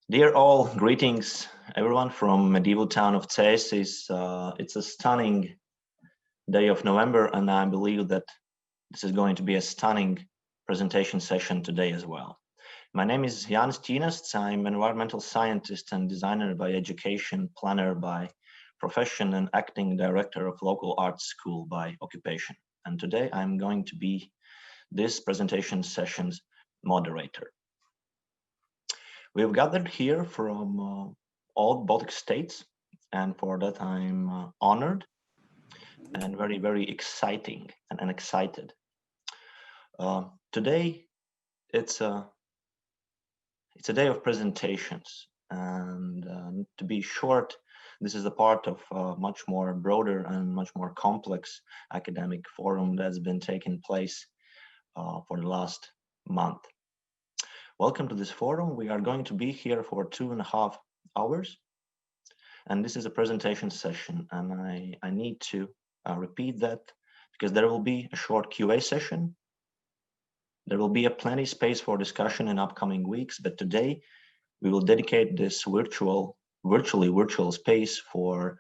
Dear all, greetings everyone from medieval town of Cēsis. It's a stunning day of November, and I believe that this is going to be a stunning presentation session today as well. My name is Jānis Ķīnasts. I'm an environmental scientist and designer by education, planner by profession, and acting director of local arts school by occupation. And today I'm going to be this presentation session's moderator. We've gathered here from all Baltic states, and for that I'm honored and very, very exciting and excited. Today it's a day of presentations, and to be short, this is a part of a much more broader and much more complex academic forum that's been taking place for the last month. Welcome to this forum. We are going to be here for 2.5 hours, and this is a presentation session, and I need to repeat that because there will be a short QA session. There will be a plenty space for discussion in upcoming weeks, but today we will dedicate this virtually virtual space for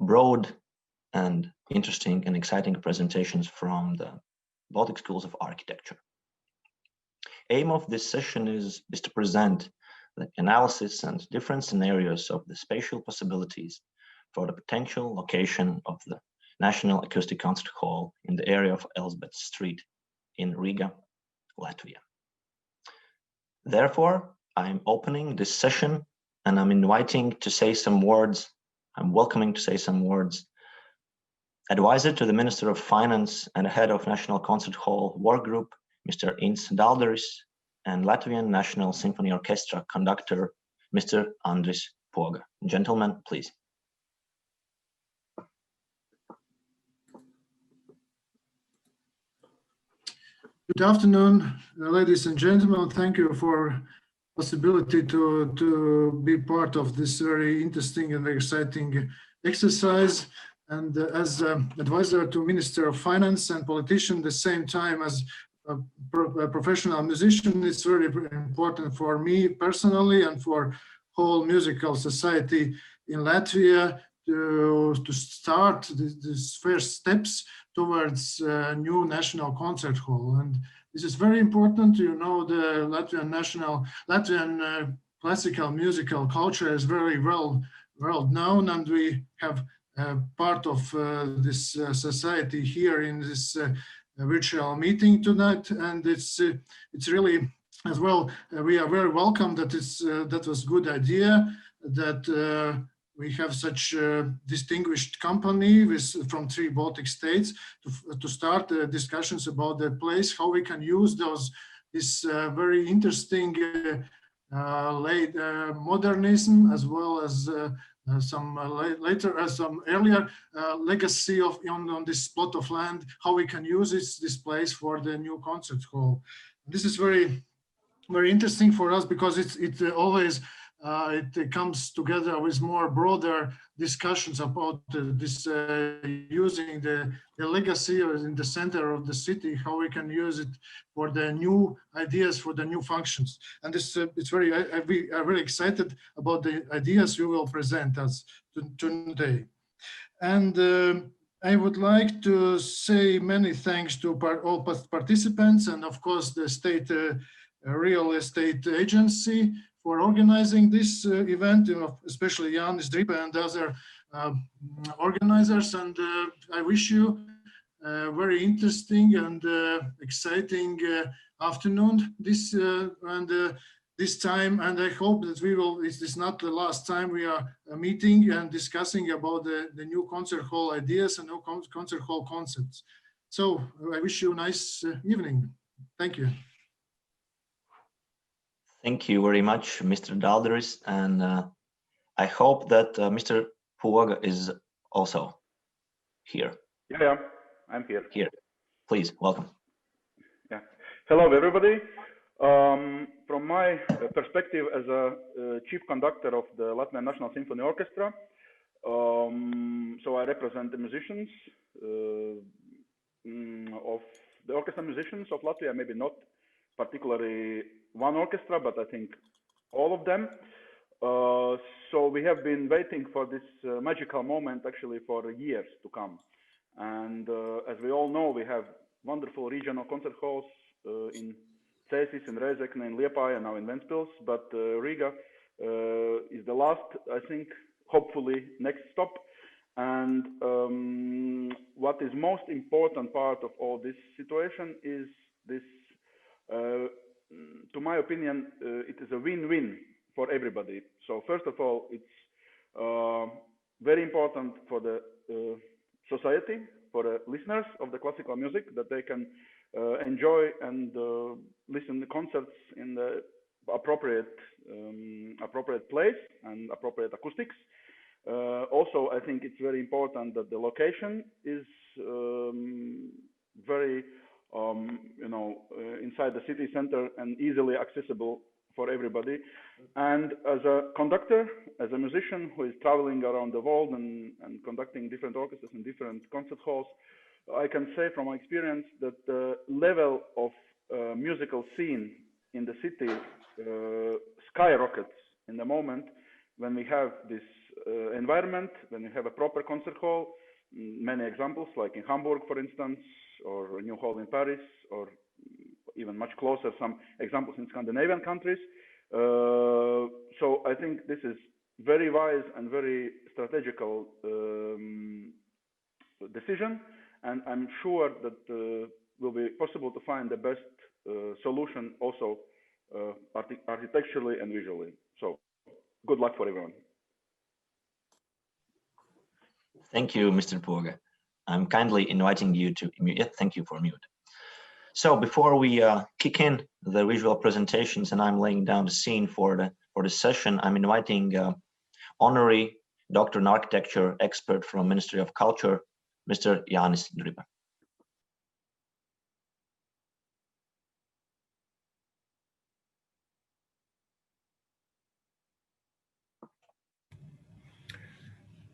broad and interesting and exciting presentations from the Baltic schools of architecture. Aim of this session is to present the analysis and different scenarios of the spatial possibilities for the potential location of the National Acoustic Concert Hall in the area of Elizabetes Street in Riga, Latvia. Therefore, I'm opening this session and I'm inviting to say some words. I'm welcoming to say some words. Advisor to the Minister of Finance and head of National Concert Hall Work Group, Mr. Ints Dalderis, and Latvian National Symphony Orchestra conductor, Mr. Andris Poga. Gentlemen, please. Good afternoon, ladies and gentlemen. Thank you for possibility to be part of this very interesting and exciting exercise. And as advisor to Minister of Finance and politician, at the same time as a professional musician, it's very important for me personally and for whole musical society in Latvia to start these first steps towards a new national concert hall. And this is very important. You know, the Latvian classical musical culture is very well known, and we have part of this society here in this virtual meeting tonight, and it's really as well. We are very welcome that that was good idea that we have such a distinguished company from 3 Baltic states to start discussions about the place, how we can use this very interesting late modernism as well as some earlier legacy on this plot of land, how we can use this place for the new concert hall. This is very, very interesting for us because it always it comes together with more broader discussions about this using the legacy in the center of the city, how we can use it for the new ideas, for the new functions. And this it's very, we are very excited about the ideas you will present us today. And I would like to say many thanks to all participants and of course the state real estate agency for organizing this event, especially Jānis Dripa and other organizers. And I wish you a very interesting and exciting afternoon this time. And I hope that it is not the last time we are meeting and discussing about the new concert hall ideas and new concert hall concepts. So I wish you a nice evening. Thank you. Thank you very much, Mr. Dalderis, and I hope that Mr. Poga is also here. Yeah, I'm here. Here, please, welcome. Yeah, hello everybody. From my perspective as a chief conductor of the Latvian National Symphony Orchestra, so I represent the musicians of the orchestra musicians of Latvia, maybe not particularly one orchestra, but I think all of them. So we have been waiting for this magical moment actually for years to come. And as we all know, we have wonderful regional concert halls in Cēsis, in Rēzekne, in Liepāja, and now in Ventspils. But Riga is the last, I think, hopefully next stop. And what is most important part of all this situation is this, to my opinion, it is a win-win for everybody. So first of all, it's very important for the society, for the listeners of the classical music, that they can enjoy and listen to concerts in the appropriate place and appropriate acoustics. Also, I think it's very important that the location is very, inside the city center and easily accessible for everybody. And as a conductor, as a musician who is traveling around the world and conducting different orchestras in different concert halls, I can say from my experience that the level of musical scene in the city skyrockets in the moment when we have this environment, when we have a proper concert hall. Many examples, like in Hamburg, for instance, or a new hall in Paris, or even much closer, some examples in Scandinavian countries. So I think this is very wise and very strategical decision, and I'm sure that will be possible to find the best solution also architecturally and visually. So good luck for everyone. Thank you, Mr. Poga. I'm kindly inviting you to mute. Thank you for mute. So before we kick in the visual presentations and I'm laying down the scene for the session, I'm inviting honorary Doctor in Architecture expert from Ministry of Culture, Mr. Jānis Dripa.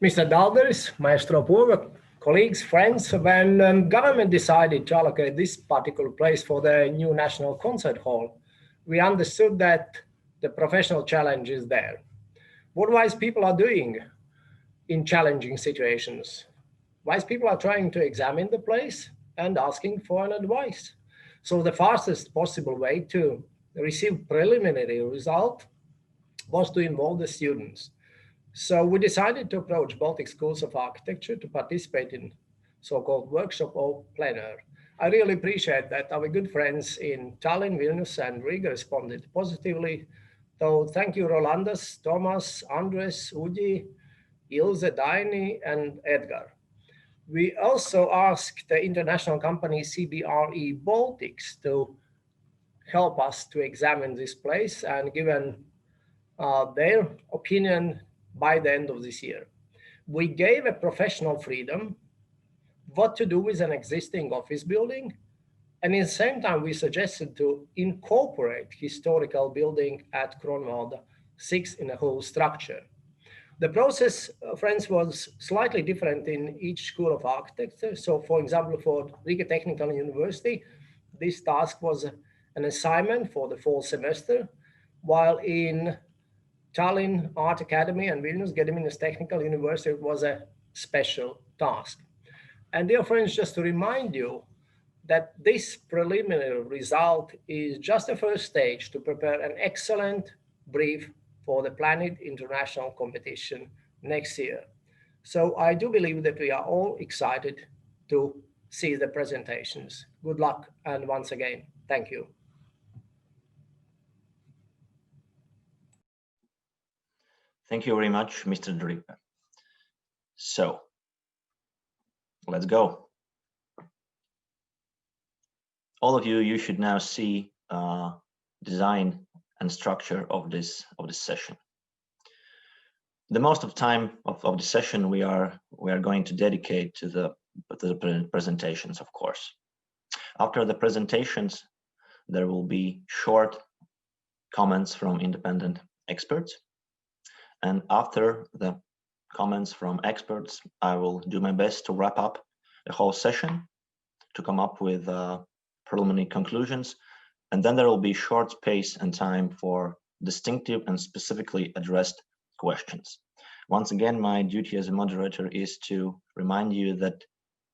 Mr. Dalderis, Maestro Poga, colleagues, friends, when government decided to allocate this particular place for the new National Concert Hall, we understood that the professional challenge is there. What wise people are doing in challenging situations? Wise people are trying to examine the place and asking for an advice. So the fastest possible way to receive preliminary result was to involve the students. So we decided to approach Baltic schools of architecture to participate in so-called workshop or plenērs. I really appreciate that our good friends in Tallinn, Vilnius, and Riga responded positively. So thank you, Rolandas, Thomas, Andres, Udi, Ilse, Daini, and Edgar. We also asked the international company CBRE Baltics to help us to examine this place and given their opinion by the end of this year. We gave a professional freedom what to do with an existing office building, and at the same time we suggested to incorporate historical building at Kronwalde 6 in a whole structure. The process, friends, was slightly different in each school of architecture. So for example, for Riga Technical University, this task was an assignment for the fall semester, while in Tallinn Art Academy and Vilnius Gediminas Technical University was a special task. And dear friends, just to remind you that this preliminary result is just the first stage to prepare an excellent brief for the planned international competition next year. So I do believe that we are all excited to see the presentations. Good luck, and once again, thank you. Thank you very much, Mr. Dripa. So let's go. All of you should now see design and structure of this session. The most of the time of the session we are going to dedicate to the presentations, of course. After the presentations, there will be short comments from independent experts. And after the comments from experts, I will do my best to wrap up the whole session to come up with preliminary conclusions. And then there will be short space and time for distinctive and specifically addressed questions. Once again, my duty as a moderator is to remind you that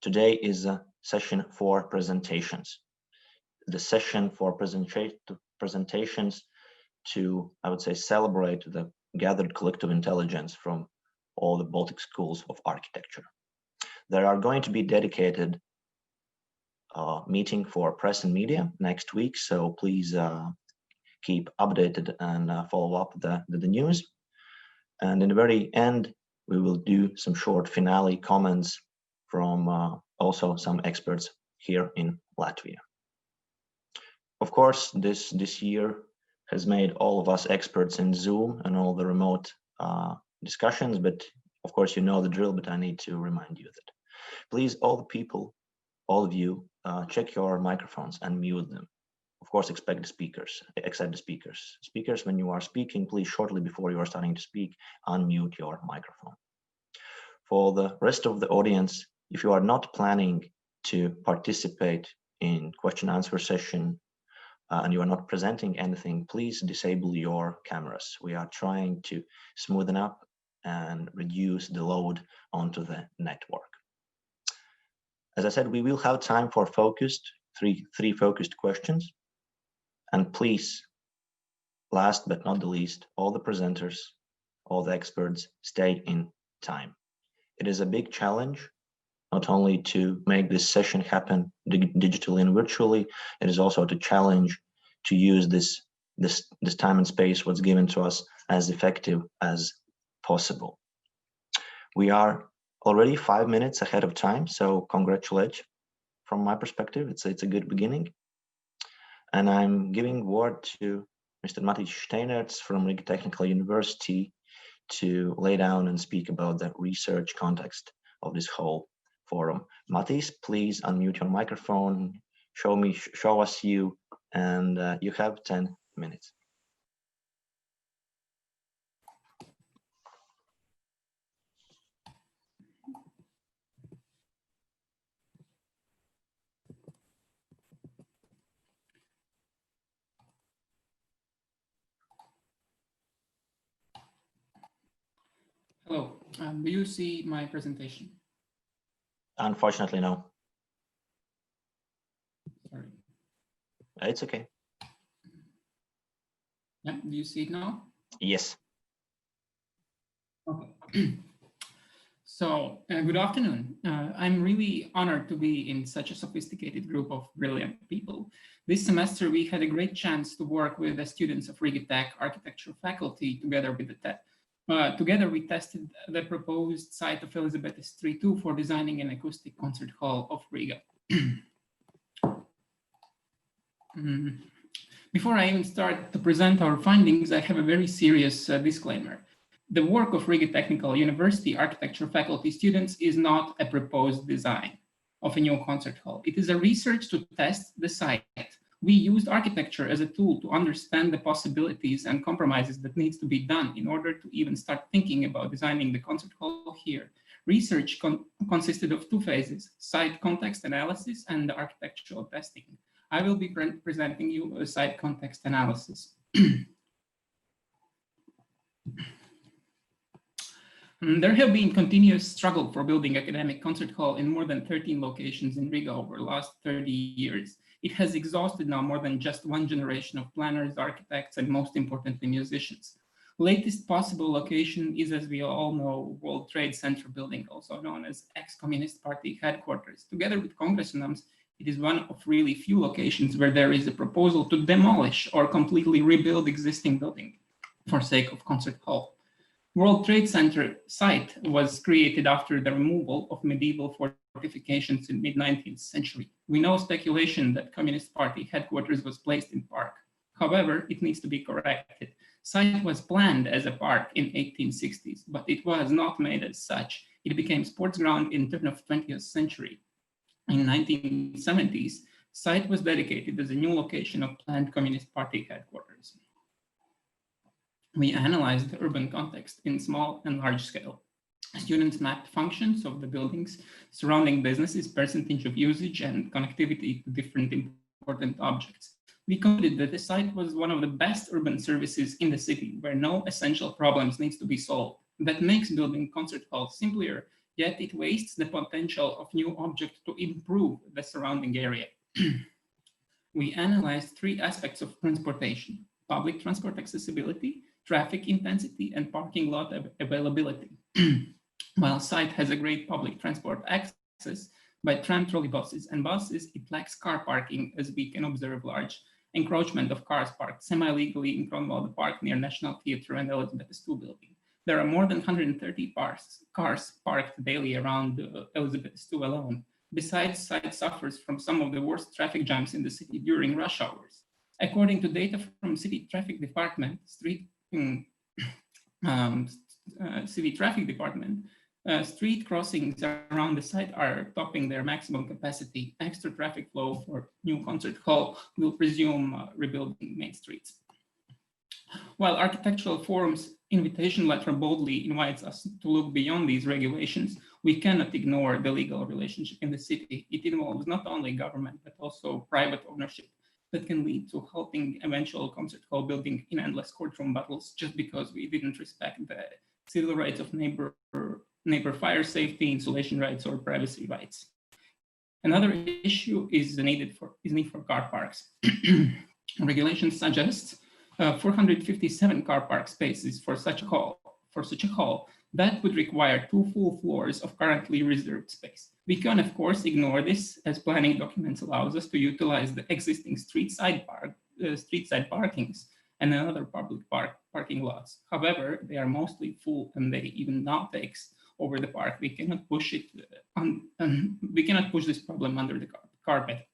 today is a session for presentations. The session for presentations to, I would say, celebrate the gathered collective intelligence from all the Baltic schools of architecture. There are going to be dedicated meeting for press and media next week, so please keep updated and follow up the news. And in the very end, we will do some short finale comments from also some experts here in Latvia. Of course, this year has made all of us experts in Zoom and all the remote discussions, but of course you know the drill, but I need to remind you that please, all the people, all of you, check your microphones and mute them. Of course, except the speakers. Speakers, when you are speaking, please shortly before you are starting to speak, unmute your microphone. For the rest of the audience, if you are not planning to participate in question and answer session and you are not presenting anything, please disable your cameras. We are trying to smoothen up and reduce the load onto the network. As I said, we will have time for three focused questions. And please, last but not the least, all the presenters, all the experts, stay in time. It is a big challenge, not only to make this session happen digitally and virtually, it is also a challenge to use this time and space what's given to us as effective as possible. We are already 5 minutes ahead of time, so congratulations from my perspective. It's a good beginning. And I'm giving word to Mr. Matis Steinerts from Rīgā Technical University to lay down and speak about the research context of this whole forum. Matis, please unmute your microphone, show us you, and you have 10 minutes. Hello, do you see my presentation? Unfortunately, no. Sorry. It's okay. Yeah, do you see it now? Yes. Okay. So, good afternoon. I'm really honored to be in such a sophisticated group of brilliant people. This semester, we had a great chance to work with the students of Rīgā Tech architecture faculty together with the Together, we tested the proposed site of Elizabetes 3.2 for designing an acoustic concert hall of Riga. Before I even start to present our findings, I have a very serious disclaimer. The work of Rīgā Technical University architecture faculty students is not a proposed design of a new concert hall. It is a research to test the site. We used architecture as a tool to understand the possibilities and compromises that needs to be done in order to even start thinking about designing the concert hall here. Research consisted of two phases, site context analysis and the architectural testing. I will be presenting you a site context analysis. There have been continuous struggle for building academic concert hall in more than 13 locations in Riga over the last 30 years. It has exhausted now more than just one generation of planners, architects, and most importantly, musicians. Latest possible location is, as we all know, World Trade Center building, also known as ex-Communist Party headquarters. Together with Kongresnams, it is one of really few locations where there is a proposal to demolish or completely rebuild existing building for sake of concert hall. World Trade Center site was created after the removal of medieval fortifications in mid-19th century. We know speculation that Communist Party headquarters was placed in park. However, it needs to be corrected. Site was planned as a park in 1860s, but it was not made as such. It became sports ground in turn of 20th century. In 1970s, site was dedicated as a new location of planned Communist Party headquarters. We analyzed the urban context in small and large scale. Students mapped functions of the buildings, surrounding businesses, percentage of usage, and connectivity to different important objects. We concluded that the site was one of the best urban services in the city, where no essential problems needs to be solved. That makes building concert halls simpler, yet it wastes the potential of new objects to improve the surrounding area. We analyzed 3 aspects of transportation: public transport accessibility, traffic intensity, and parking lot availability. While site has a great public transport access by tram, trolleybuses, and buses, it lacks car parking, as we can observe large encroachment of cars parked semi-legally in Kronwalde Park near National Theatre and Elizabetes II building. There are more than 130 cars parked daily around Elizabetes II alone. Besides, site suffers from some of the worst traffic jams in the city during rush hours. According to data from City Traffic Department, street crossings around the site are topping their maximum capacity. Extra traffic flow for new concert hall will resume rebuilding main streets. While Architectural Forum's invitation letter boldly invites us to look beyond these regulations, we cannot ignore the legal relationship in the city. It involves not only government, but also private ownership that can lead to halting eventual concert hall building in endless courtroom battles just because we didn't respect the civil rights of neighbor fire safety, insulation rights, or privacy rights. Another issue is the need for car parks. Regulations suggest 457 car park spaces for such a hall. That would require 2 full floors of currently reserved space. We can, of course, ignore this, as planning documents allows us to utilize the existing street side parkings and other public parking lots. However, they are mostly full, and they even now takes over the park. We cannot push it. We cannot push this problem under the carpet.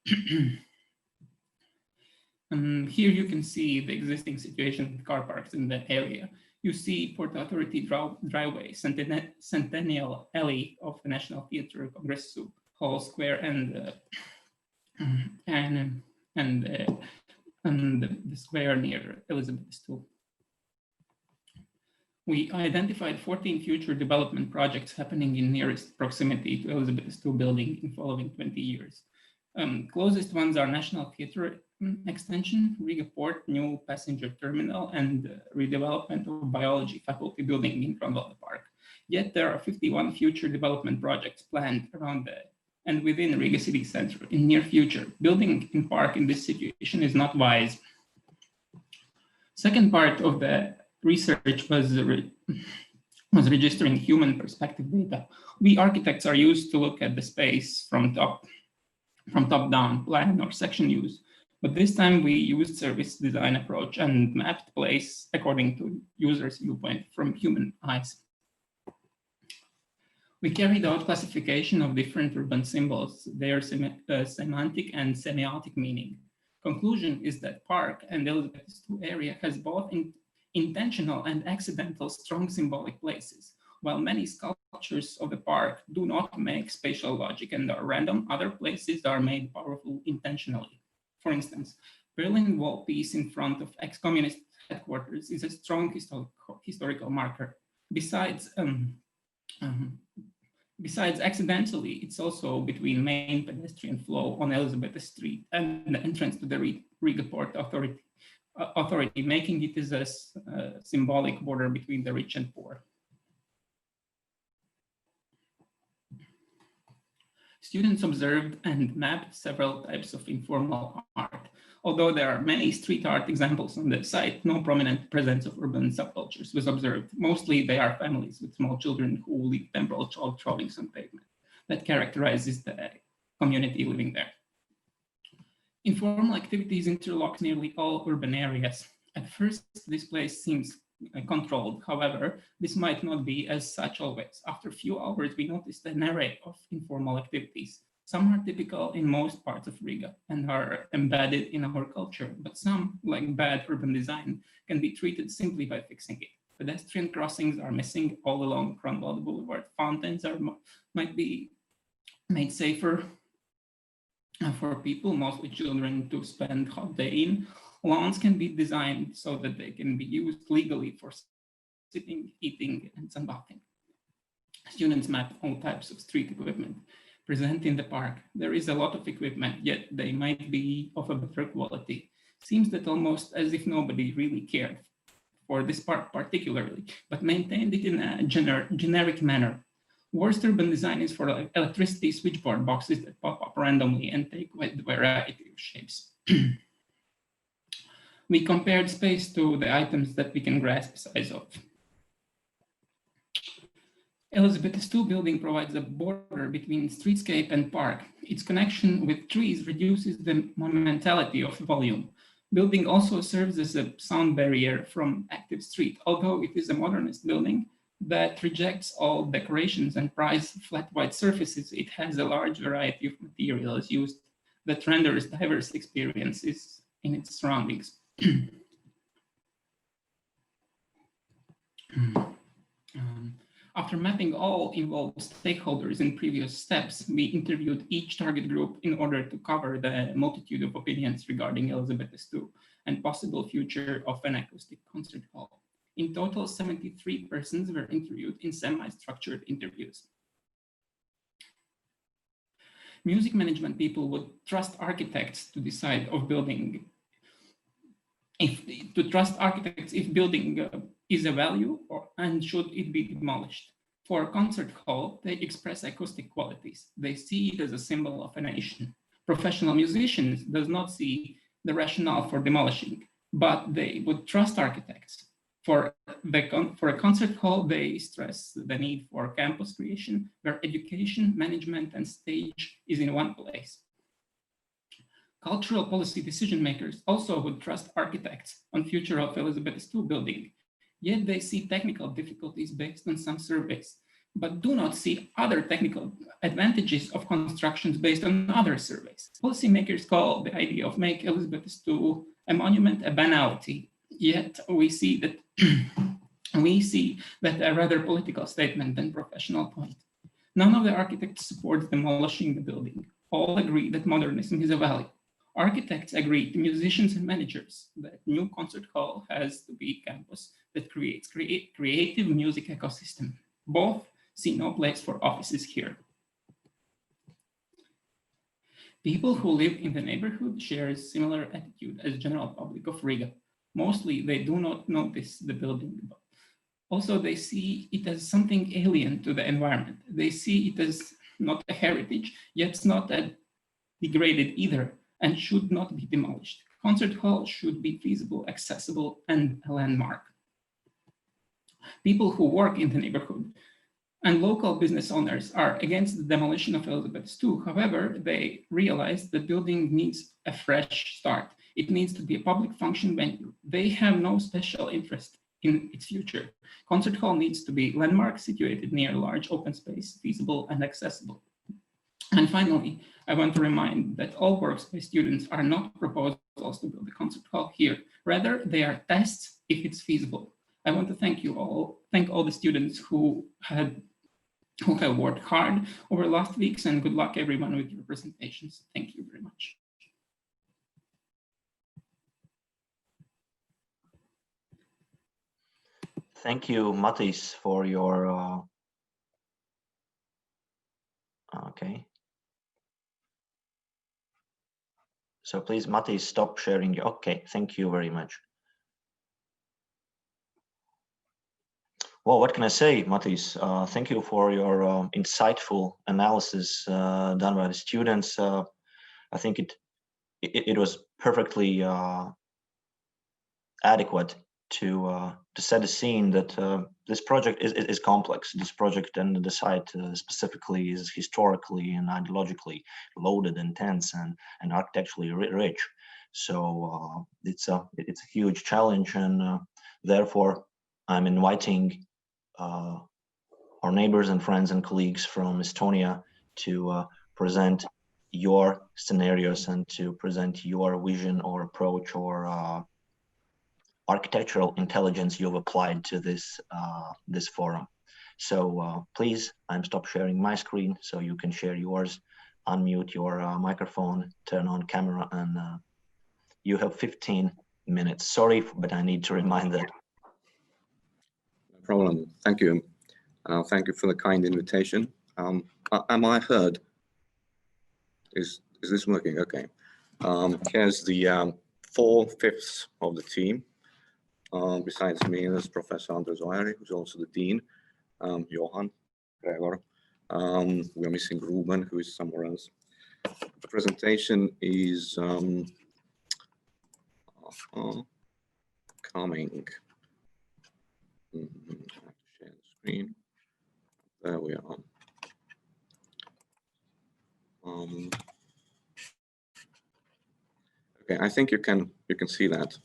Here you can see the existing situation with car parks in the area. You see Port Authority driveway, Centennial Alley of the National Theatre, Congress Hall Square, and the square near Elizabetes II. We identified 14 future development projects happening in nearest proximity to Elizabetes II building in following 20 years. Closest ones are National Theatre extension, Riga Port, new passenger terminal, and redevelopment of biology faculty building in Kronwalde Park. Yet there are 51 future development projects planned around and within Riga city center in near future. Building in park in this situation is not wise. Second part of the research was registering human perspective data. We architects are used to look at the space from top-down plan or section use. But this time we used service design approach and mapped place according to user's viewpoint from human eyes. We carried out classification of different urban symbols, their semantic and semiotic meaning. Conclusion is that park and Elizabetes II area has both intentional and accidental strong symbolic places. While many sculptures of the park do not make spatial logic and are random, other places are made powerful intentionally. For instance, Berlin Wall piece in front of ex-communist headquarters is a strong historical marker. Besides accidentally, it's also between main pedestrian flow on Elizabetes Street and the entrance to the Riga Port Authority, making it as a symbolic border between the rich and poor. Students observed and mapped several types of informal art. Although there are many street art examples on the site, no prominent presence of urban subcultures was observed. Mostly they are families with small children who leave temporal chalk drawings on pavement. That characterizes the community living there. Informal activities interlock nearly all urban areas. At first, this place seems controlled. However, this might not be as such always. After a few hours, we noticed an array of informal activities. Some are typical in most parts of Riga and are embedded in our culture, but some, like bad urban design, can be treated simply by fixing it. Pedestrian crossings are missing all along Kronwalde Boulevard. Fountains might be made safer for people, mostly children, to spend hot day in. Lawns can be designed so that they can be used legally for sitting, eating, and sunbathing. Students map all types of street equipment present in the park. There is a lot of equipment, yet they might be of a better quality. Seems that almost as if nobody really cared for this part particularly, but maintained it in a generic manner. Worst urban design is for electricity switchboard boxes that pop up randomly and take a variety of shapes. We compared space to the items that we can grasp size of. Elizabetes 2 building provides a border between streetscape and park. Its connection with trees reduces the monumentality of volume. Building also serves as a sound barrier from active street. Although it is a modernist building that rejects all decorations and prizes flat white surfaces, it has a large variety of materials used that renders diverse experiences in its surroundings. After mapping all involved stakeholders in previous steps, we interviewed each target group in order to cover the multitude of opinions regarding Elizabetes 2 and possible future of an acoustic concert hall. In total, 73 persons were interviewed in semi-structured interviews. Music management people would trust architects to decide of building, if building is a value and should it be demolished. For a concert hall, they express acoustic qualities. They see it as a symbol of a nation. Professional musicians does not see the rationale for demolishing, but they would trust architects. For a concert hall, they stress the need for campus creation, where education, management, and stage is in one place. Cultural policy decision makers also would trust architects on future of Elizabetes 2 building, yet they see technical difficulties based on some surveys, but do not see other technical advantages of constructions based on other surveys. Policymakers call the idea of make Elizabetes 2 a monument a banality, yet we see that a rather political statement than professional point. None of the architects supports demolishing the building. All agree that modernism is a value. Architects agree to musicians and managers that new concert hall has to be a campus that creates creative music ecosystem. Both see no place for offices here. People who live in the neighborhood share a similar attitude as general public of Riga. Mostly they do not notice the building, but also they see it as something alien to the environment. They see it as not a heritage, yet it's not degraded either, and should not be demolished. Concert hall should be feasible, accessible, and a landmark. People who work in the neighborhood and local business owners are against the demolition of Elizabetes 2. However, they realize the building needs a fresh start. It needs to be a public function venue. They have no special interest in its future. Concert hall needs to be landmark situated near large open space, feasible and accessible. And finally, I want to remind that all works by students are not proposals to build a concert hall here. Rather, they are tests if it's feasible. I want to thank all the students who have worked hard over last weeks, and good luck everyone with your presentations. Thank you very much. Thank you, Matis, for your okay. So please, Matis, stop sharing. Okay, thank you very much. Well, what can I say, Matis? Thank you for your insightful analysis done by the students. I think it was perfectly adequate to set the scene that this project is complex. This project and the site specifically is historically and ideologically loaded, intense, and architecturally rich. So it's a huge challenge, and therefore I'm inviting our neighbors and friends and colleagues from Estonia to present your scenarios and to present your vision or approach or architectural intelligence you've applied to this this forum. So please, I'm stop sharing my screen so you can share yours. Unmute your microphone, turn on camera, and you have 15 minutes. Sorry, but I need to remind that. No problem. Thank you. Thank you for the kind invitation. Am I heard? Is this working? Okay. Here's the 4/5 of the team. Besides me, there's Professor Andres Oeri, who's also the Dean, Johan, Gregor. We are missing Ruben, who is somewhere else. The presentation is coming. I have to share the screen. There we are. Okay, I think you can see that.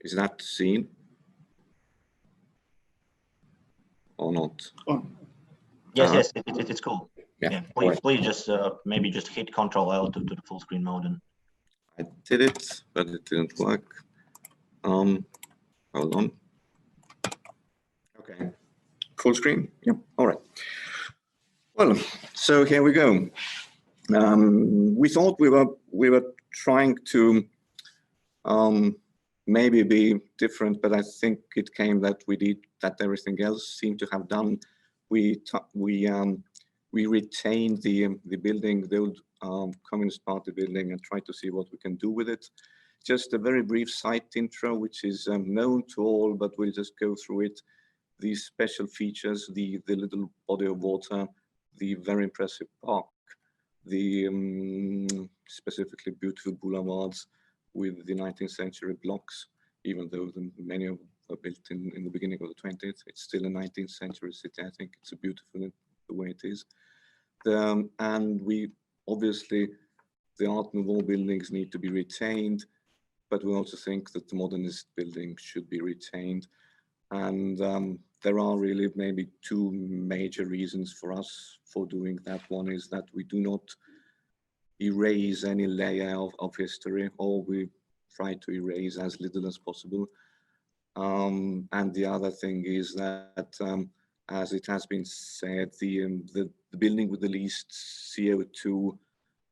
Is that seen or not? Oh. Yes, yes, it's cool. Yeah. Please just maybe just hit Ctrl-L to the full screen mode. And I did it, but it didn't work. Hold on. Okay, full screen. Yep. All right. Well, so here we go. We thought we were trying to maybe be different, but I think it came that we did that everything else seemed to have done. We retained the building, the old Communist Party building, and tried to see what we can do with it. Just a very brief site intro, which is known to all, but we'll just go through it. These special features, the little body of water, the very impressive park, the specifically beautiful boulevards with the 19th century blocks, even though many of them were built in the beginning of the 20th. It's still a 19th century city. I think it's a beautiful the way it is. And we obviously, the Art Nouveau buildings need to be retained, but we also think that the modernist buildings should be retained. And there are really maybe two major reasons for us for doing that. One is that we do not erase any layer of history, or we try to erase as little as possible. And the other thing is that, as it has been said, the building with the least CO2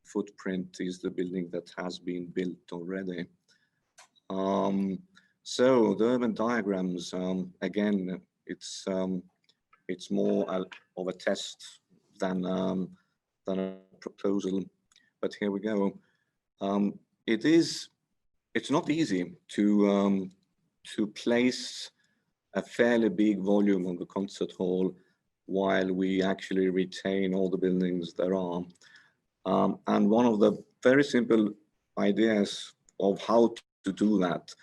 footprint is the building that has been built already. So the urban diagrams, again, it's more of a test than a proposal. But here we go. It's not easy to place a fairly big volume on the concert hall while we actually retain all the buildings there are. And one of the very simple ideas of how to do that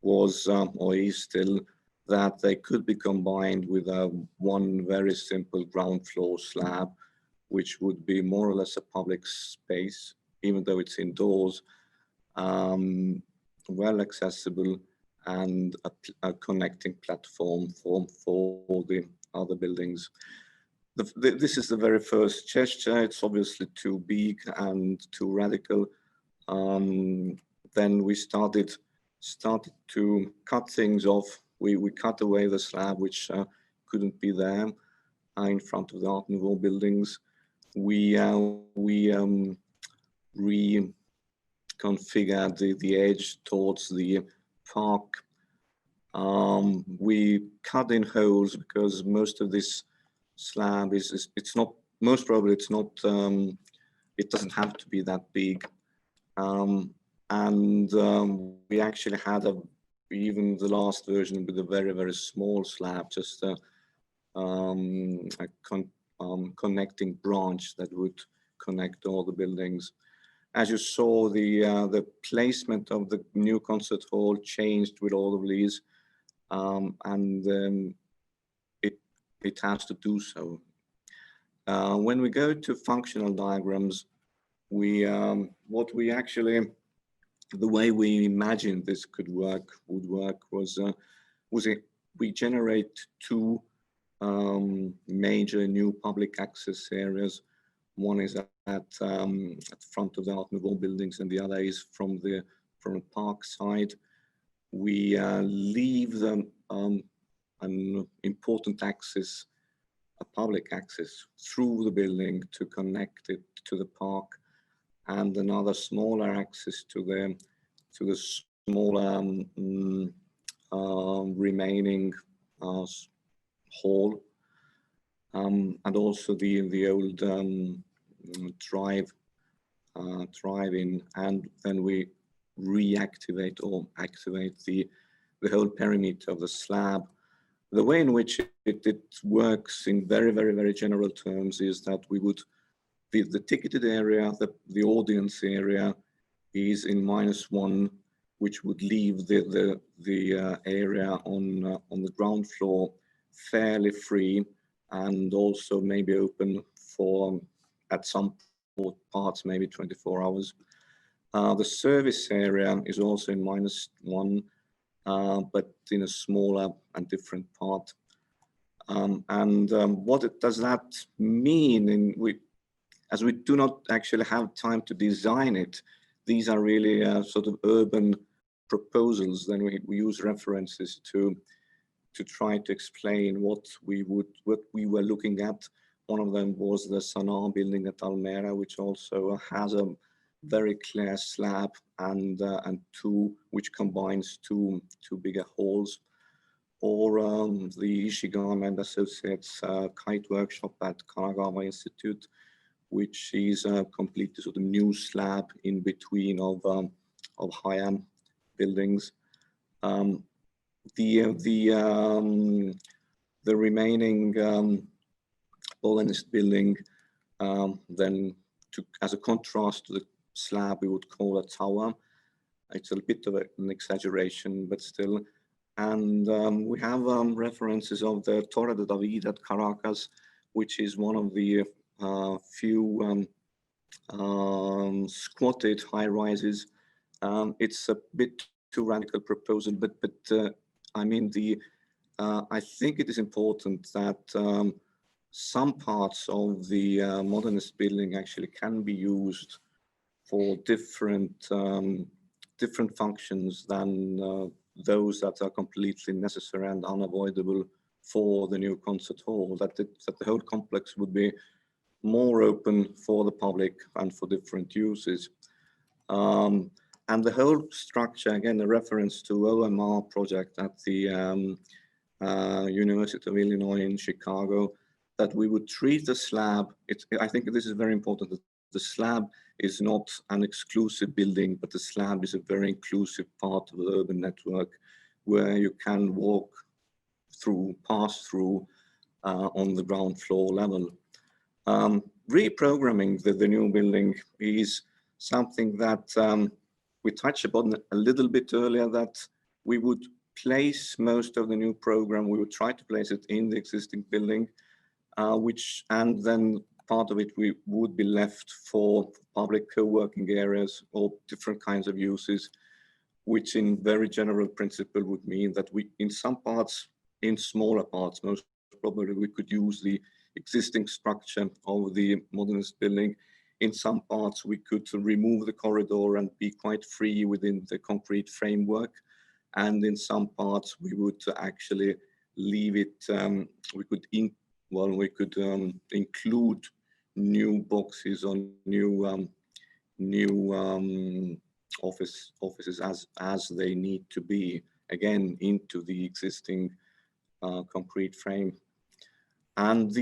was, or is still, that they could be combined with one very simple ground floor slab, which would be more or less a public space, even though it's indoors, well accessible, and a connecting platform for the other buildings. This is the very first gesture. It's obviously too big and too radical. Then we started to cut things off. We cut away the slab, which couldn't be there in front of the Art Nouveau buildings. We reconfigured the edge towards the park. We cut in holes because most of this slab it's not, most probably it's not, it doesn't have to be that big. We actually had even the last version with a very, very small slab, just a connecting branch that would connect all the buildings. As you saw, the placement of the new concert hall changed with all of these, it has to do so. When we go to functional diagrams, the way we imagined this would work was we generate two major new public access areas. One is at the front of the Art Nouveau buildings, and the other is from the park side. We leave them an important access, a public access through the building to connect it to the park, and another smaller access to the smaller remaining hall, and also the old drive drive in, and then we reactivate or activate the whole perimeter of the slab. The way in which it works in very general terms is that we would, the ticketed area, the audience area is in -1, which would leave the area on the ground floor fairly free, and also maybe open for, at some parts, maybe 24 hours. The service area is also in -1, but in a smaller and different part. What does that mean? As we do not actually have time to design it, these are really sort of urban proposals. Then we use references to try to explain what we were looking at. One of them was the Sonar building at Almere, which also has a very clear slab and which combines two bigger halls. Or the Ishigami and Associates kite workshop at Kanagawa Institute, which is a completely sort of new slab in between of higher buildings. The remaining Baltijas building, then as a contrast to the slab, we would call a tower. It's a bit of an exaggeration, but still. And we have references of the Torre de David at Caracas, which is one of the few squatted high-rises. It's a bit too radical proposal, but I mean, I think it is important that some parts of the modernist building actually can be used for different functions than those that are completely necessary and unavoidable for the new concert hall. That the whole complex would be more open for the public and for different uses. And the whole structure, again, a reference to OMR project at the University of Illinois in Chicago, that we would treat the slab. I think this is very important. That the slab is not an exclusive building, but the slab is a very inclusive part of the urban network where you can walk through, pass through on the ground floor level. Reprogramming the new building is something that we touched upon a little bit earlier, that we would place most of the new program, we would try to place it in the existing building, and then part of it we would be left for public co-working areas or different kinds of uses, which in very general principle would mean that we, in some parts, in smaller parts, most probably we could use the existing structure of the modernist building. In some parts, we could remove the corridor and be quite free within the concrete framework. And in some parts, we would actually leave it, we could include new boxes or new offices as they need to be, again, into the existing concrete frame. And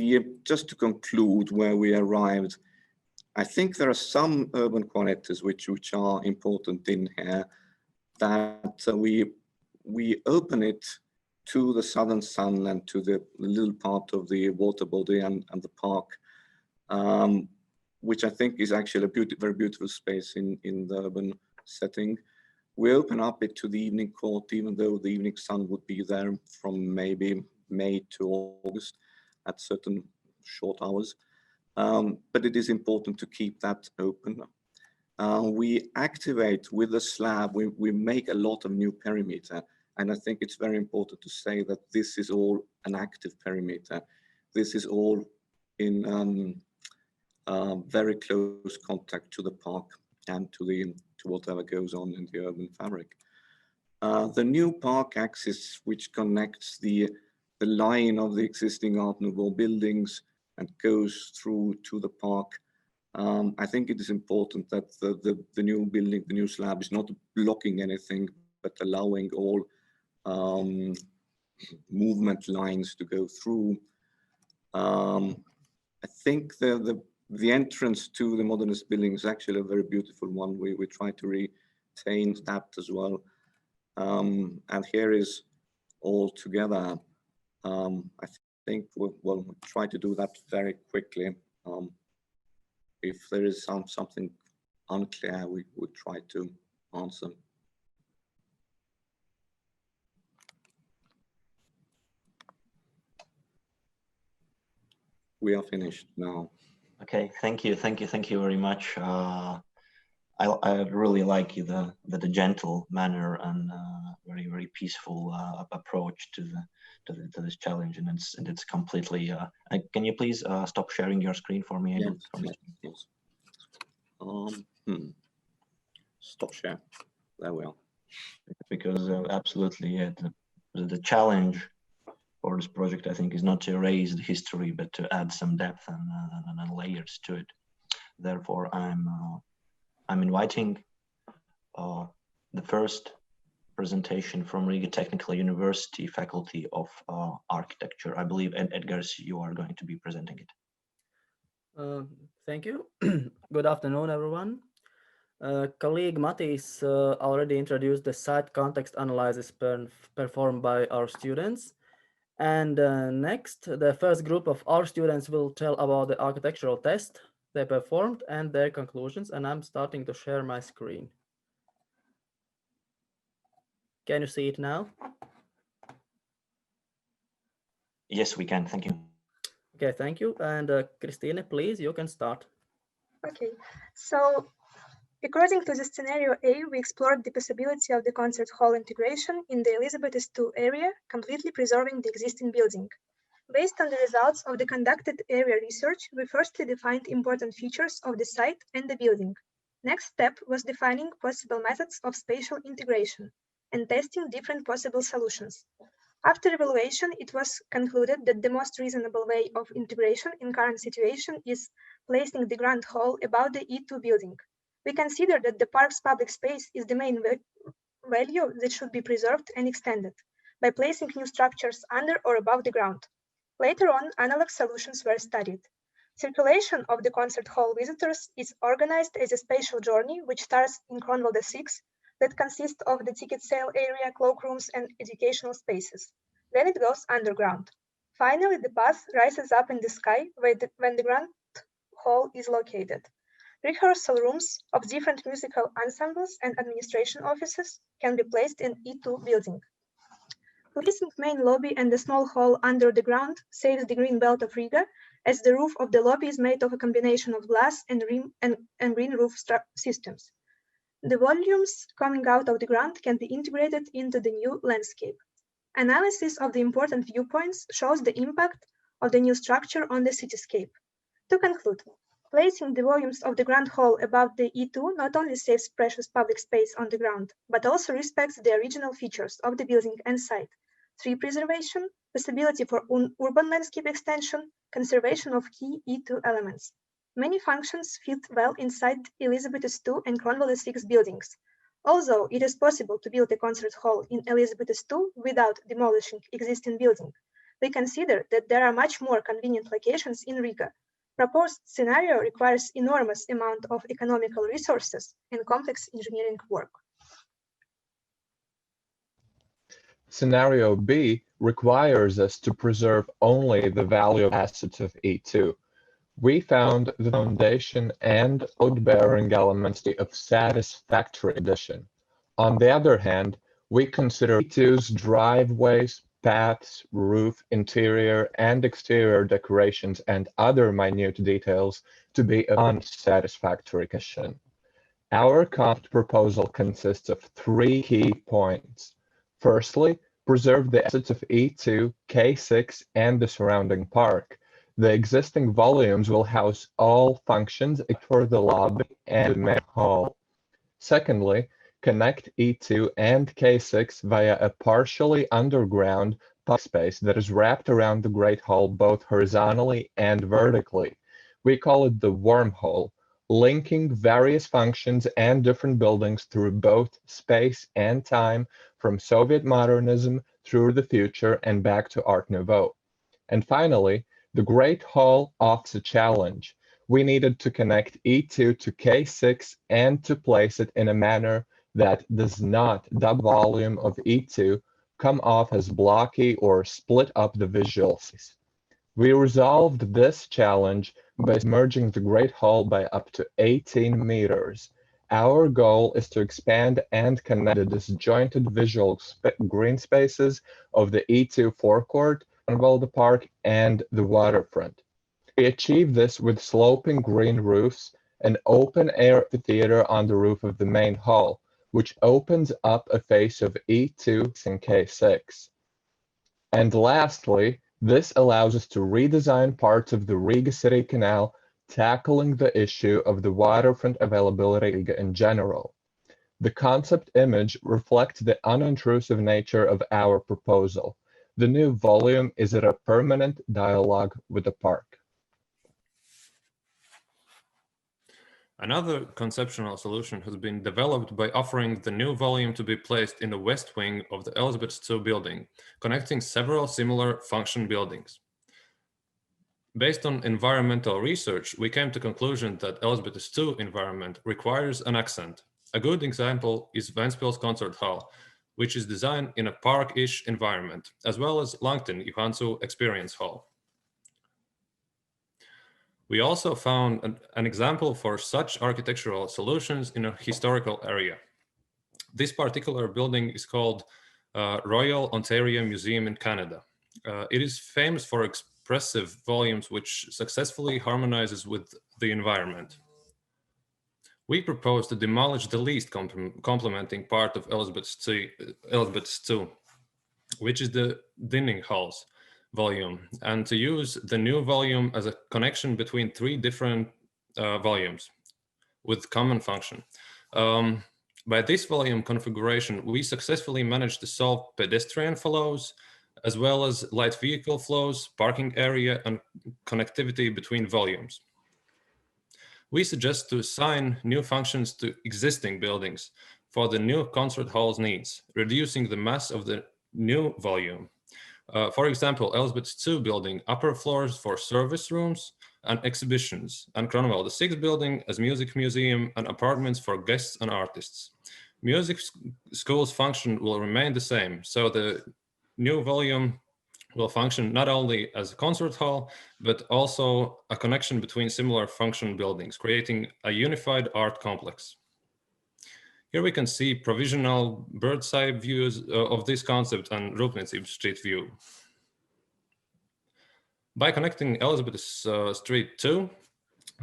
just to conclude where we arrived, I think there are some urban qualities which are important in here, that we open it to the southern sun and to the little part of the water body and the park, which I think is actually a very beautiful space in the urban setting. We open up it to the evening court, even though the evening sun would be there from maybe May to August at certain short hours. But it is important to keep that open. We activate with the slab, we make a lot of new perimeter. And I think it's very important to say that this is all an active perimeter. This is all in very close contact to the park and to whatever goes on in the urban fabric. The new park axis, which connects the line of the existing Art Nouveau buildings and goes through to the park. I think it is important that the new building, the new slab, is not blocking anything, but allowing all movement lines to go through. I think the the entrance to the modernist building is actually a very beautiful one. We try to retain that as well. And here is all together. I think we'll try to do that very quickly. If there is something unclear, we would try to answer. We are finished now. Okay, thank you very much. I really like the gentle manner and very peaceful approach to this challenge, and it's completely. Can you please stop sharing your screen for me? Yes. Stop share. There we are. Because absolutely, yeah, the challenge for this project, I think, is not to erase the history, but to add some depth and layers to it. Therefore, I'm inviting the first presentation from Riga Technical University Faculty of Architecture. I believe, Edgars, you are going to be presenting it. Thank you. Good afternoon, everyone. Colleague Matīs already introduced the site context analysis performed by our students. And next, the first group of our students will tell about the architectural test they performed and their conclusions. And I'm starting to share my screen. Can you see it now? Yes, we can. Thank you. Okay, thank you. And Christine, please, you can start. Okay, so according to the scenario A, we explored the possibility of the concert hall integration in the Elizabetes 2 area, completely preserving the existing building. Based on the results of the conducted area research, we firstly defined important features of the site and the building. Next step was defining possible methods of spatial integration and testing different possible solutions. After evaluation, it was concluded that the most reasonable way of integration in current situation is placing the grand hall above the E2 building. We consider that the park's public space is the main value that should be preserved and extended by placing new structures under or above the ground. Later on, analog solutions were studied. Circulation of the concert hall visitors is organized as a spatial journey which starts in Kronvalde 6 that consists of the ticket sale area, cloakrooms, and educational spaces. Then it goes underground. Finally, the path rises up in the sky when the grand hall is located. Rehearsal rooms of different musical ensembles and administration offices can be placed in E2 building. Placing main lobby and the small hall under the ground saves the green belt of Riga, as the roof of the lobby is made of a combination of glass and green roof systems. The volumes coming out of the ground can be integrated into the new landscape. Analysis of the important viewpoints shows the impact of the new structure on the cityscape. To conclude, placing the volumes of the grand hall above the E2 not only saves precious public space on the ground, but also respects the original features of the building and site: tree preservation, possibility for urban landscape extension, conservation of key E2 elements. Many functions fit well inside Elizabetes 2 and Kronvalde 6 buildings. Although it is possible to build a concert hall in Elizabetes 2 without demolishing existing building, we consider that there are much more convenient locations in Riga. Proposed scenario requires enormous amount of economical resources and complex engineering work. Scenario B requires us to preserve only the value of assets of E2. We found the foundation and load-bearing elements of satisfactory addition. On the other hand, we consider E2's driveways, paths, roof, interior and exterior decorations, and other minute details to be of unsatisfactory condition. Our concept proposal consists of 3 key points. Firstly, preserve the assets of E2, K6, and the surrounding park. The existing volumes will house all functions except for the lobby and main hall. Secondly, connect E2 and K6 via a partially underground park space that is wrapped around the Great Hall both horizontally and vertically. We call it the wormhole, linking various functions and different buildings through both space and time, from Soviet modernism through the future and back to Art Nouveau. And finally, the Great Hall offers a challenge. we needed to connect E2 to K6 and to place it in a manner that does not the volume of E2 come off as blocky or split up the visuals. We resolved this challenge by merging the Great Hall by up to 18 meters. Our goal is to expand and connect the disjointed visual green spaces of the E2 forecourt, Grunwalde Park, and the waterfront. We achieve this with sloping green roofs, an open-air theater on the roof of the main hall, which opens up a face of E2 and K6. And lastly, this allows us to redesign parts of the Riga City Canal, tackling the issue of the waterfront availability Riga in general. The concept image reflects the unintrusive nature of our proposal. The new volume is a permanent dialogue with the park. Another conceptual solution has been developed by offering the new volume to be placed in the west wing of the Elizabetes II building, connecting several similar function buildings. Based on environmental research, we came to the conclusion that Elizabetes II environment requires an accent. A good example is Ventspils Concert Hall, which is designed in a park-ish environment, as well as Langton Johansson Experience Hall. We also found an example for such architectural solutions in a historical area. This particular building is called Royal Ontario Museum in Canada. It is famous for expressive volumes which successfully harmonizes with the environment. We propose to demolish the least complementing part of Elizabetes II, which is the dining halls volume, and to use the new volume as a connection between three different volumes with common function. By this volume configuration, we successfully managed to solve pedestrian flows, as well as light vehicle flows, parking area, and connectivity between volumes. We suggest to assign new functions to existing buildings for the new concert hall's needs, reducing the mass of the new volume. For example, Elizabetes II building, upper floors for service rooms and exhibitions, and Grunwalde 6 building as music museum and apartments for guests and artists. Music school's function will remain the same, so the new volume will function not only as a concert hall, but also a connection between similar function buildings, creating a unified art complex. Here we can see provisional bird's eye views of this concept and Rūpniecības Street view. By connecting Elizabetes Street 2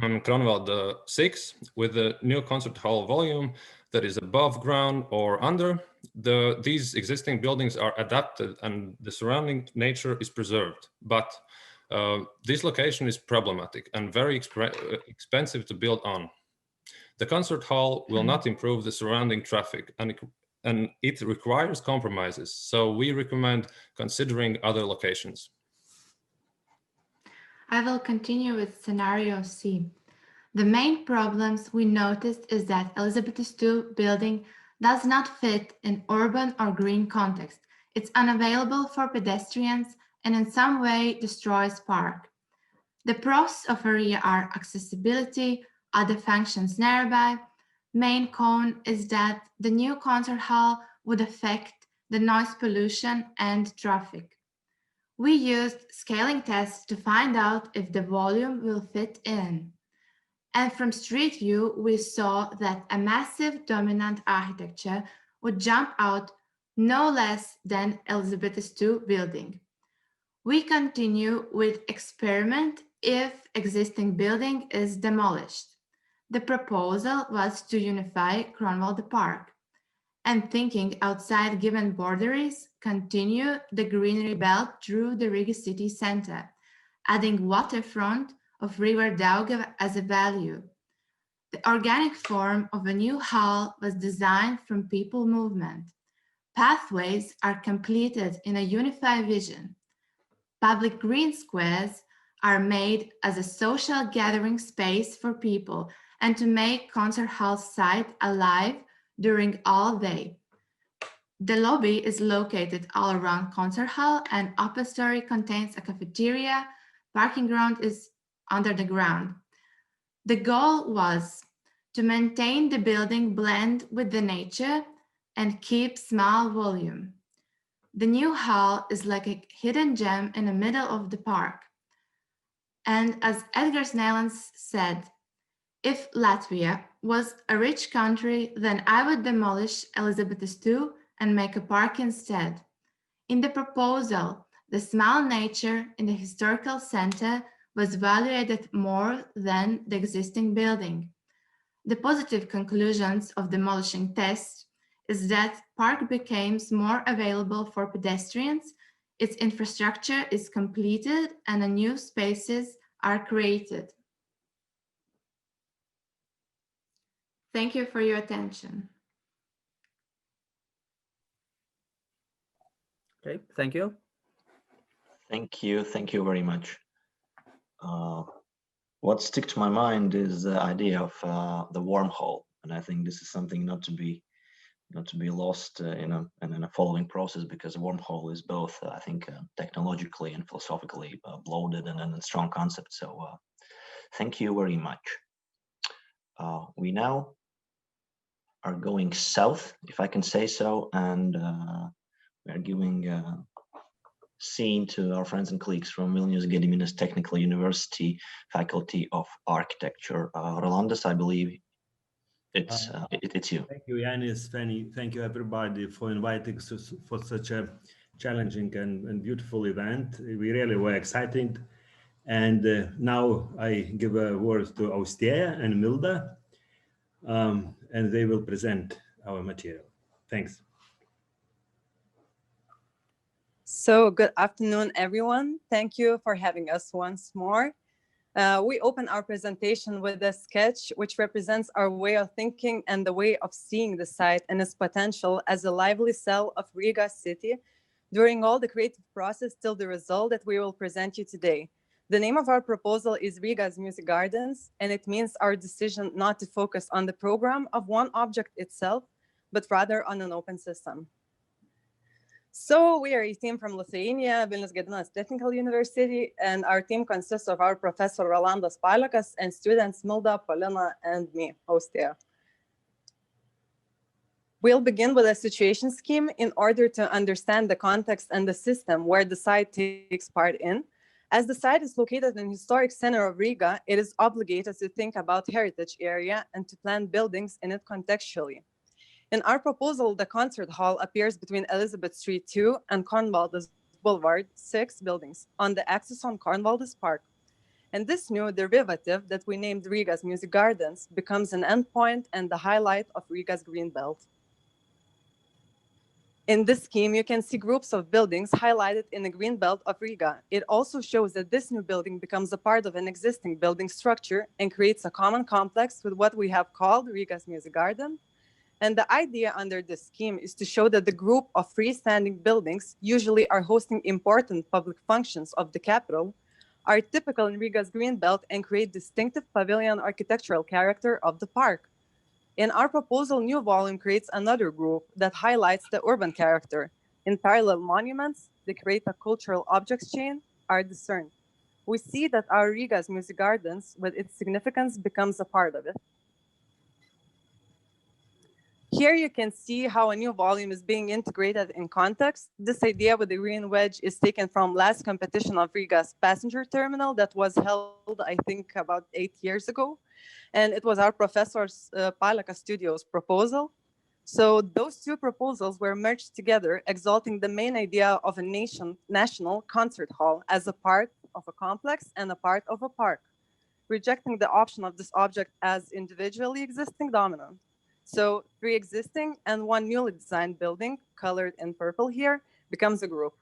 and Grunwalde 6 with the new concert hall volume that is above ground or under, these existing buildings are adapted and the surrounding nature is preserved. But this location is problematic and very expensive to build on. The concert hall will not improve the surrounding traffic, and it requires compromises, so we recommend considering other locations. I will continue with scenario C. The main problems we noticed is that Elizabetes II building does not fit in urban or green context. It's unavailable for pedestrians and in some way destroys park. The pros of area are accessibility, other functions nearby. Main con is that the new concert hall would affect the noise pollution and traffic. We used scaling tests to find out if the volume will fit in. And from street view, we saw that a massive dominant architecture would jump out no less than Elizabetes II building. We continue with experiment if existing building is demolished. The proposal was to unify Grunwalde Park and thinking outside given boundaries, continue the greenery belt through the Riga city center, adding waterfront of River Daugava as a value. The organic form of a new hall was designed from people movement. Pathways are completed in a unified vision. Public green squares are made as a social gathering space for people and to make concert hall site alive during all day. The lobby is located all around concert hall and upper story contains a cafeteria. Parking ground is under the ground. The goal was to maintain the building blend with the nature and keep small volume. The new hall is like a hidden gem in the middle of the park. And as Edgar Snellens said, if Latvia was a rich country, then I would demolish Elizabetes II and make a park instead. In the proposal, the small nature in the historical center was valued more than the existing building. The positive conclusions of demolishing test is that park becomes more available for pedestrians, its infrastructure is completed, and the new spaces are created. Thank you for your attention. Okay, thank you. Thank you very much. What sticks to my mind is the idea of the wormhole, and I think this is something not to be lost in a following process, because a wormhole is both, I think, technologically and philosophically loaded and a strong concept. So thank you very much. We now are going south, if I can say so, and we are giving scene to our friends and colleagues from Vilnius Gediminas Technical University Faculty of Architecture. Rolandas, I believe it's you. Thank you, Yanis. Thank you, everybody, for inviting us for such a challenging and beautiful event. We really were excited. And now I give a word to Austea and Milda, and they will present our material. Thanks. So good afternoon, everyone. Thank you for having us once more. We open our presentation with a sketch which represents our way of thinking and the way of seeing the site and its potential as a lively cell of Riga city during all the creative process till the result that we will present you today. The name of our proposal is Riga's Music Gardens, and it means our decision not to focus on the program of one object itself, but rather on an open system. So we are a team from Lithuania, Vilnius Gediminas Technical University, and our team consists of our professor Rolandas Palekas and students Milda, Polina, and me, Austea. We'll begin with a situation scheme in order to understand the context and the system where the site takes part in. As the site is located in the historic center of Riga, it is obligated to think about heritage area and to plan buildings in it contextually. In our proposal, the concert hall appears between Elizabeth Street 2 and Kornwaldes Boulevard, 6 buildings, on the axis on Kornwaldes Park. And this new derivative that we named Riga's Music Gardens becomes an endpoint and the highlight of Riga's green belt. In this scheme, you can see groups of buildings highlighted in the green belt of Riga. It also shows that this new building becomes a part of an existing building structure and creates a common complex with what we have called Riga's Music Garden. And the idea under this scheme is to show that the group of freestanding buildings usually are hosting important public functions of the capital, are typical in Riga's green belt and create distinctive pavilion architectural character of the park. In our proposal, new volume creates another group that highlights the urban character. In parallel monuments, they create a cultural objects chain, are discerned. We see that our Riga's Music Gardens, with its significance, becomes a part of it. Here you can see how a new volume is being integrated in context. This idea with the green wedge is taken from last competition of Riga's passenger terminal that was held, I think, about 8 years ago. And it was our professor's Paleka Studio's proposal. So those two proposals were merged together, exalting the main idea of a national concert hall as a part of a complex and a part of a park, rejecting the option of this object as individually existing dominant. So 3 existing and 1 newly designed building, colored in purple here, becomes a group.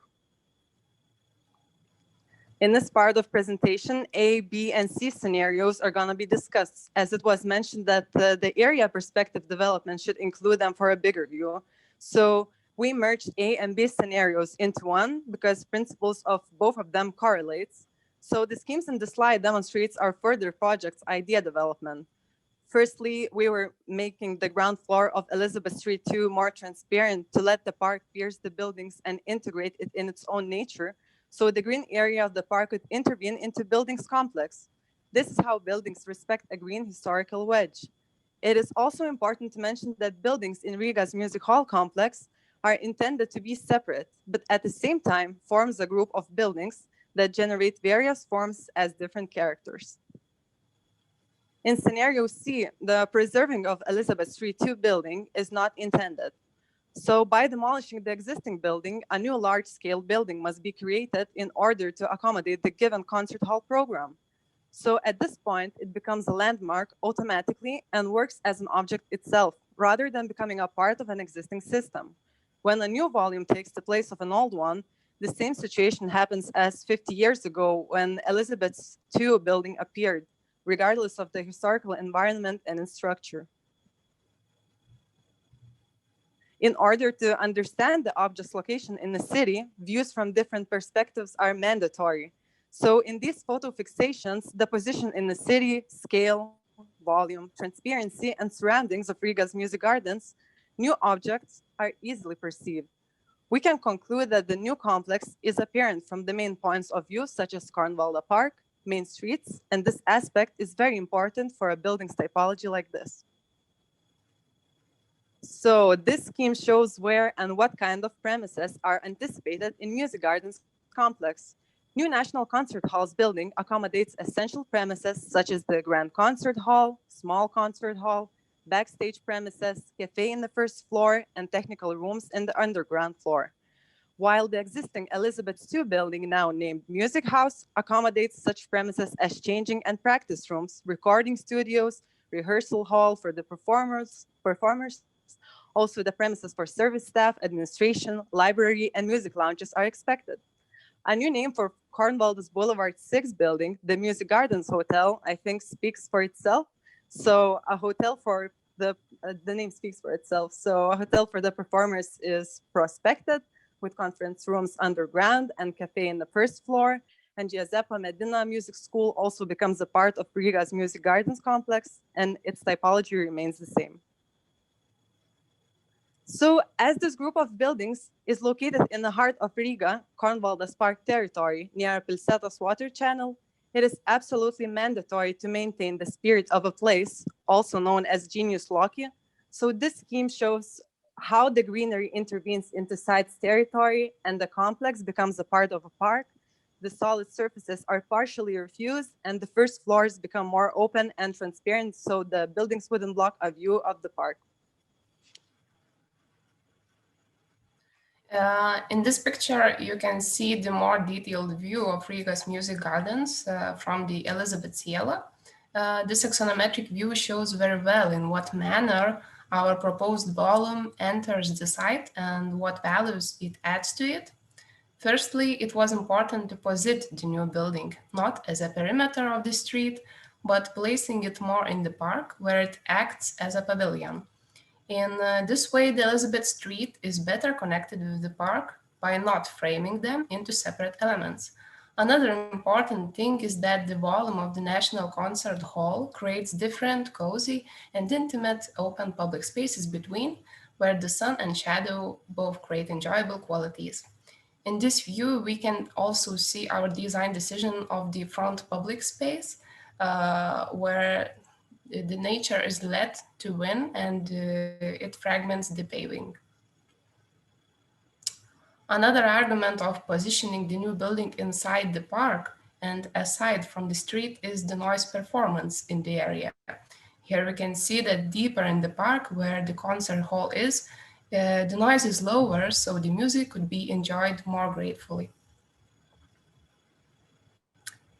In this part of presentation, A, B, and C scenarios are going to be discussed, as it was mentioned that the area perspective development should include them for a bigger view. So we merged A and B scenarios into one because principles of both of them correlates. So the schemes in the slide demonstrates our further project's idea development. Firstly, we were making the ground floor of Elizabeth Street 2 more transparent to let the park pierce the buildings and integrate it in its own nature, so the green area of the park could intervene into buildings complex. This is how buildings respect a green historical wedge. It is also important to mention that buildings in Riga's Music Hall complex are intended to be separate, but at the same time forms a group of buildings that generate various forms as different characters. In scenario C, the preserving of Elizabeth Street 2 building is not intended. So by demolishing the existing building, a new large-scale building must be created in order to accommodate the given concert hall program. So at this point, it becomes a landmark automatically and works as an object itself, rather than becoming a part of an existing system. When a new volume takes the place of an old one, the same situation happens as 50 years ago when Elizabeth's II building appeared, regardless of the historical environment and its structure. In order to understand the object's location in the city, views from different perspectives are mandatory. So in these photo fixations, the position in the city, scale, volume, transparency, and surroundings of Riga's music gardens, new objects are easily perceived. We can conclude that the new complex is apparent from the main points of view, such as Cornwall Park, main streets, and this aspect is very important for a building's typology like this. So this scheme shows where and what kind of premises are anticipated in Music Gardens complex. New National Concert Hall's building accommodates essential premises such as the Grand Concert Hall, Small Concert Hall, backstage premises, cafe in the first floor, and technical rooms in the underground floor. While the existing Elizabetes II building, now named Music House, accommodates such premises as changing and practice rooms, recording studios, rehearsal hall for the performers, also the premises for service staff, administration, library, and music lounges are expected. A new name for Cornwallis Boulevard 6 building, the Music Gardens Hotel, I think speaks for itself. So a hotel for the name speaks for itself. So a hotel for the performers is prospected with conference rooms underground and cafe in the first floor. And Giuseppe Medina Music School also becomes a part of Riga's Music Gardens complex, and its typology remains the same. So as this group of buildings is located in the heart of Riga, Cornwallis Park territory near Pilsėtos water channel, it is absolutely mandatory to maintain the spirit of a place, also known as genius loci. So this scheme shows how the greenery intervenes into site's territory and the complex becomes a part of a park. The solid surfaces are partially refused and the first floors become more open and transparent, so the buildings wouldn't block a view of the park. In this picture, you can see the more detailed view of Riga's music gardens from the Elizabetes iela. This axonometric view shows very well in what manner our proposed volume enters the site and what values it adds to it. Firstly, it was important to posit the new building, not as a perimeter of the street, but placing it more in the park where it acts as a pavilion. In this way, the Elizabeth Street is better connected with the park by not framing them into separate elements. Another important thing is that the volume of the National Concert Hall creates different, cozy, and intimate open public spaces between, where the sun and shadow both create enjoyable qualities. In this view, we can also see our design decision of the front public space, where the nature is let to win and it fragments the paving. Another argument of positioning the new building inside the park and aside from the street is the noise performance in the area. Here we can see that deeper in the park where the concert hall is, the noise is lower, so the music could be enjoyed more gratefully.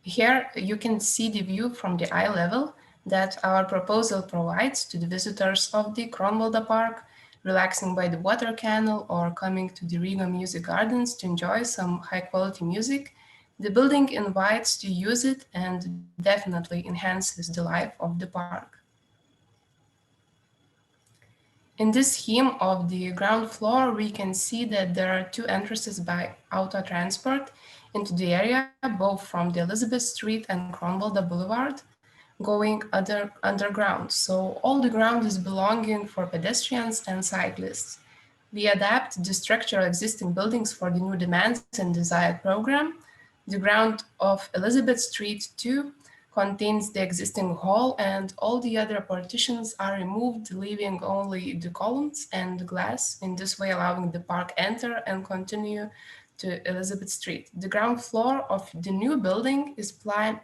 Here you can see the view from the eye level that our proposal provides to the visitors of the Cornwall Park, relaxing by the water canal or coming to the Riga Music Gardens to enjoy some high-quality music. The building invites to use it and definitely enhances the life of the park. In this scheme of the ground floor, we can see that there are two entrances by auto transport into the area, both from the Elizabeth Street and Cornwall Boulevard, going underground. So all the ground is belonging for pedestrians and cyclists. We adapt the structure of existing buildings for the new demands and desired program. The ground of Elizabeth Street 2 contains the existing hall, and all the other partitions are removed, leaving only the columns and glass, in this way allowing the park enter and continue to Elizabeth Street. The ground floor of the new building is trying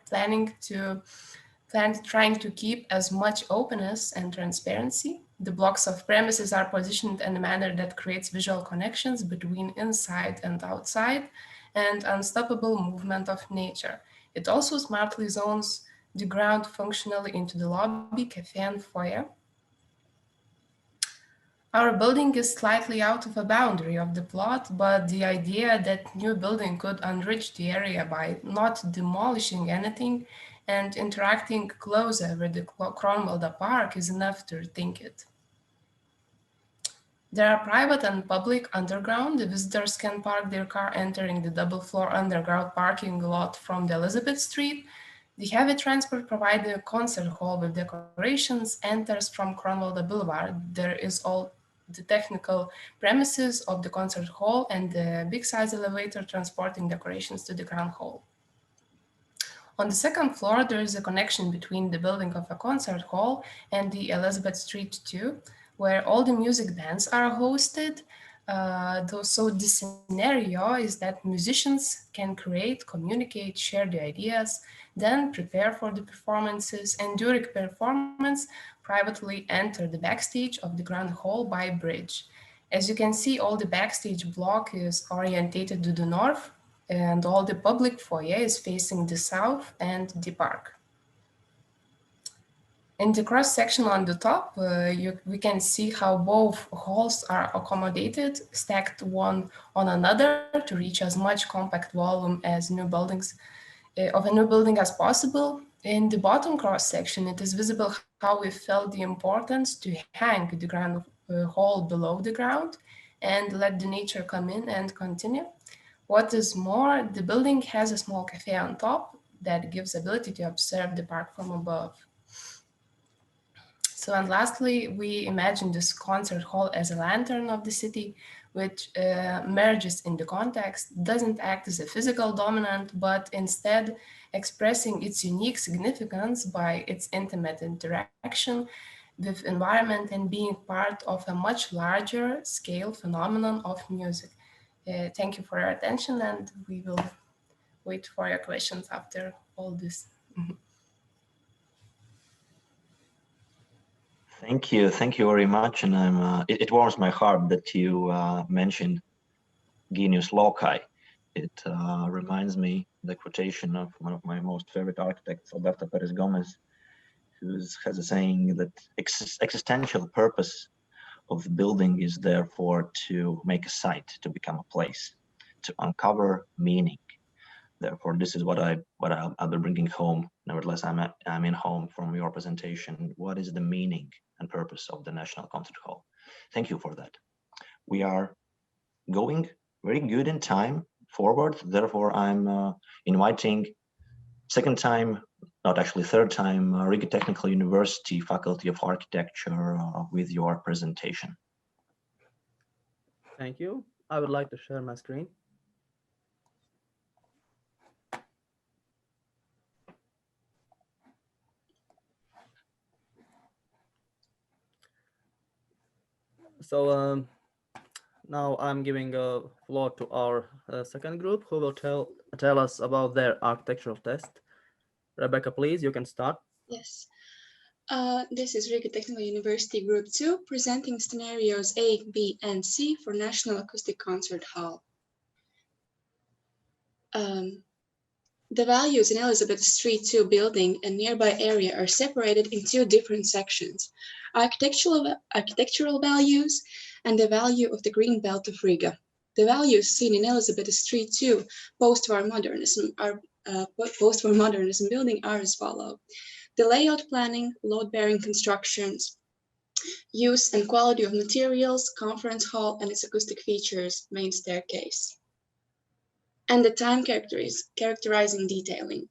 to keep as much openness and transparency. The blocks of premises are positioned in a manner that creates visual connections between inside and outside and unstoppable movement of nature. It also smartly zones the ground functionally into the lobby, cafe, and foyer. Our building is slightly out of a boundary of the plot, but the idea that new building could enrich the area by not demolishing anything and interacting closer with the Kronwalde Park is enough to rethink it. There are private and public underground. The visitors can park their car entering the double floor underground parking lot from the Elizabeth Street. The heavy transport providing a concert hall with decorations enters from Kronwalde Boulevard. There is all the technical premises of the concert hall and the big size elevator transporting decorations to the grand hall. On the second floor, there is a connection between the building of a concert hall and the Elizabeth Street 2, where all the music bands are hosted. So the scenario is that musicians can create, communicate, share the ideas, then prepare for the performances, and during performance, privately enter the backstage of the grand hall by bridge. As you can see, all the backstage block is orientated to the north, and all the public foyer is facing the south and the park. In the cross section on the top, we can see how both halls are accommodated, stacked one on another to reach as much compact volume as of a new building as possible. In the bottom cross section, it is visible how we felt the importance to hang the grand hall below the ground and let the nature come in and continue. What is more, the building has a small cafe on top that gives ability to observe the park from above. So, and lastly, we imagine this concert hall as a lantern of the city, which merges in the context, doesn't act as a physical dominant, but instead expressing its unique significance by its intimate interaction with environment and being part of a much larger scale phenomenon of music. Thank you for your attention, and we will wait for your questions after all this. Thank you very much, and it warms my heart that you mentioned genius loci. It reminds me the quotation of one of my most favorite architects, Alberto Perez Gomez, who has a saying that existential purpose of the building is therefore to make a site, to become a place, to uncover meaning. Therefore, this is what I'll be bringing home. Nevertheless, I'm in home from your presentation. What is the meaning and purpose of the National Concert Hall? Thank you for that. We are going very good in time forward. Therefore, I'm inviting second time, not actually third time, Riga Technical University Faculty of Architecture with your presentation. Thank you. I would like to share my screen. So now I'm giving a floor to our second group, who will tell us about their architectural test. Rebecca, please, you can start. Yes. This is Riga Technical University Group 2, presenting scenarios A, B, and C for National Acoustic Concert Hall. The values in Elizabeth Street 2 building and nearby area are separated in two different sections: architectural values and the value of the green belt of Riga. The values seen in Elizabeth Street 2 post-war modernism building are as follow: the layout planning, load-bearing constructions, use and quality of materials, conference hall and its acoustic features, main staircase, and the time characterizing detailing.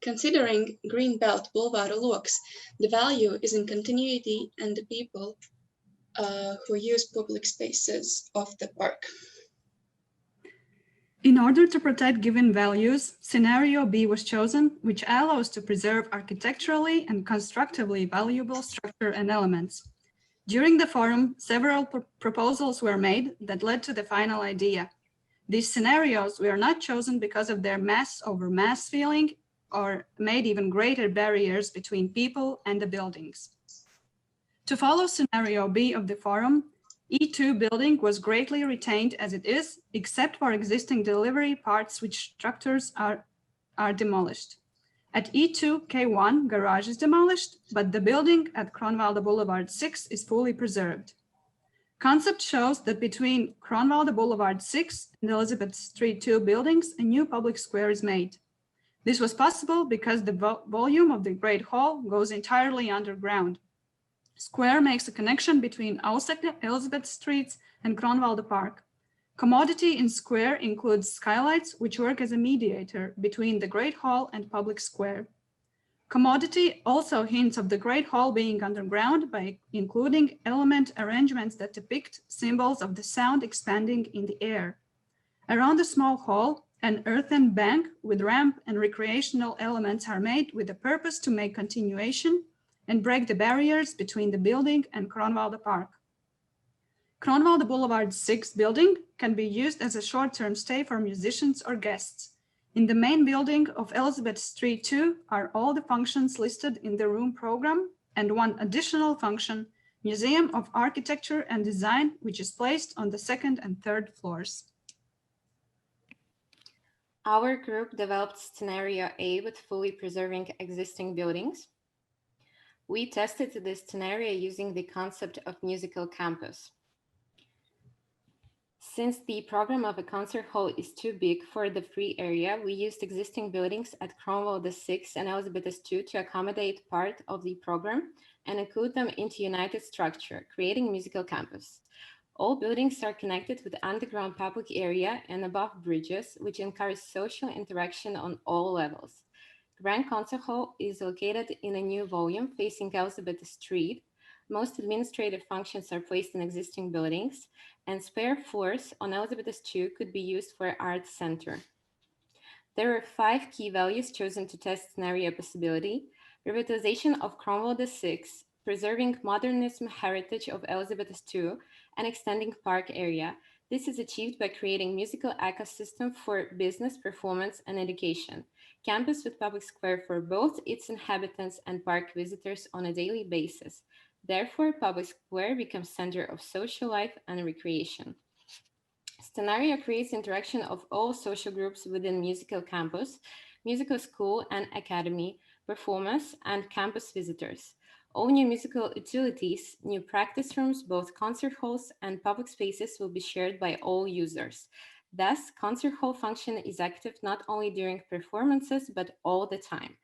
Considering Greenbelt Boulevard looks, the value is in continuity and the people who use public spaces of the park. In order to protect given values, scenario B was chosen, which allows to preserve architecturally and constructively valuable structure and elements. During the forum, several proposals were made that led to the final idea. These scenarios were not chosen because of their mass over mass feeling or made even greater barriers between people and the buildings. To follow scenario B of the forum, E2 building was greatly retained as it is, except for existing delivery parts which structures are demolished. At E2 K1, garage is demolished, but the building at Kronvalda Boulevard 6 is fully preserved. Concept shows that between Kronvalda Boulevard 6 and Elizabetes Street 2 buildings, a new public square is made. This was possible because the volume of the Great Hall goes entirely underground. Square makes a connection between Elizabetes Streets and Kronvalda Park. Commodity in square includes skylights, which work as a mediator between the Great Hall and public square. Commodity also hints of the Great Hall being underground by including element arrangements that depict symbols of the sound expanding in the air. Around the small hall, an earthen bank with ramp and recreational elements are made with the purpose to make continuation and break the barriers between the building and Kronvalda Park. Kronvalda Boulevard 6 building can be used as a short-term stay for musicians or guests. In the main building of Elizabetes Street 2 are all the functions listed in the room program and one additional function, Museum of Architecture and Design, which is placed on the 2nd and 3rd floors. Our group developed scenario A with fully preserving existing buildings. We tested this scenario using the concept of musical campus. Since the program of a concert hall is too big for the free area, we used existing buildings at Kronvalda 6 and Elizabetes 2 to accommodate part of the program and include them into united structure, creating musical campus. All buildings are connected with underground public area and above bridges, which encourage social interaction on all levels. Grand Concert Hall is located in a new volume facing Elizabetes Street. Most administrative functions are placed in existing buildings, and spare floors on Elizabetes 2 could be used for art center. There are 5 key values chosen to test scenario possibility: revitalization of Kronvalda 6, preserving modernism heritage of Elizabetes 2, and extending park area. This is achieved by creating musical ecosystem for business, performance, and education. Campus with public square for both its inhabitants and park visitors on a daily basis. Therefore, public square becomes center of social life and recreation. Scenario creates interaction of all social groups within musical campus, musical school and academy, performance, and campus visitors. All new musical utilities, new practice rooms, both concert halls and public spaces will be shared by all users. Thus, concert hall function is active not only during performances, but all the time.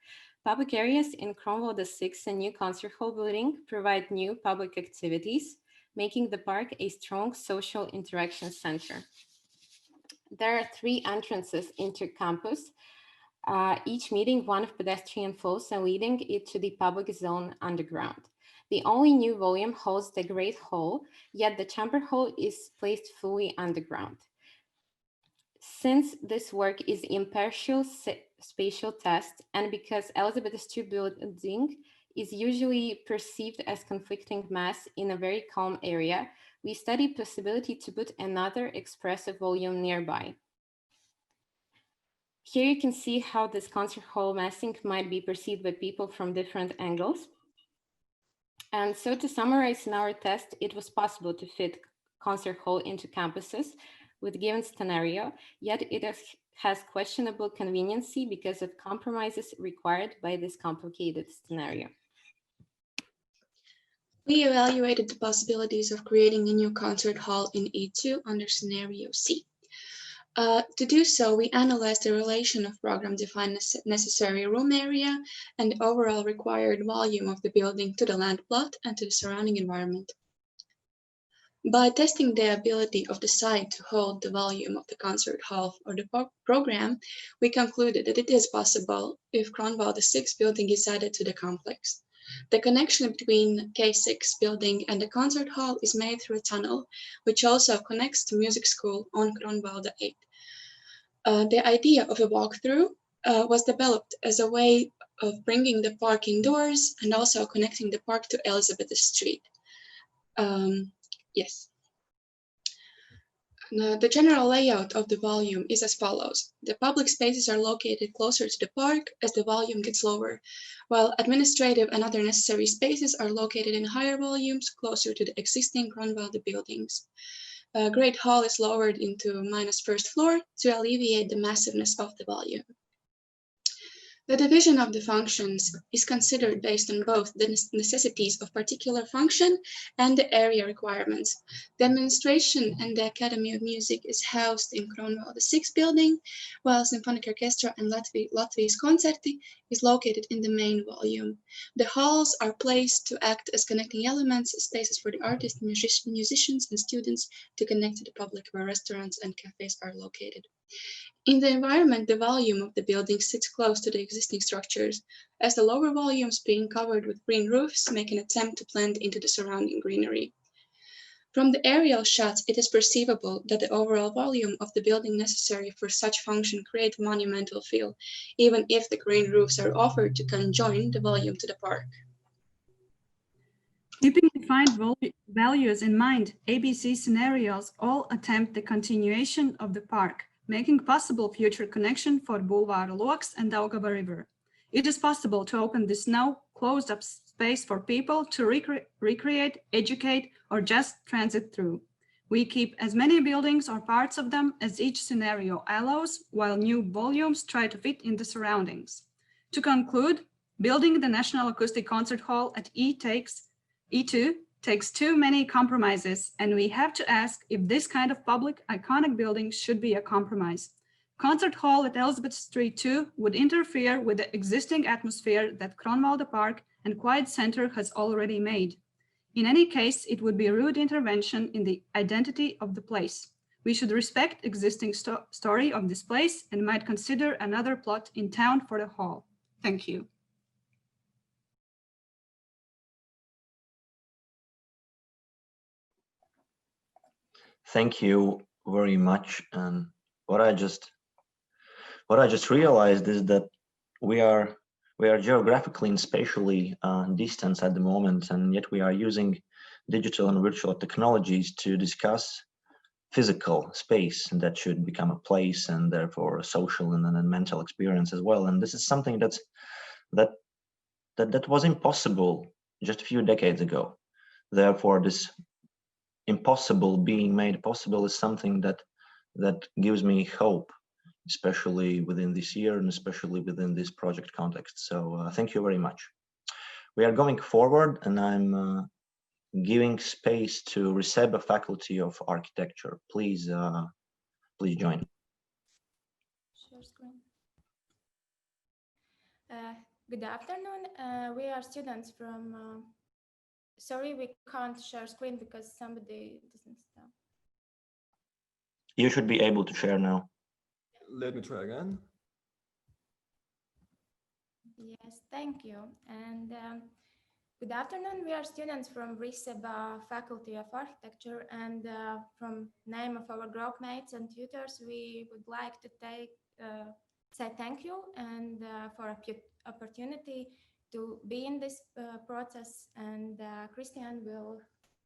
Public areas in Kronvalda 6 and new concert hall building provide new public activities, making the park a strong social interaction center. There are 3 entrances into campus, each meeting one of pedestrian flows and leading it to the public zone underground. The only new volume holds the Great Hall, yet the Chamber Hall is placed fully underground. Since this work is impartial spatial test, and because Elizabetes 2 building is usually perceived as conflicting mass in a very calm area, we study possibility to put another expressive volume nearby. Here you can see how this concert hall massing might be perceived by people from different angles. And so to summarize in our test, it was possible to fit concert hall into campuses with given scenario, yet it has questionable conveniency because of compromises required by this complicated scenario. We evaluated the possibilities of creating a new concert hall in E2 under scenario C. To do so, we analyzed the relation of program-defined necessary room area and the overall required volume of the building to the land plot and to the surrounding environment. By testing the ability of the site to hold the volume of the concert hall or the program, we concluded that it is possible if Kronvalda 6 building is added to the complex. The connection between K6 building and the concert hall is made through a tunnel, which also connects to music school on Kronvalda 8. The idea of a walkthrough was developed as a way of bringing the park indoors and also connecting the park to Elizabetes Street. Yes. The general layout of the volume is as follows. The public spaces are located closer to the park as the volume gets lower, while administrative and other necessary spaces are located in higher volumes closer to the existing Kronwalde buildings. Great Hall is lowered into -1st floor to alleviate the massiveness of the volume. The division of the functions is considered based on both the necessities of particular function and the area requirements. The administration and the Academy of Music is housed in Kronwalde 6 building, while Symphonic Orchestra and Latvijas Koncerti is located in the main volume. The halls are placed to act as connecting elements, spaces for the artists, musicians, and students to connect to the public where restaurants and cafes are located. In the environment, the volume of the building sits close to the existing structures, as the lower volumes being covered with green roofs make an attempt to blend into the surrounding greenery. From the aerial shots, it is perceivable that the overall volume of the building necessary for such function creates a monumental feel, even if the green roofs are offered to conjoin the volume to the park. Keeping defined values in mind, ABC scenarios all attempt the continuation of the park, making possible future connection for Bulvāra Loks and Daugava River. It is possible to open this now closed-up space for people to recreate, educate, or just transit through. We keep as many buildings or parts of them as each scenario allows, while new volumes try to fit in the surroundings. To conclude, building the National Acoustic Concert Hall at E2 takes too many compromises, and we have to ask if this kind of public iconic building should be a compromise. Concert Hall at Elizabetes Street 2 would interfere with the existing atmosphere that Kronwalde Park and Quiet Center has already made. In any case, it would be a rude intervention in the identity of the place. We should respect existing story of this place and might consider another plot in town for the hall. Thank you. Thank you very much. And what I just realized is that we are geographically and spatially distant at the moment, and yet we are using digital and virtual technologies to discuss physical space that should become a place and therefore a social and a mental experience as well. And this is something that was impossible just a few decades ago. Therefore, this impossible being made possible is something that gives me hope, especially within this year and especially within this project context. So thank you very much. We are going forward, and I'm giving space to Riseba Faculty of Architecture. Please join. Share screen. Good afternoon. We are students from sorry, we can't share screen because somebody doesn't stop. You should be able to share now. Let me try again. Yes, thank you. And good afternoon. We are students from Riseba Faculty of Architecture, and from name of our group mates and tutors, we would like to say thank you and for opportunity to be in this process, and Christian will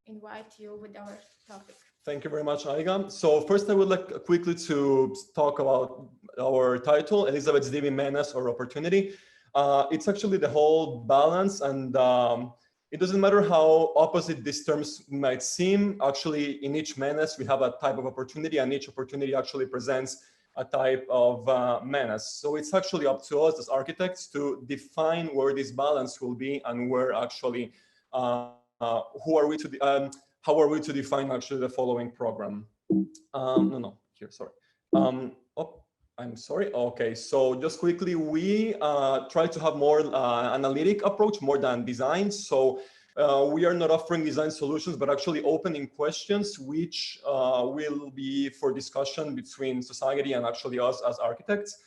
invite you with our topic. Thank you very much, Aiga. So first I would like quickly to talk about our title, Elizabetes Divi Menes, or Opportunity. It's actually the whole balance, and it doesn't matter how opposite these terms might seem. Actually, in each menace, we have a type of opportunity, and each opportunity actually presents a type of menace. So it's actually up to us as architects to define where this balance will be and where actually, how are we to define actually the following program? Sorry. I'm sorry. Okay, so just quickly, we try to have more analytic approach more than design. So we are not offering design solutions, but actually opening questions, which will be for discussion between society and actually us as architects.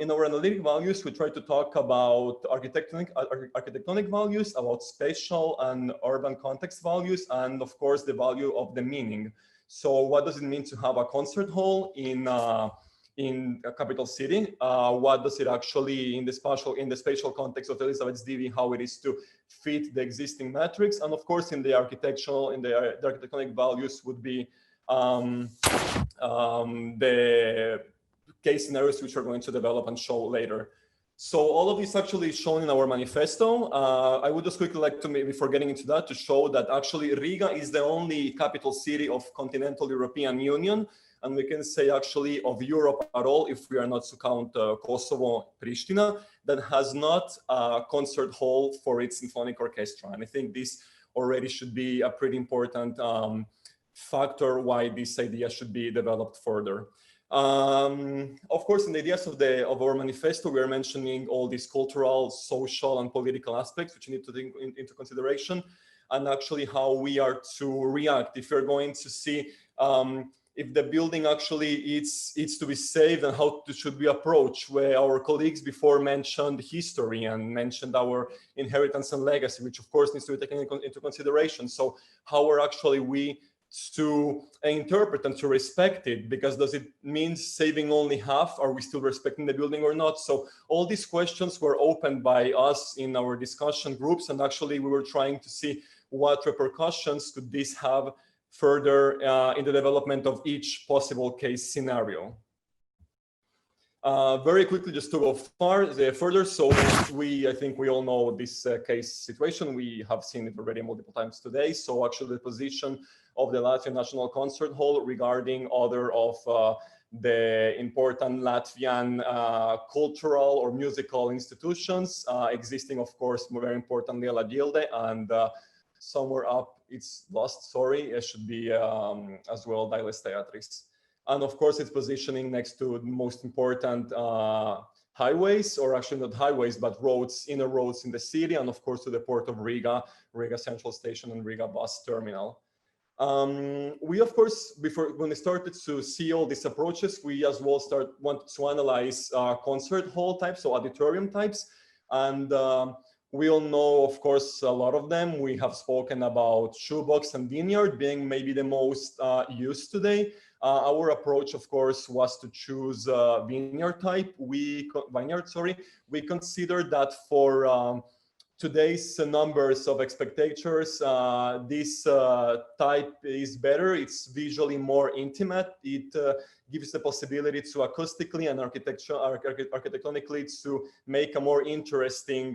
In our analytic values, we try to talk about architectonic values, about spatial and urban context values, and of course, the value of the meaning. So what does it mean to have a concert hall in in a capital city. What does it actually in the spatial context of Elizabetes divi, how it is to fit the existing metrics, and of course in the architectonic values would be the case scenarios which we're going to develop and show later. So all of this actually is shown in our manifesto. I would just quickly like to, before getting into that, to show that actually Riga is the only capital city of continental European Union, and we can say actually of Europe at all, if we are not to count Kosovo, Pristina, that has not a concert hall for its symphonic orchestra. And I think this already should be a pretty important factor why this idea should be developed further. Of course, in the ideas of our manifesto, we are mentioning all these cultural, social, and political aspects which you need to take into consideration, and actually how we are to react if you're going to see if the building actually it's to be saved, and how should we approach, where our colleagues before mentioned history and mentioned our inheritance and legacy, which of course needs to be taken into consideration. So how are actually we to interpret and to respect it? Because does it mean saving only half? Are we still respecting the building or not? So all these questions were opened by us in our discussion groups, and actually we were trying to see what repercussions could this have further in the development of each possible case scenario. Very quickly, just to go further, so I think we all know this case situation. We have seen it already multiple times today. So actually the position of the Latvian National Concert Hall regarding other of the important Latvian cultural or musical institutions, existing, of course, very importantly, La Gilde, and somewhere up, it's lost, sorry, it should be as well Dailes Teatris. And of course, it's positioning next to the most important highways, or actually not highways, but roads, inner roads in the city, and of course to the port of Riga, Riga Central Station and Riga Bus Terminal. We, of course, when we started to see all these approaches, we as well wanted to analyze concert hall types, so auditorium types. And we all know, of course, a lot of them. We have spoken about shoebox and vineyard being maybe the most used today. Our approach, of course, was to choose vineyard type. We considered that for today's numbers of spectators, this type is better. It's visually more intimate. It gives the possibility to acoustically and architectonically to make a more interesting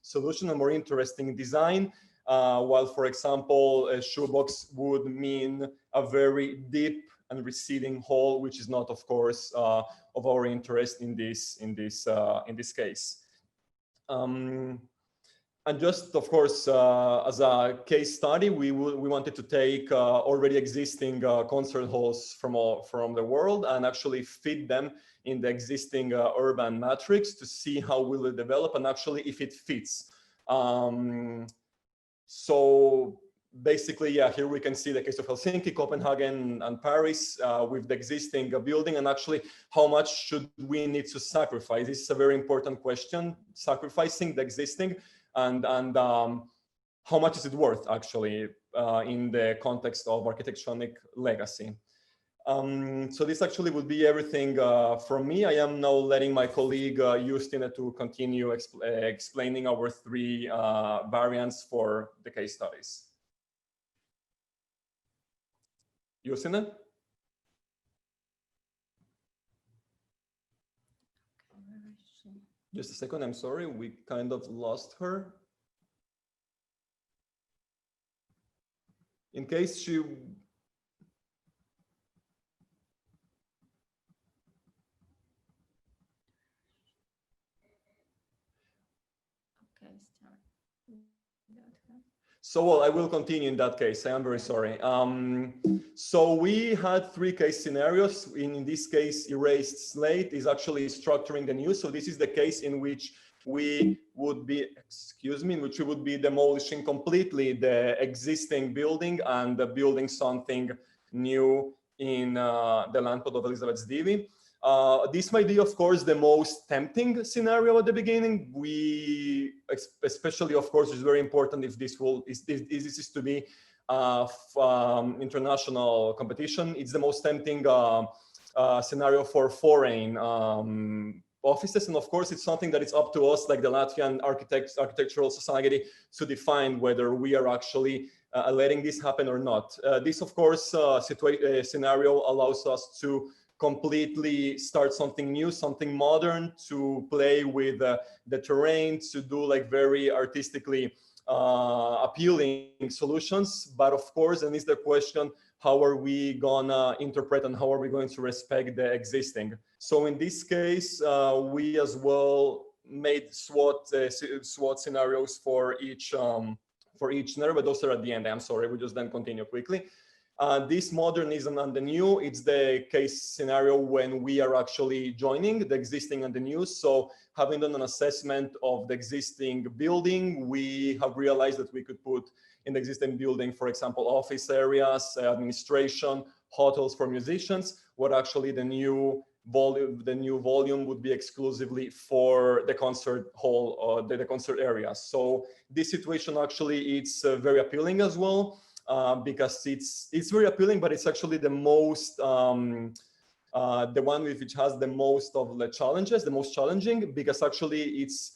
solution, a more interesting design. While, for example, a shoebox would mean a very deep and receding hall, which is not, of course, of our interest in this case. And just, of course, as a case study, we wanted to take already existing concert halls from the world and actually fit them in the existing urban matrix to see how will it develop and actually if it fits. So basically, yeah, here we can see the case of Helsinki, Copenhagen, and Paris with the existing building, and actually how much should we need to sacrifice? This is a very important question, sacrificing the existing. And how much is it worth actually in the context of architectonic legacy? So this actually would be everything from me. I am now letting my colleague Justina to continue explaining our three variants for the case studies. Justina? Just a second, I'm sorry, we kind of lost her. In case she... Okay, start. So well, I will continue in that case. I am very sorry. So we had three case scenarios. In this case, erased slate is actually structuring the news. So this is the case in which we would be, in which we would be demolishing completely the existing building and building something new in the land plot of Elizabetes divi. This might be, of course, the most tempting scenario at the beginning. We, especially, of course, it's very important if this is to be international competition. It's the most tempting scenario for foreign offices. And of course, it's something that it's up to us, like the Latvian Architectural Society, to define whether we are actually letting this happen or not. This, of course, scenario allows us to completely start something new, something modern, to play with the terrain, to do like very artistically appealing solutions. But of course, then is the question, how are we gonna interpret and how are we going to respect the existing? So in this case, we as well made SWOT scenarios for each scenario, but those are at the end. I'm sorry, we just then continue quickly. This modernism and the new, it's the case scenario when we are actually joining the existing and the new. So having done an assessment of the existing building, we have realized that we could put in the existing building, for example, office areas, administration, hotels for musicians, what actually the new volume would be exclusively for the concert hall or the concert area. So this situation actually, it's very appealing as well, because it's very appealing, but it's actually the most, the one which has the most of the challenges, the most challenging, because actually it's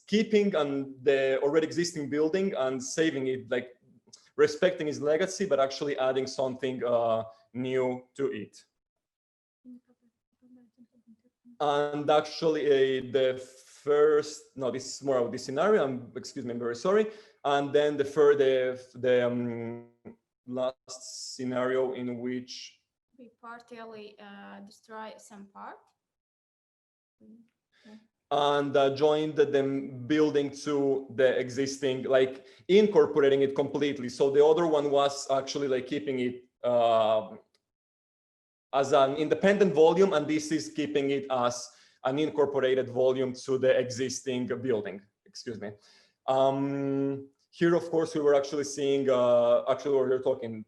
keeping on the already existing building and saving it, like respecting its legacy, but actually adding something new to it. And actually the first, no, this is more of the scenario, excuse me, I'm very sorry. And then the last scenario in which we partially destroy some part. And joined the building to the existing, like incorporating it completely. So the other one was actually like keeping it as an independent volume, and this is keeping it as an incorporated volume to the existing building, excuse me. Here, of course, we were actually seeing, actually we were talking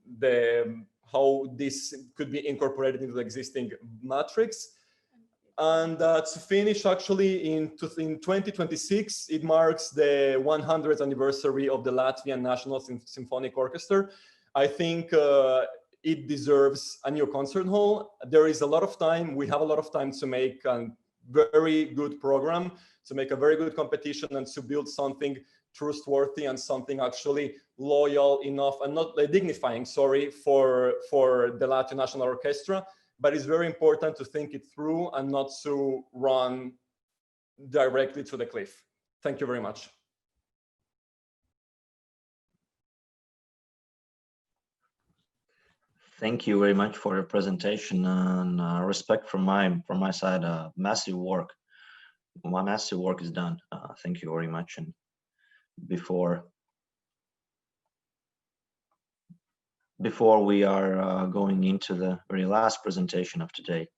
how this could be incorporated into the existing matrix. And to finish, actually, in 2026, it marks the 100th anniversary of the Latvian National Symphonic Orchestra. I think it deserves a new concert hall. There is a lot of time. We have a lot of time to make a very good program, to make a very good competition, and to build something trustworthy and something actually loyal enough and not dignifying, sorry, for the Latvian National Orchestra. But it's very important to think it through and not to run directly to the cliff. Thank you very much. Thank you very much for your presentation, and respect from my side. Massive work. Massive work is done. Thank you very much. And before we are going into the very last presentation of today,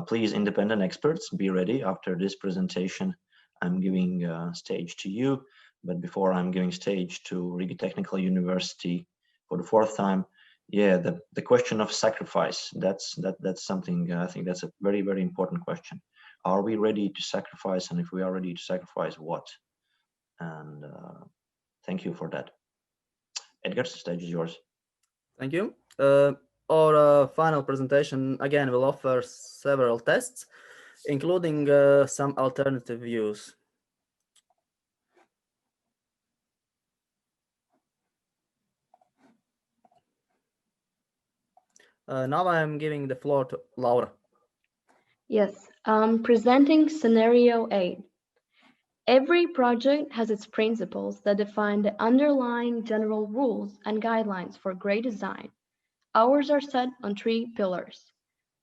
please, independent experts, be ready. After this presentation, I'm giving stage to you. But before I'm giving stage to Riga Technical University for the fourth time, yeah, the question of sacrifice, that's something, I think that's a very, very important question. Are we ready to sacrifice? And if we are ready to sacrifice, what? And thank you for that. Edgar, the stage is yours. Thank you. Our final presentation, again, will offer several tests, including some alternative views. Now I am giving the floor to Laura. Yes, presenting scenario 8. Every project has its principles that define the underlying general rules and guidelines for great design. Ours are set on 3 pillars.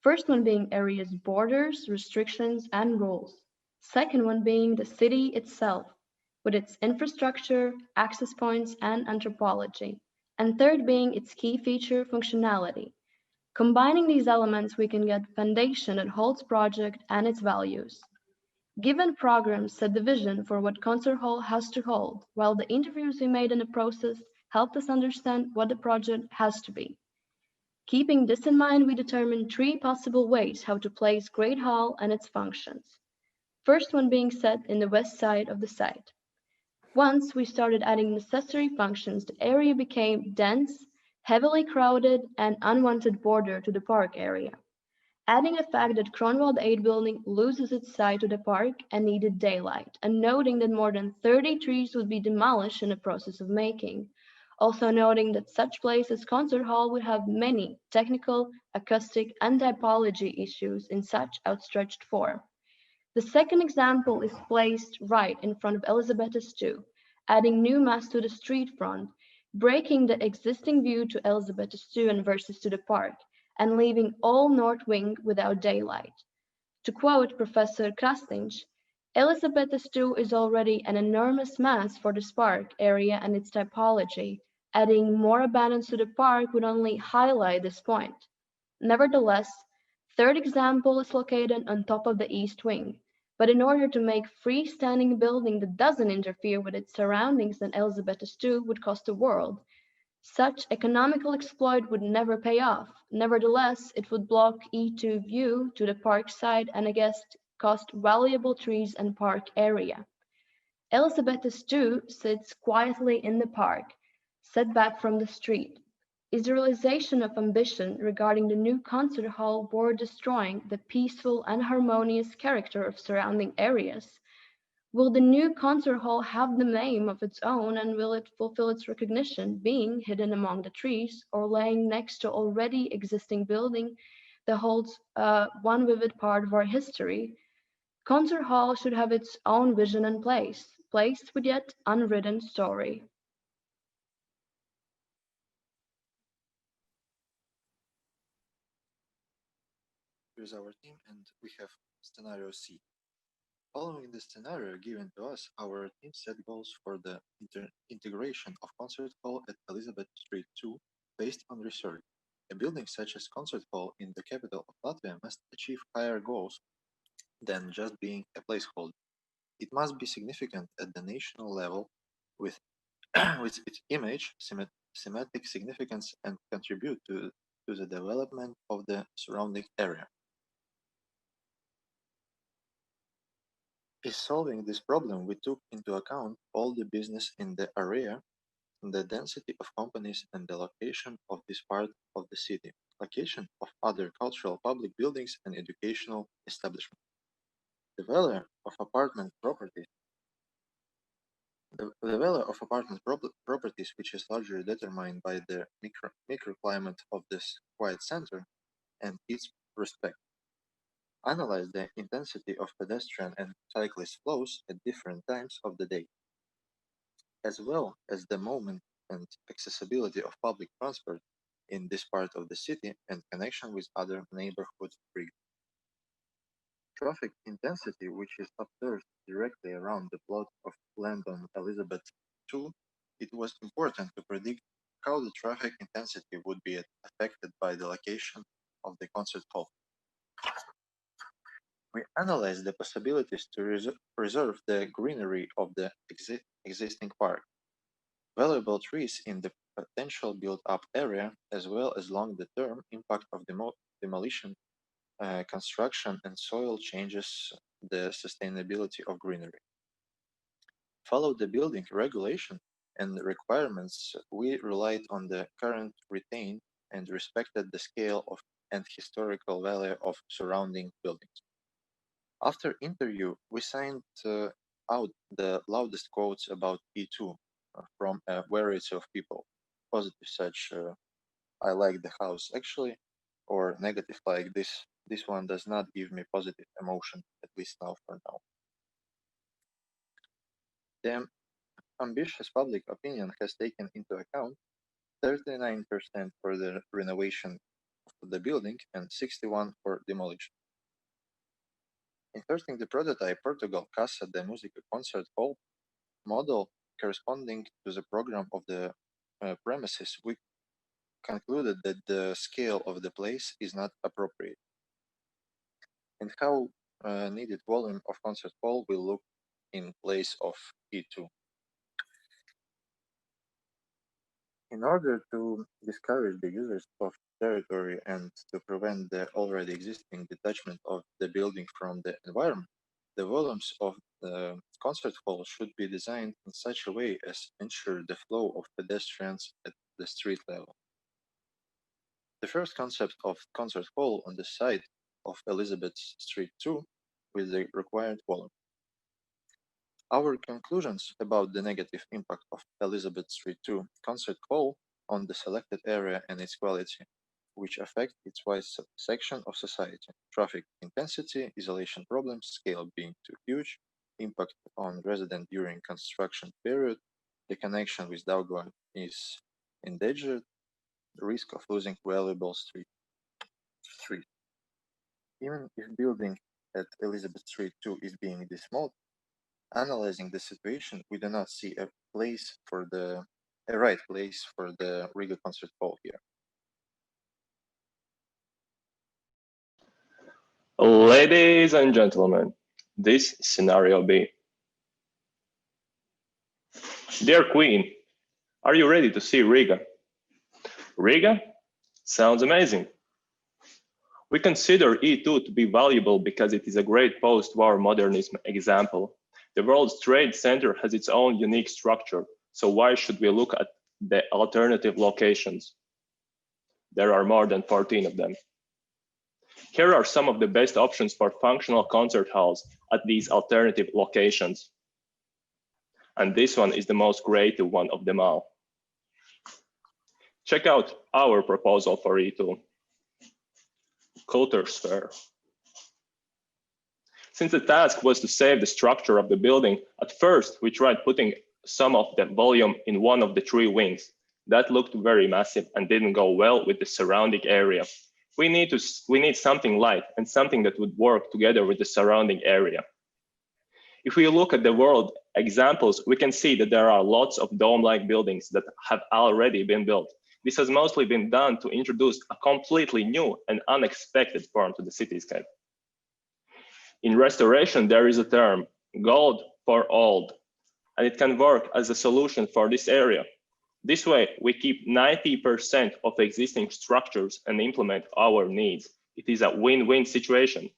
First one being area's borders, restrictions, and rules. Second one being the city itself, with its infrastructure, access points, and anthropology. And third being its key feature, functionality. Combining these elements, we can get a foundation that holds project and its values. Given programs set the vision for what concert hall has to hold, while the interviews we made in the process helped us understand what the project has to be. Keeping this in mind, we determined 3 possible ways how to place Great Hall and its functions. First one being set in the west side of the site. Once we started adding necessary functions, the area became dense, heavily crowded, and unwanted border to the park area. adding the fact that Kronwald 8 building loses its site to the park and needed daylight, and noting that more than 30 trees would be demolished in the process of making. Also noting that such place as concert hall would have many technical, acoustic, and typology issues in such outstretched form. The second example is placed right in front of Elizabetes 2, adding new mass to the street front, breaking the existing view to Elizabetes 2 and versus to the park, and leaving all north wing without daylight. To quote Professor Krastinch, Elizabetes 2 is already an enormous mass for this park area and its typology. Adding more abundance to the park would only highlight this point. Nevertheless, third example is located on top of the east wing, but in order to make freestanding building that doesn't interfere with its surroundings, then Elizabetes 2 would cost the world. Such economical exploit would never pay off. Nevertheless, it would block E2 view to the park side and against cost valuable trees and park area. Elizabetes 2 sits quietly in the park, set back from the street. Is the realization of ambition regarding the new concert hall worth destroying the peaceful and harmonious character of surrounding areas? Will the new concert hall have the name of its own, and will it fulfill its recognition being hidden among the trees or laying next to already existing building that holds one vivid part of our history? Concert hall should have its own vision and place, placed with yet unwritten story. Here's our team, and we have scenario C. Following the scenario given to us, our team set goals for the integration of concert hall at Elizabeth Street 2 based on research. A building such as concert hall in the capital of Latvia must achieve higher goals than just being a placeholder. It must be significant at the national level with, with its image, thematic significance, and contribute to the development of the surrounding area. In solving this problem, we took into account all the business in the area, the density of companies, and the location of this part of the city, location of other cultural public buildings and educational establishments. The value of apartment properties, which is largely determined by the microclimate of this quiet center and its respect. Analyze the intensity of pedestrian and cyclist flows at different times of the day, as well as the movement and accessibility of public transport in this part of the city and connection with other neighborhoods. Traffic intensity, which is observed directly around the plot of land on Elizabeth 2, it was important to predict how the traffic intensity would be affected by the location of the concert hall. We analyzed the possibilities to preserve the greenery of the existing park, valuable trees in the potential built-up area, as well as long-term impact of demolition, construction, and soil changes, the sustainability of greenery. Follow the building regulation and requirements. We relied on the current retained and respected the scale of and historical value of surrounding buildings. After interview, we signed out the loudest quotes about E2 from a variety of people, positive such, I like the house actually, or negative like this one does not give me positive emotion, at least now for now. The ambitious public opinion has taken into account 39% for the renovation of the building and 61% for demolition. Inserting the prototype Portugal Casa de Música concert hall model corresponding to the program of the premises, we concluded that the scale of the place is not appropriate, and how needed volume of concert hall will look in place of E2. In order to discourage the users of territory and to prevent the already existing detachment of the building from the environment, the volumes of the concert hall should be designed in such a way as ensure the flow of pedestrians at the street level. The first concept of concert hall on the site of Elizabetes Street 2 with the required volume. Our conclusions about the negative impact of Elizabetes Street 2 concert hall on the selected area and its quality, which affect its wide section of society: traffic intensity, isolation problems, scale being too huge, impact on resident during construction period, the connection with Daugava is endangered, the risk of losing valuable street. Even if building at Elizabeth Street 2 is being dismantled, analyzing the situation, we do not see a right place for the Riga concert hall here. Ladies and gentlemen, this is scenario B. Dear Queen, are you ready to see Riga? Riga? Sounds amazing. We consider E2 to be valuable because it is a great post-war modernism example. The World Trade Center has its own unique structure, so why should we look at the alternative locations? There are more than 14 of them. Here are some of the best options for functional concert halls at these alternative locations. And this one is the most creative one of them all. Check out our proposal for E2. Culture sphere. Since the task was to save the structure of the building, at first we tried putting some of the volume in one of the 3 wings. That looked very massive and didn't go well with the surrounding area. We need something light and something that would work together with the surrounding area. If we look at the world examples, we can see that there are lots of dome-like buildings that have already been built. This has mostly been done to introduce a completely new and unexpected form to the cityscape. In restoration, there is a term, gold for old, and it can work as a solution for this area. This way, we keep 90% of existing structures and implement our needs. It is a win-win situation.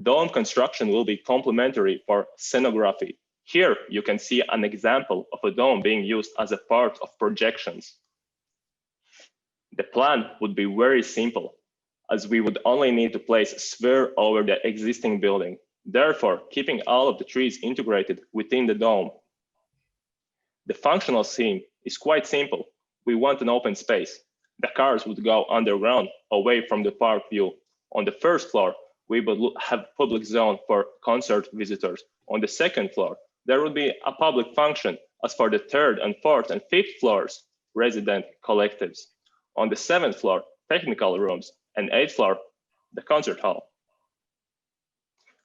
Dome construction will be complementary for scenography. Here, you can see an example of a dome being used as a part of projections. The plan would be very simple, as we would only need to place a sphere over the existing building, therefore keeping all of the trees integrated within the dome. The functional scene is quite simple. We want an open space. The cars would go underground, away from the park view. On the first floor, we would have public zone for concert visitors. On the second floor, there would be a public function. As for the 3rd and 4th and 5th floors, resident collectives. On the 7th floor, technical rooms, and 8th floor, the concert hall.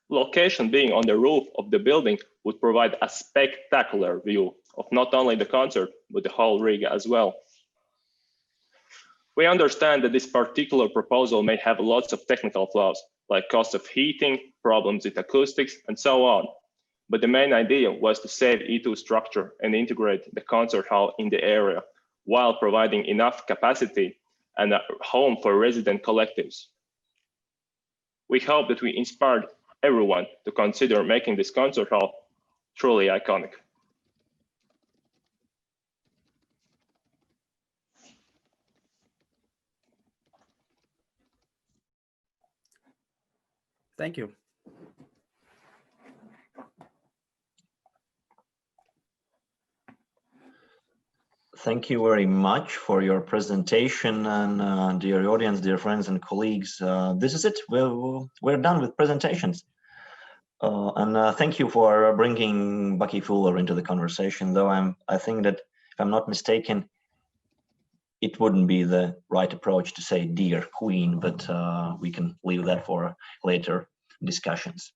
Location being on the roof of the building would provide a spectacular view of not only the concert, but the whole Riga as well. We understand that this particular proposal may have lots of technical flaws, like cost of heating, problems with acoustics, and so on. But the main idea was to save E2 structure and integrate the concert hall in the area, while providing enough capacity and a home for resident collectives. We hope that we inspired everyone to consider making this concert hall truly iconic. Thank you. Thank you very much for your presentation, and dear audience, dear friends and colleagues, this is it. We're done with presentations. And thank you for bringing Bucky Fuller into the conversation, though I think that, if I'm not mistaken, it wouldn't be the right approach to say dear Queen, but we can leave that for later discussions.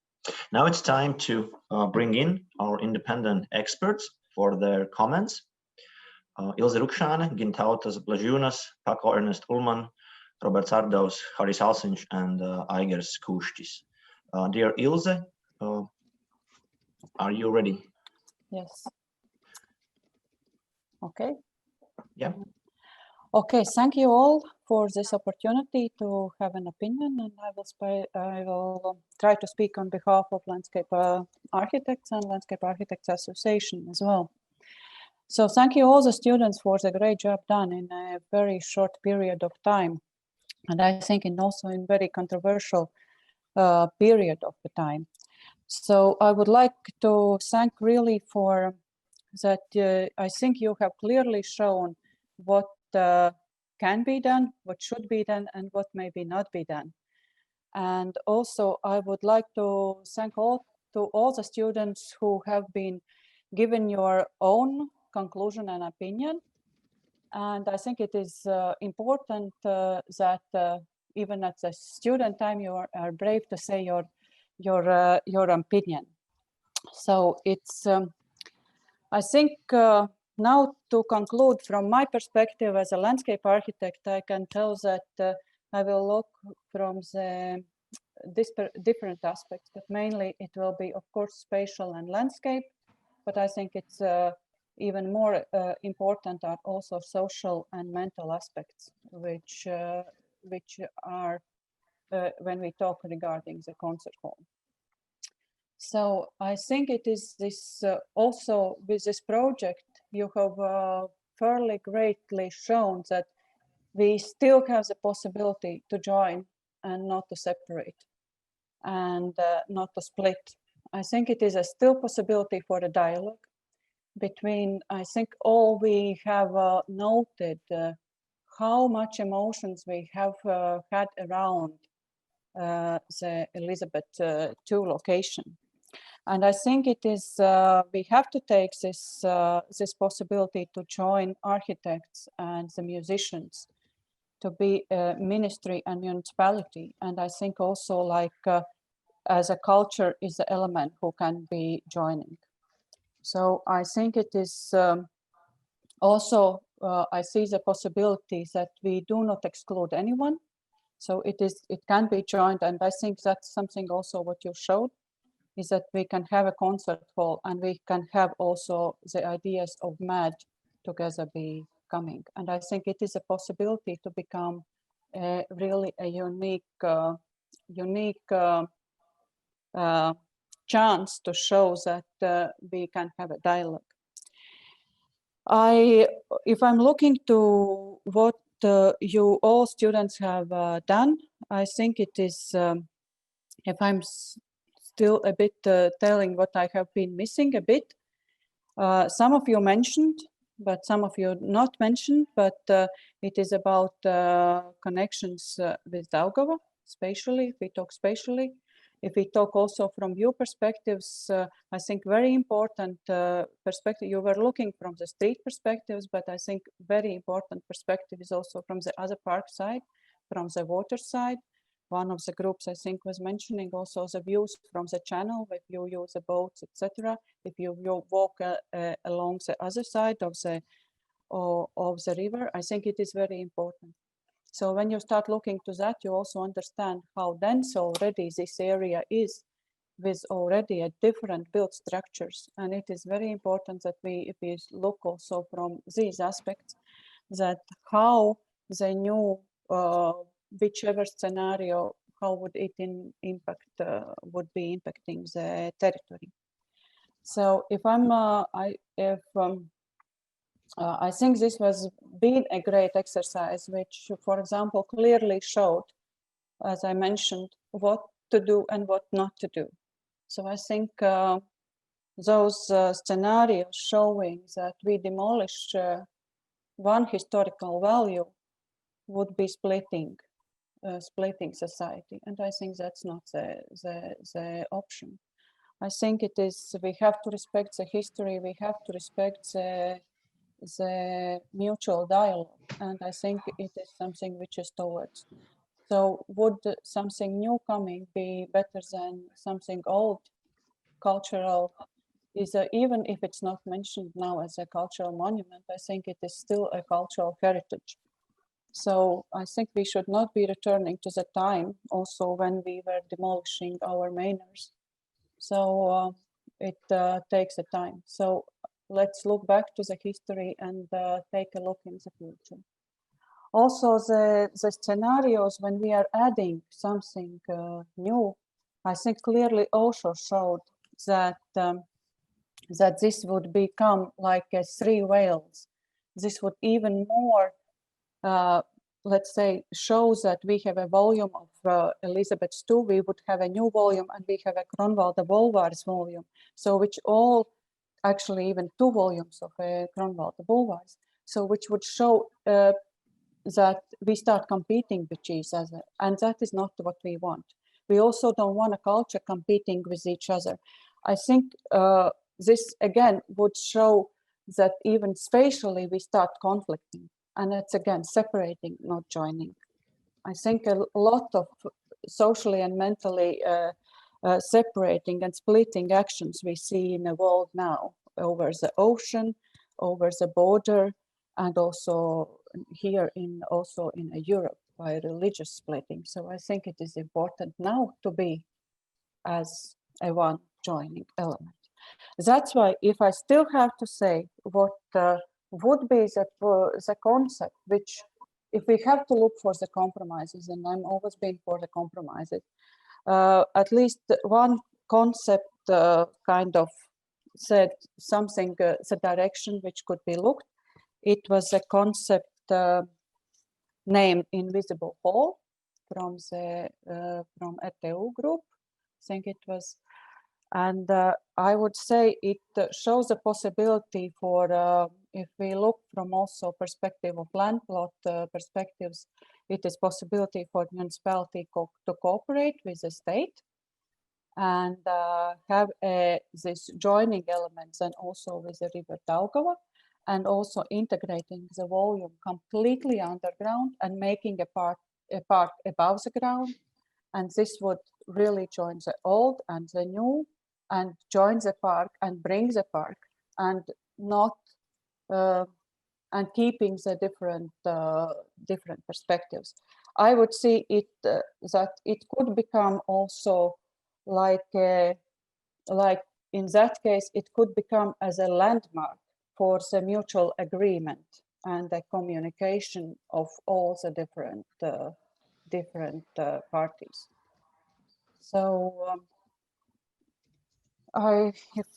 Now it's time to bring in our independent experts for their comments. Ilze Rukšāne, Gintautas Blažūnas, Paco Ernest Ullman, Roberts Ardovs, Haris Alsiņš, and Aigars Kūšķis. Dear Ilze, are you ready? Yes. Okay. Yeah. Okay, thank you all for this opportunity to have an opinion, and I will try to speak on behalf of Landscape Architects and Landscape Architects Association as well. So thank you all the students for the great job done in a very short period of time. and I think also in very controversial period of the time. So I would like to thank really for that. I think you have clearly shown what can be done, what should be done, and what maybe not be done. And also I would like to thank all the students who have been given your own conclusion and opinion. And I think it is important that even at the student time you are brave to say your opinion. So it's I think now to conclude from my perspective as a landscape architect, I can tell that I will look from the different aspects, but mainly it will be, of course, spatial and landscape. But I think it's even more important are also social and mental aspects, which are when we talk regarding the concert hall. So I think it is this also with this project, you have fairly greatly shown that we still have the possibility to join and not to separate and not to split. I think it is a still possibility for a dialogue between, I think all we have noted how much emotions we have had around the Elizabetes II location. And I think it is, we have to take this, this possibility to join architects and the musicians to be a ministry and municipality. And I think also like as a culture is the element who can be joining. So I think it is also, I see the possibility that we do not exclude anyone. So it can be joined. And I think that's something also what you showed, is that we can have a concert hall and we can have also the ideas of MAD together be coming. And I think it is a possibility to become really a unique chance to show that we can have a dialogue. If I'm looking to what you all students have done, I think it is, if I'm still a bit telling what I have been missing a bit, some of you mentioned, but some of you not mentioned, but it is about connections with Daugava, spatially, if we talk spatially. If we talk also from view perspectives, I think very important perspective, you were looking from the street perspectives, but I think very important perspective is also from the other park side, from the water side. One of the groups I think was mentioning also the views from the channel, if you use the boats, etc. If you walk along the other side of the river, I think it is very important. So when you start looking to that, you also understand how dense already this area is with already a different built structures. And it is very important that if we look also from these aspects, that how the new, whichever scenario, how would it would be impacting the territory. So if I think this was been a great exercise, which, for example, clearly showed, as I mentioned, what to do and what not to do. So I think those scenarios showing that we demolish one historical value would be splitting society, and I think that's not the option. I think it is, we have to respect the history, we have to respect the mutual dialogue, and I think it is something which is towards. So would something new coming be better than something old, cultural? Is even if it's not mentioned now as a cultural monument, I think it is still a cultural heritage. So I think we should not be returning to the time also when we were demolishing our manors. So it takes a time. So let's look back to the history and take a look in the future. Also, the scenarios when we are adding something new, I think clearly also showed that that this would become like a three whales. This would even more let's say, shows that we have a volume of Elizabetes 2, we would have a new volume, and we have a Kronvalda Bulvārs volume. So which all, actually even 2 volumes of Kronvalda Bulvārs. So which would show that we start competing with each other, and that is not what we want. We also don't want a culture competing with each other. I think this again would show that even spatially we start conflicting, and it's again separating, not joining. I think a lot of socially and mentally separating and splitting actions we see in the world now, over the ocean, over the border, and also here in Europe by religious splitting. So I think it is important now to be as a one joining element. That's why if I still have to say what would be the concept, which if we have to look for the compromises, and I'm always been for the compromises, at least one concept kind of said something, the direction which could be looked. It was a concept named Invisible Hall from the from RTU group, I think it was. And I would say it shows a possibility for, if we look from also perspective of land plot perspectives, it is possibility for municipality to cooperate with the state and have this joining elements, and also with the river Daugava, and also integrating the volume completely underground and making a park above the ground. And this would really join the old and the new, and join the park and bring the park, and not and keeping the different perspectives. I would see it that it could become also like in that case it could become as a landmark for the mutual agreement and the communication of all the different parties. So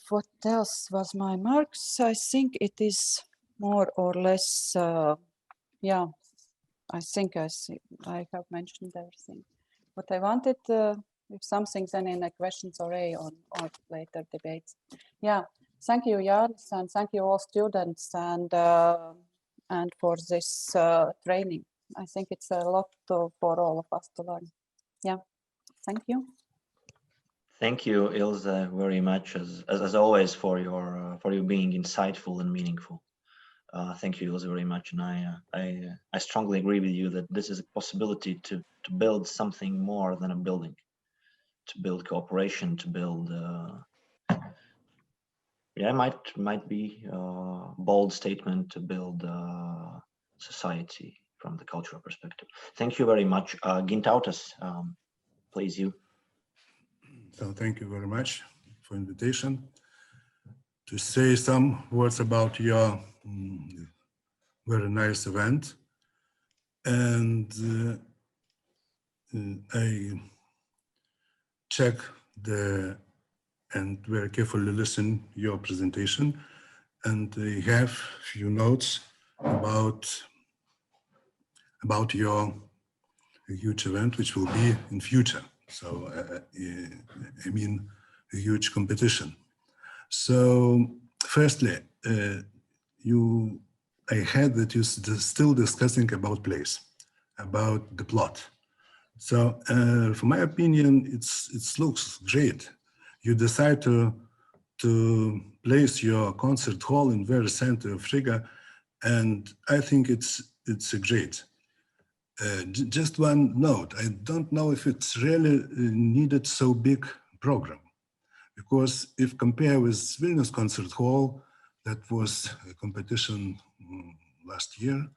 what else was my marks? I think it is more or less, yeah, I think I have mentioned everything. What I wanted, if something then in the questions or later debates. Yeah, thank you, Jānis, and thank you all students, and for this training. I think it's a lot for all of us to learn. Yeah, thank you. Thank you, Ilse, very much as always for you being insightful and meaningful. Thank you, Ilse, very much, and I strongly agree with you that this is a possibility to build something more than a building, to build cooperation, to build. Yeah, might be a bold statement, to build society from the cultural perspective. Thank you very much, Gintautas. Please, you. So thank you very much for invitation to say some words about your very nice event. And I check and very carefully listen your presentation, and I have a few notes about your huge event, which will be in future. So I mean a huge competition. So firstly, I heard that you're still discussing about place, about the plot. So for my opinion, it looks great. You decide to place your concert hall in very center of Riga, and I think it's a great. Just one note, I don't know if it's really needed so big program, because if compare with Vilnius Concert Hall, that was a competition last year,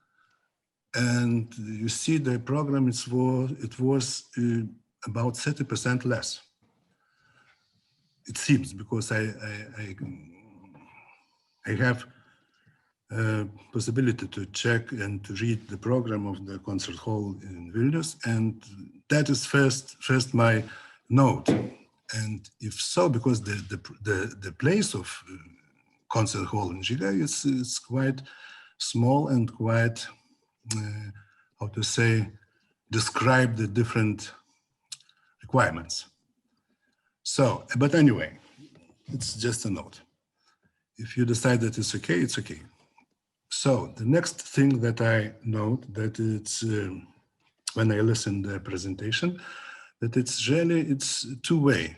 and you see the program, it was about 30% less. It seems, because I have possibility to check and to read the program of the concert hall in Vilnius, and that is first my note. And if so, because the place of concert hall in Riga is quite small and quite how to say, describe the different requirements. So, but anyway, it's just a note. If you decide that it's okay, it's okay. So the next thing that I note that it's, when I listen to the presentation, that it's really, it's two-way,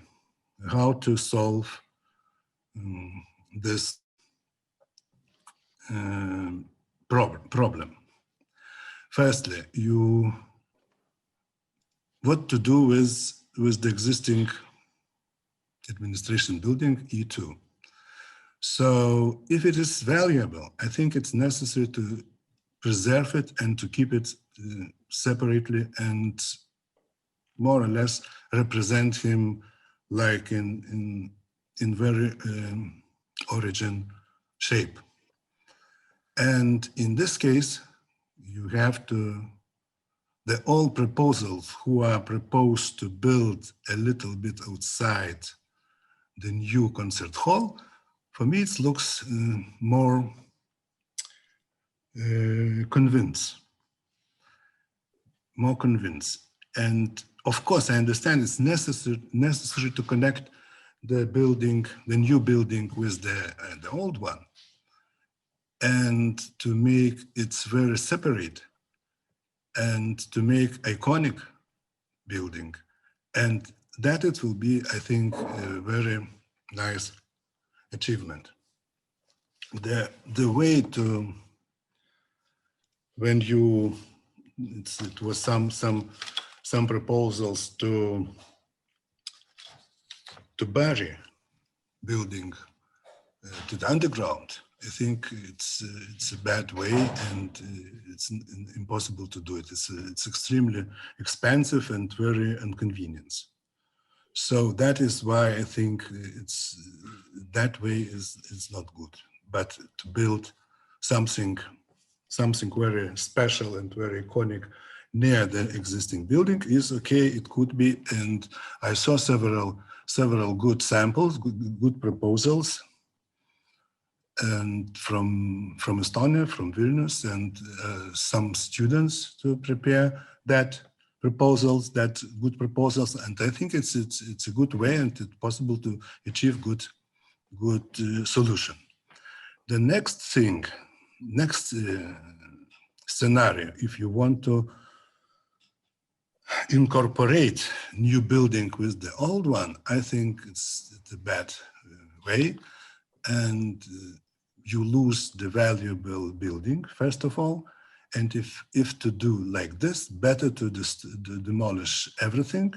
how to solve this problem. Firstly, what to do with the existing administration building E2. So if it is valuable, I think it's necessary to preserve it and to keep it separately and more or less represent him like in very origin shape. And in this case, you have to, the all proposals who are proposed to build a little bit outside the new concert hall, for me it looks more convinced. And of course, I understand it's necessary to connect the building, the new building with the old one, and to make it very separate, and to make iconic building, and that it will be, I think, a very nice achievement. The way to, when you, it was some proposals to bury building to the underground. I think it's a bad way, and it's impossible to do it. It's extremely expensive and very inconvenient. So that is why I think it's that way is not good. But to build something very special and very iconic near the existing building is okay. It could be, and I saw several good samples, good proposals, and from Estonia, from Vilnius, and some students to prepare that good proposals, and I think it's a good way, and it's possible to achieve good solution. The next thing, scenario, if you want to incorporate new building with the old one, I think it's a bad way, and you lose the valuable building, first of all. And if to do like this, better to demolish everything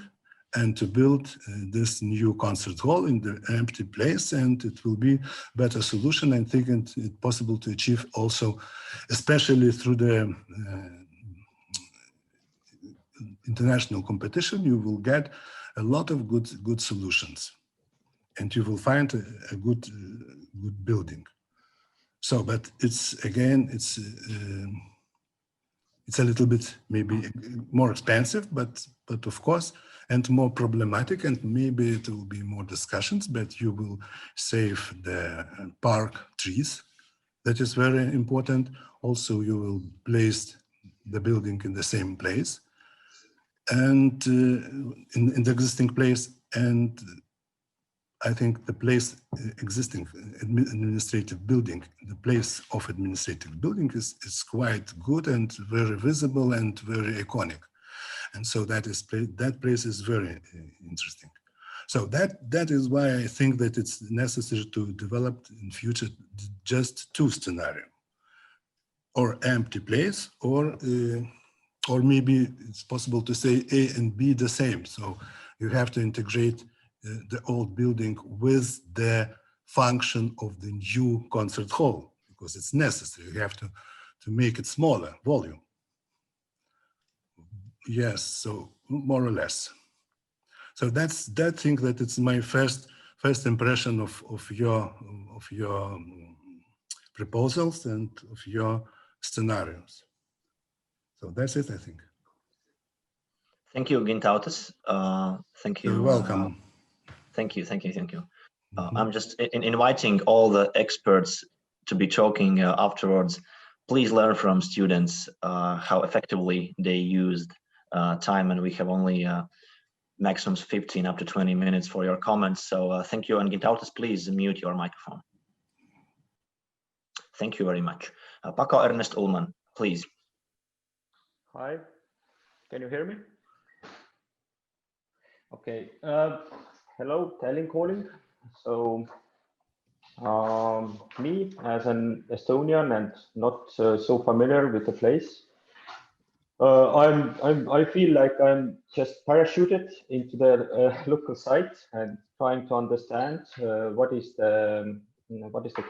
and to build this new concert hall in the empty place, and it will be better solution. I think it's possible to achieve also, especially through the international competition, you will get a lot of good solutions, and you will find a good building. So, but it's again, it's a little bit maybe more expensive, but of course, and more problematic, and maybe it will be more discussions, but you will save the park trees. That is very important. Also, you will place the building in the same place and in the existing place, and I think the place existing administrative building, the place of administrative building is quite good and very visible and very iconic. And so that place is very interesting. So that is why I think that it's necessary to develop in future just two scenarios, or empty place, or maybe it's possible to say A and B the same. So you have to integrate the old building with the function of the new concert hall, because it's necessary. You have to make it smaller volume. Yes, so more or less. So that's that thing that it's my first impression of your proposals and of your scenarios. So that's it, I think. Thank you, Gintautas. Thank you. You're welcome. Thank you. I'm just inviting all the experts to be talking afterwards. please learn from students how effectively they used time, and we have only maximum 15 up to 20 minutes for your comments. So thank you, and Gintautas, please mute your microphone. Thank you very much. Paco Ernest Ullman, please. Hi, can you hear me? Okay, hello, Tallinn calling. So me as an Estonian and not so familiar with the place, I feel like I'm just parachuted into the local site and trying to understand what is the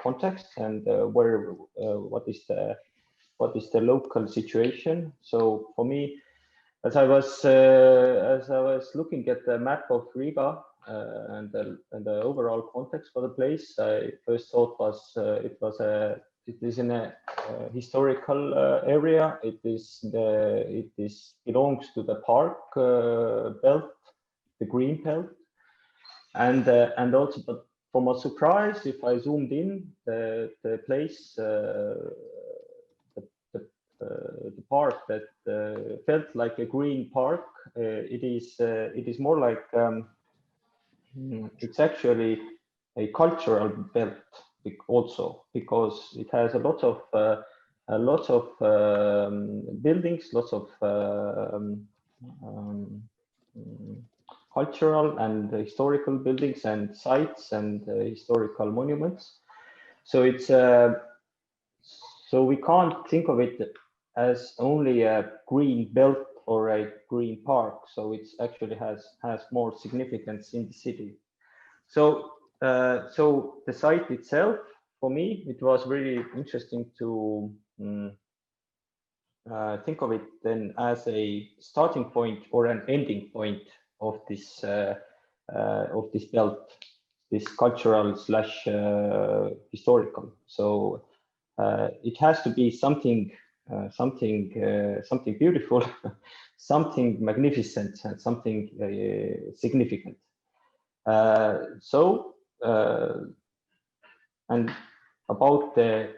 context and what is the local situation. So for me, as I was looking at the map of Riga and the overall context for the place, I first thought it is in a historical area. It belongs to the park belt, the green belt, and also, but for my surprise, if I zoomed in, the place, the park that felt like a green park, it is more like it's actually a cultural belt also, because it has a lot of buildings, lots of cultural and historical buildings and sites and historical monuments. So it's so we can't think of it as only a green belt or a green park. So it actually has more significance in the city. So so the site itself, for me, it was really interesting to think of it then as a starting point or an ending point of this belt, this cultural / historical. So it has to be something beautiful, something magnificent, and something significant. And about the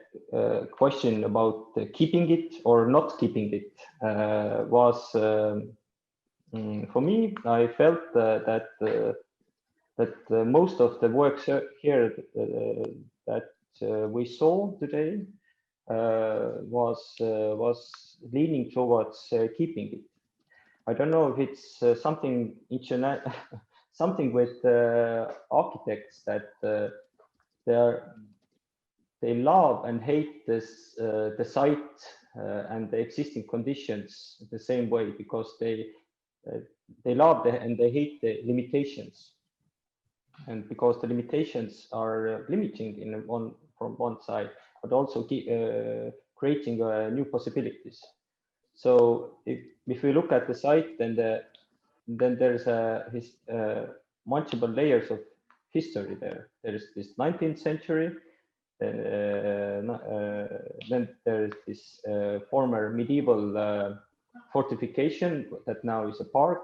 question about keeping it or not keeping it was, for me, I felt that most of the work here that we saw today was leaning towards keeping it. I don't know if it's something something with architects that they love and hate this the site and the existing conditions the same way, because they love and they hate the limitations, and because the limitations are limiting from one side, but also creating new possibilities. So if we look at the site, then there's multiple layers of history there. There is this 19th century, then there is this former medieval fortification that now is a park,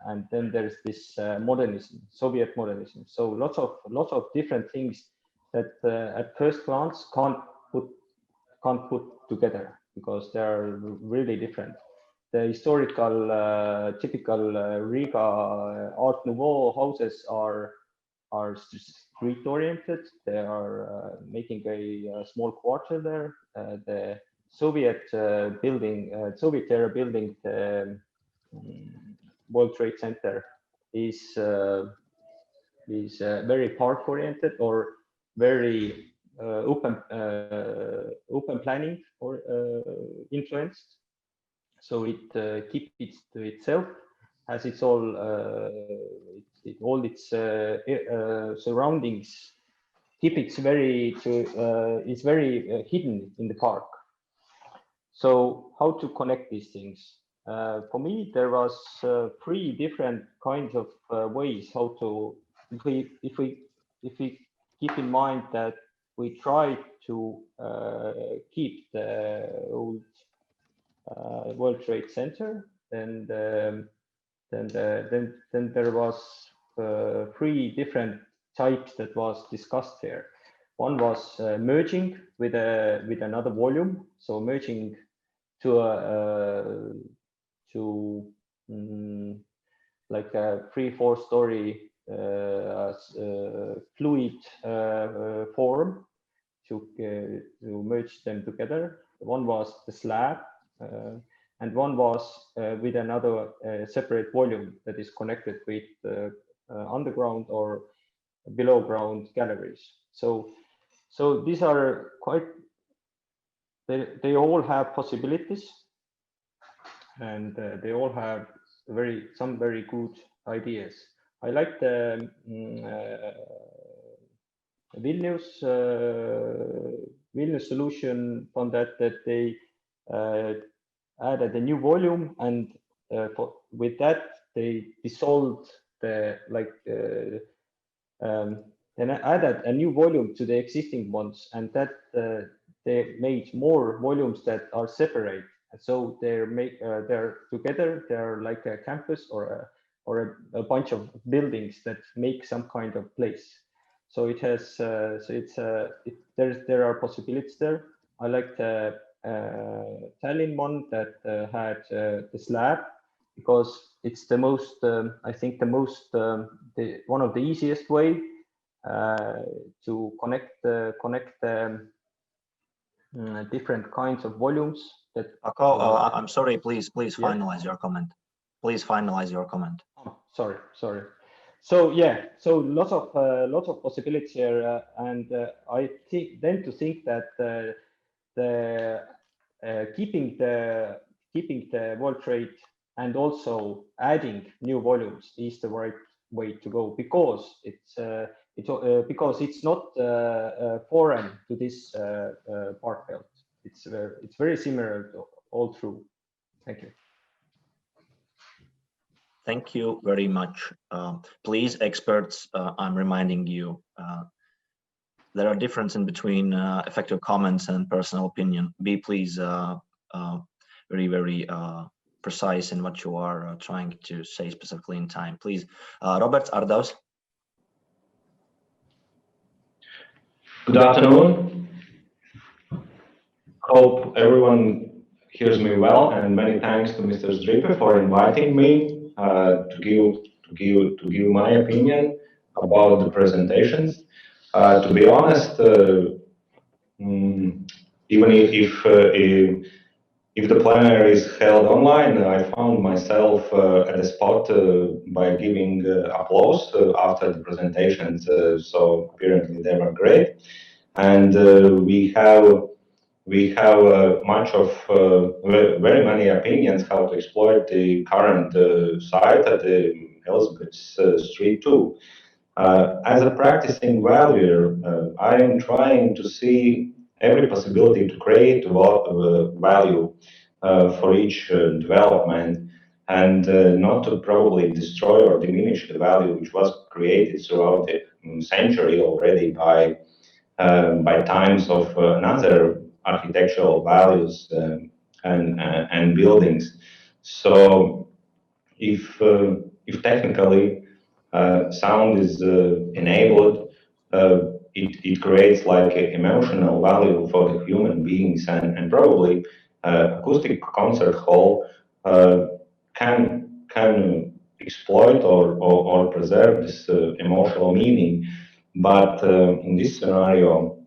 and then there's this modernism, Soviet modernism. So lots of different things that at first glance can't put together, because they are really different. The historical, typical Riga Art Nouveau houses are street-oriented. They are making a small quarter there. The Soviet building, Soviet-era building, the World Trade Center is very park-oriented or very open planning or influenced. So it keeps it to itself, has its all its surroundings. It's very hidden in the park. So how to connect these things? For me, there was 3 different kinds of ways how to. If we keep in mind that we try to keep the old World Trade Center, then there was 3 different types that was discussed here. One was merging with another volume, so merging to like a 3-4 story fluid form to merge them together. One was the slab, and one was with another separate volume that is connected with underground or below ground galleries. So these are quite, they all have possibilities, and they all have some very good ideas. I like the Vilnius solution on that they added a new volume, and with that they dissolved the then added a new volume to the existing ones, and that they made more volumes that are separate. So they're together. They're like a campus or a bunch of buildings that make some kind of place. So it has there are possibilities there. I like the Tallinn one that had the slab, because it's the most I think the most one of the easiest way to connect different kinds of volumes. That I'm sorry, please finalize your comment. Please finalize your comment. Oh, sorry. So yeah, so lots of possibilities here, and I tend to think that keeping the world trade and also adding new volumes is the right way to go, because it's not foreign to this part belt. It's very similar all through. Thank you. Thank you very much. Please, experts, I'm reminding you, there are differences in between effective comments and personal opinion. Be please very, very precise in what you are trying to say specifically in time. Please, Robert Ardaus. Good afternoon. Hope everyone hears me well, and many thanks to Mr. Stripe for inviting me to give my opinion about the presentations. To be honest, even if the plenary is held online, I found myself at the spot by giving applause after the presentations. So apparently they were great, and we have much of very many opinions how to exploit the current site at the Elizabetes Street 2. As a practicing valuer, I am trying to see every possibility to create value for each development, and not to probably destroy or diminish the value which was created throughout the century already by times of another architectural values and buildings. So if technically sound is enabled, it creates like an emotional value for the human beings, and probably acoustic concert hall can exploit or preserve this emotional meaning. But in this scenario,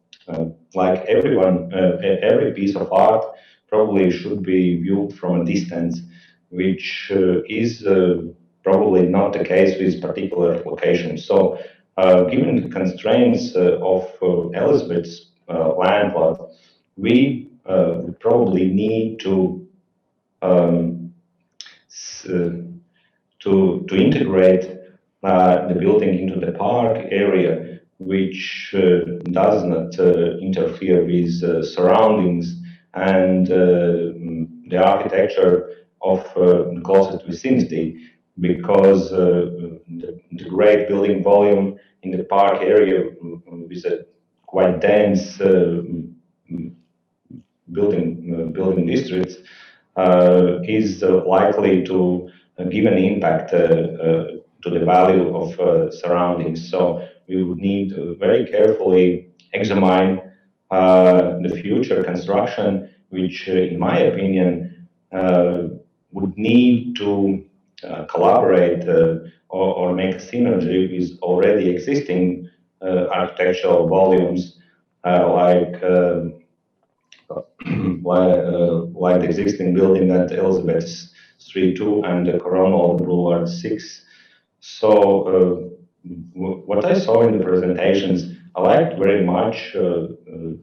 like every piece of art probably should be viewed from a distance, which is probably not the case with particular locations. So given the constraints of Elizabetes land plot, we probably need to integrate the building into the park area, which does not interfere with surroundings and the architecture of the closest vicinity, because the great building volume in the park area with a quite dense building districts is likely to give an impact to the value of surroundings. So we would need very carefully examine the future construction, which, in my opinion, would need to collaborate or make a synergy with already existing architectural volumes, like the existing building at Elizabetes 3-2 and the Coronal Boulevard 6. So what I saw in the presentations, I liked very much the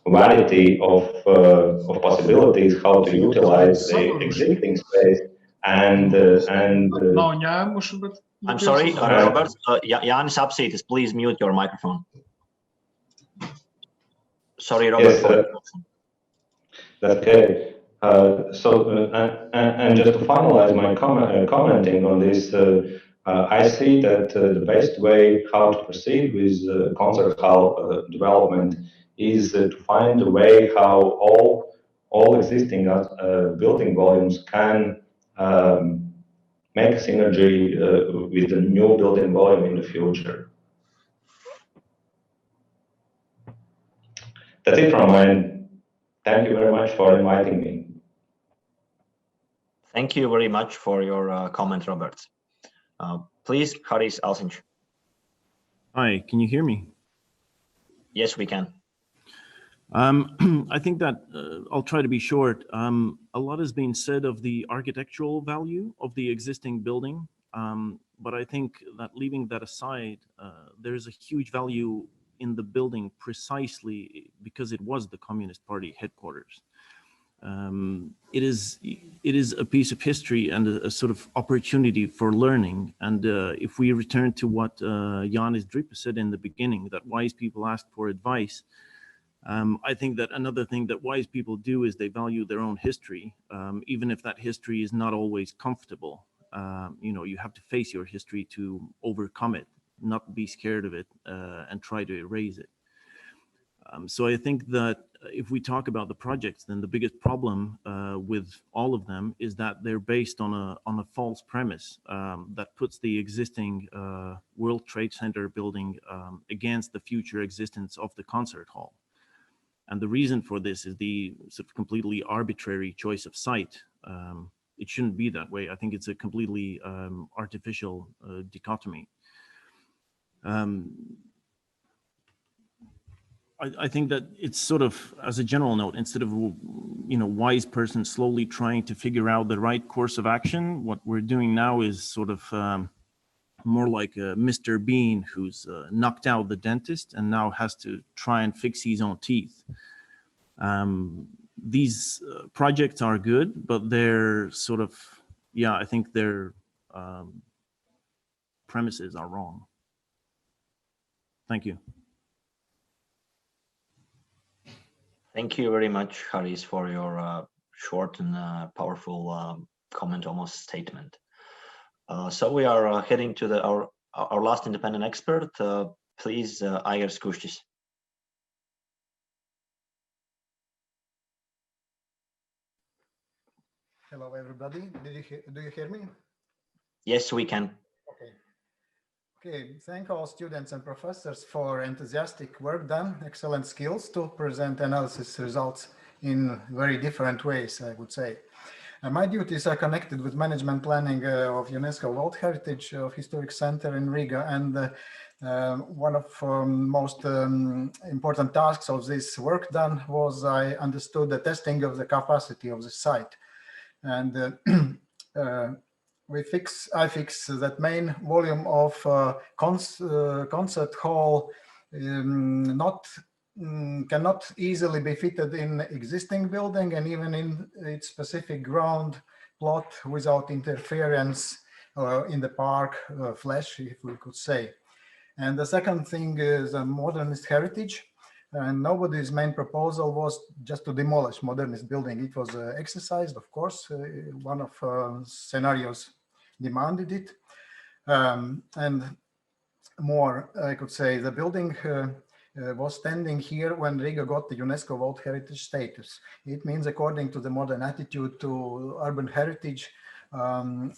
variety of possibilities how to utilize the existing space and I'm sorry, Robert. Jānis Apsītis, please mute your microphone. Sorry, Robert. Yes, okay. And just to finalize my commenting on this, I see that the best way how to proceed with concert hall development is to find a way how all existing building volumes can make a synergy with the new building volume in the future. That's it from mine. Thank you very much for inviting me. Thank you very much for your comment, Robert. Please, Haris Alsinch. Hi, can you hear me? Yes, we can. I think that I'll try to be short. A lot has been said of the architectural value of the existing building, but I think that leaving that aside, there's a huge value in the building precisely because it was the Communist Party headquarters. It is a piece of history and a sort of opportunity for learning. And if we return to what Jānis Dripa said in the beginning, that wise people ask for advice, I think that another thing that wise people do is they value their own history, even if that history is not always comfortable. You know, you have to face your history to overcome it, not be scared of it, and try to erase it. So I think that if we talk about the projects, then the biggest problem with all of them is that they're based on a false premise that puts the existing World Trade Center building against the future existence of the concert hall. And the reason for this is the sort of completely arbitrary choice of site. It shouldn't be that way. I think it's a completely artificial dichotomy. I think that it's sort of, as a general note, instead of, you know, wise person slowly trying to figure out the right course of action, what we're doing now is sort of more like a Mr. Bean who's knocked out the dentist and now has to try and fix his own teeth. These projects are good, but they're sort of, yeah, I think their premises are wrong. Thank you. Thank you very much, Haris, for your short and powerful comment, almost statement. So we are heading to our last independent expert. Please, Aigars Kušķis. Hello, everybody. Do you hear me? Yes, we can. Okay, thank all students and professors for enthusiastic work done, excellent skills to present analysis results in very different ways, I would say. My duties are connected with management planning of UNESCO World Heritage of Historic Center in Riga, and one of most important tasks of this work done was I understood the testing of the capacity of the site. And I fix that main volume of concert hall cannot easily be fitted in existing building and even in its specific ground plot without interference in the park flesh, if we could say. And the second thing is a modernist heritage. And nobody's main proposal was just to demolish modernist building. It was exercised, of course. One of scenarios demanded it. And more, I could say, the building was standing here when Riga got the UNESCO World Heritage status. It means, according to the modern attitude to urban heritage, and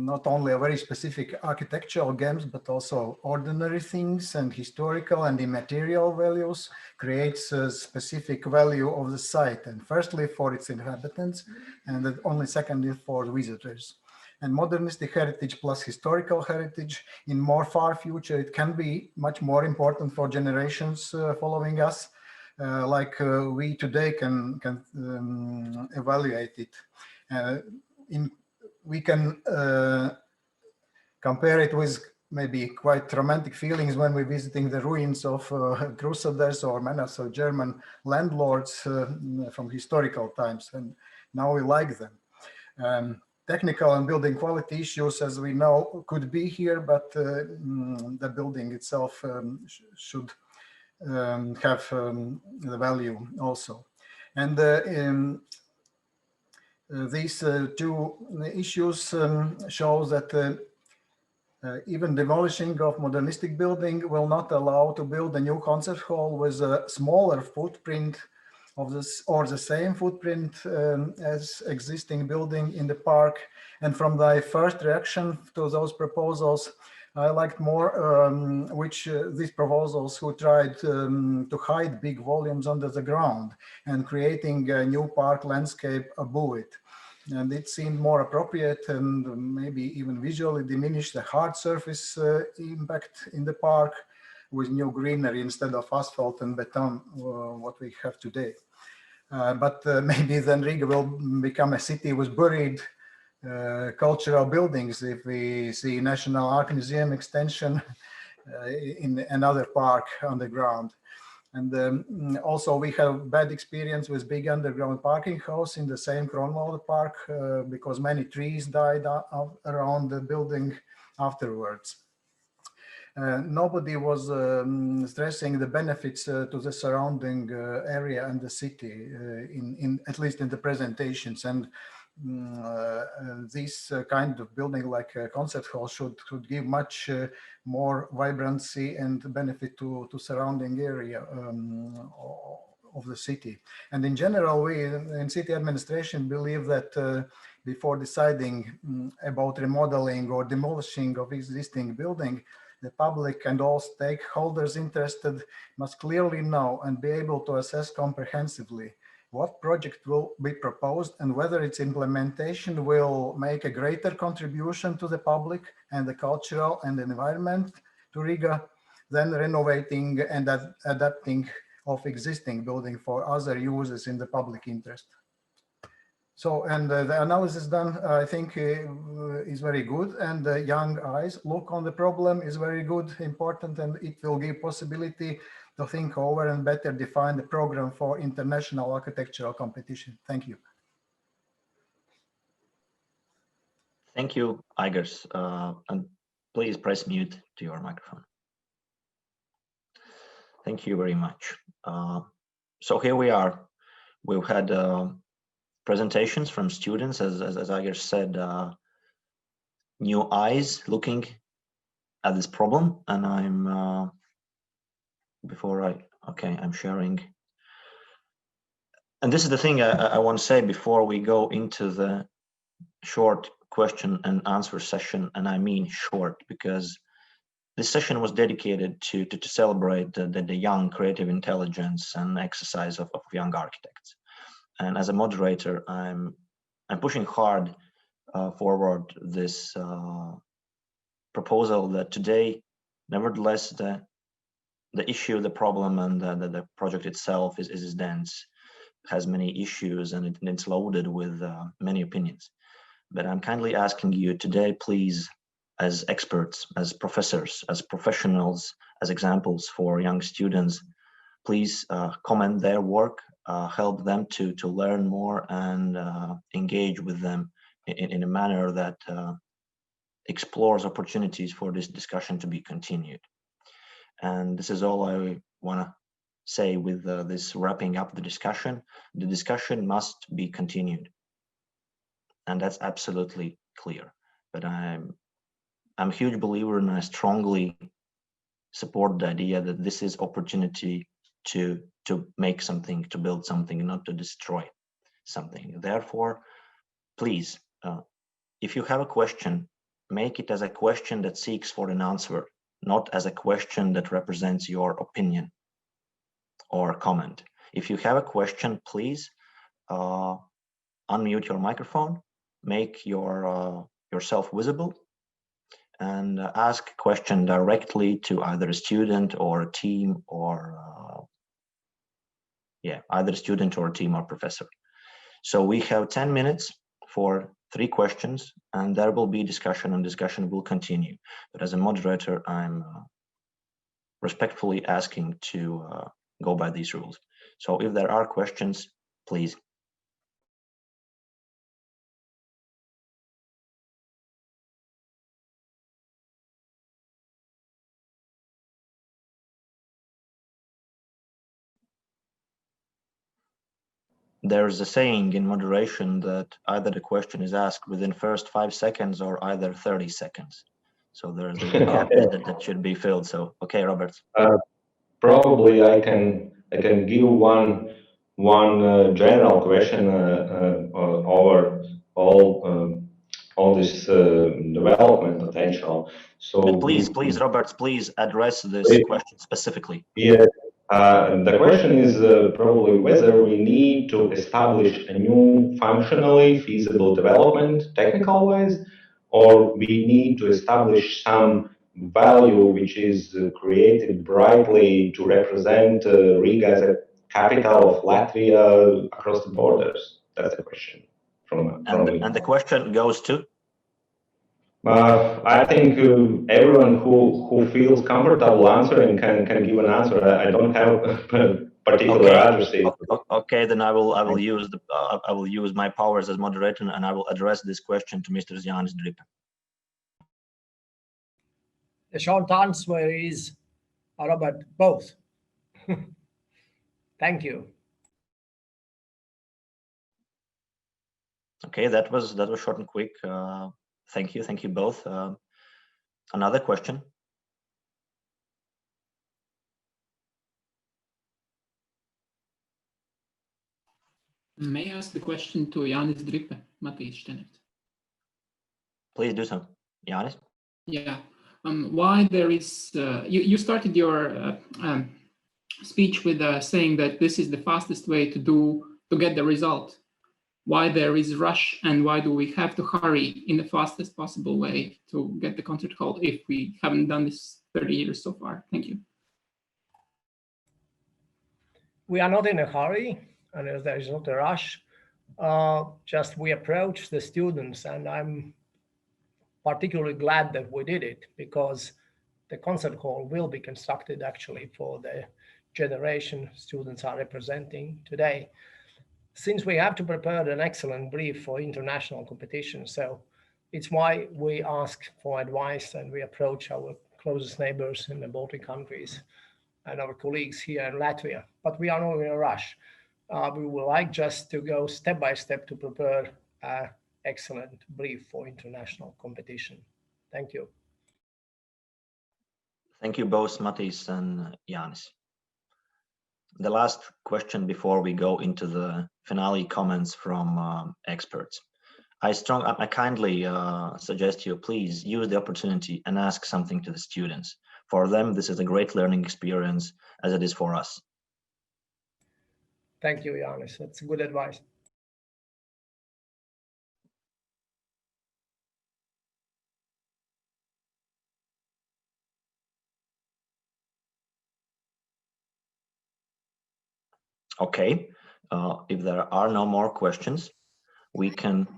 not only a very specific architectural games, but also ordinary things and historical and immaterial values creates a specific value of the site, and firstly for its inhabitants, and then only secondly for visitors. And modernistic heritage plus historical heritage in more far future, it can be much more important for generations following us, like we today can evaluate it. We can compare it with maybe quite romantic feelings when we're visiting the ruins of crusaders or manors of German landlords from historical times, and now we like them. Technical and building quality issues, as we know, could be here, but the building itself should have the value also. And these two issues shows that even demolishing of modernistic building will not allow to build a new concert hall with a smaller footprint of this or the same footprint as existing building in the park. And from the first reaction to those proposals, I liked more these proposals who tried to hide big volumes under the ground and creating a new park landscape above it. And it seemed more appropriate and maybe even visually diminish the hard surface impact in the park with new greenery instead of asphalt and beton, what we have today. But maybe then Riga will become a city with buried cultural buildings if we see National Art Museum extension in another park underground. And also we have bad experience with big underground parking house in the same Kronwalde Park because many trees died around the building afterwards. Nobody was stressing the benefits to the surrounding area and the city, at least in the presentations. And this kind of building like a concert hall should give much more vibrancy and benefit to surrounding area of the city. And in general, we in city administration believe that before deciding about remodeling or demolishing of existing building, the public and all stakeholders interested must clearly know and be able to assess comprehensively what project will be proposed and whether its implementation will make a greater contribution to the public and the cultural and environment to Riga than renovating and adapting of existing building for other uses in the public interest. So, and the analysis done, I think, is very good, and the young eyes look on the problem is very good, important, and it will give possibility to think over and better define the program for international architectural competition. Thank you. Thank you, Igors. And please press mute to your microphone. Thank you very much. So here we are. We've had presentations from students, as Igors said, new eyes looking at this problem, and I'm I'm sharing. And this is the thing I want to say before we go into the short question and answer session, and I mean short because this session was dedicated to celebrate the young creative intelligence and exercise of young architects. And as a moderator, I'm pushing hard forward this proposal that today, nevertheless, the issue, the problem, and the project itself is dense, has many issues, and it's loaded with many opinions. But I'm kindly asking you today, please, as experts, as professors, as professionals, as examples for young students, please comment their work, help them to learn more and engage with them in a manner that explores opportunities for this discussion to be continued. And this is all I want to say with this wrapping up the discussion. The discussion must be continued, and that's absolutely clear. But I'm a huge believer, and I strongly support the idea that this is opportunity to make something, to build something, not to destroy something. Therefore, please if you have a question, make it as a question that seeks for an answer, not as a question that represents your opinion or comment. If you have a question, please unmute your microphone, make yourself visible, and ask a question directly to either a student or a team or either a student or a team or professor. So we have 10 minutes for 3 questions, and there will be discussion, and discussion will continue. But as a moderator, I'm respectfully asking to go by these rules. So if there are questions, please. There's a saying in moderation that either the question is asked within first 5 seconds or either 30 seconds. So there's a gap that should be filled. So, okay, Robert. Probably I can give one general question over all this development potential. So but please, Robert, please address this question specifically. Yeah. The question is probably whether we need to establish a new functionally feasible development technical-wise, or we need to establish some value which is created brightly to represent Riga as a capital of Latvia across the borders. That's the question from me. And the question goes to? I think everyone who feels comfortable answering can give an answer. I don't have a particular address. Okay, then I will use my powers as moderator, and I will address this question to Mr. Jānis Dripa. The short answer is, Robert, both. Thank you. Okay, that was short and quick. Thank you both. Another question? May I ask the question to Jānis Dripa, Matīs Šteņets? Please do so, Jānis. Yeah. Why there is you started your speech with saying that this is the fastest way to get the result. Why there is rush, and why do we have to hurry in the fastest possible way to get the concert hall if we haven't done this 30 years so far? Thank you. We are not in a hurry, and there is not a rush. Just we approach the students, and I'm particularly glad that we did it, because the concert hall will be constructed actually for the generation students are representing today. Since we have to prepare an excellent brief for international competition, so it's why we ask for advice and we approach our closest neighbors in the Baltic countries and our colleagues here in Latvia. But we are not in a rush. We would like just to go step by step to prepare an excellent brief for international competition. Thank you. Thank you both, Matīs and Jānis. The last question before we go into the finale comments from experts. I kindly suggest you please use the opportunity and ask something to the students. For them, this is a great learning experience as it is for us. Thank you, Jānis. That's good advice. Okay, if there are no more questions, we can,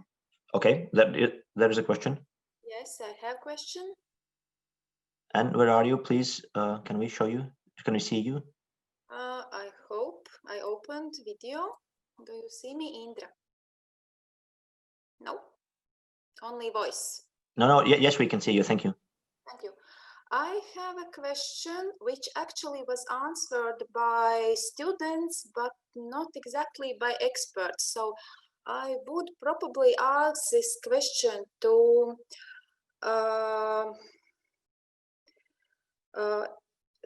okay, there is a question. Yes, I have a question. And where are you, please? Can we show you? Can we see you? I hope I opened video. Do you see me, Indra? No, only voice. No, yes, we can see you. Thank you. Thank you. I have a question which actually was answered by students, but not exactly by experts. So I would probably ask this question to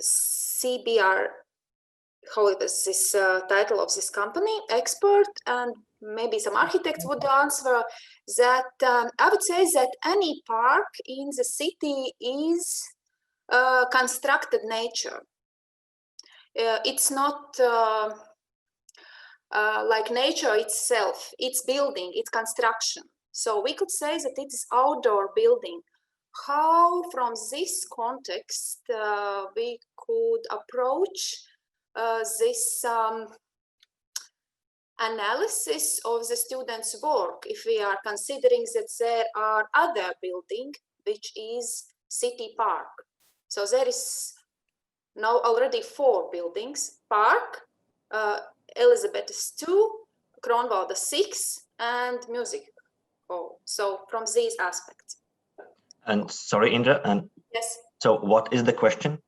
CBR, how it is this title of this company, expert, and maybe some architects would answer. that I would say that any park in the city is constructed nature. It's not like nature itself, it's building, it's construction. So we could say that it is outdoor building. How from this context we could approach this analysis of the students' work if we are considering that there are other building which is city park. So there is now already 4 buildings: park, Elizabetes 2, Kronvalda 6, and music hall. So from these aspects. And sorry, Indra, and yes. So what is the question?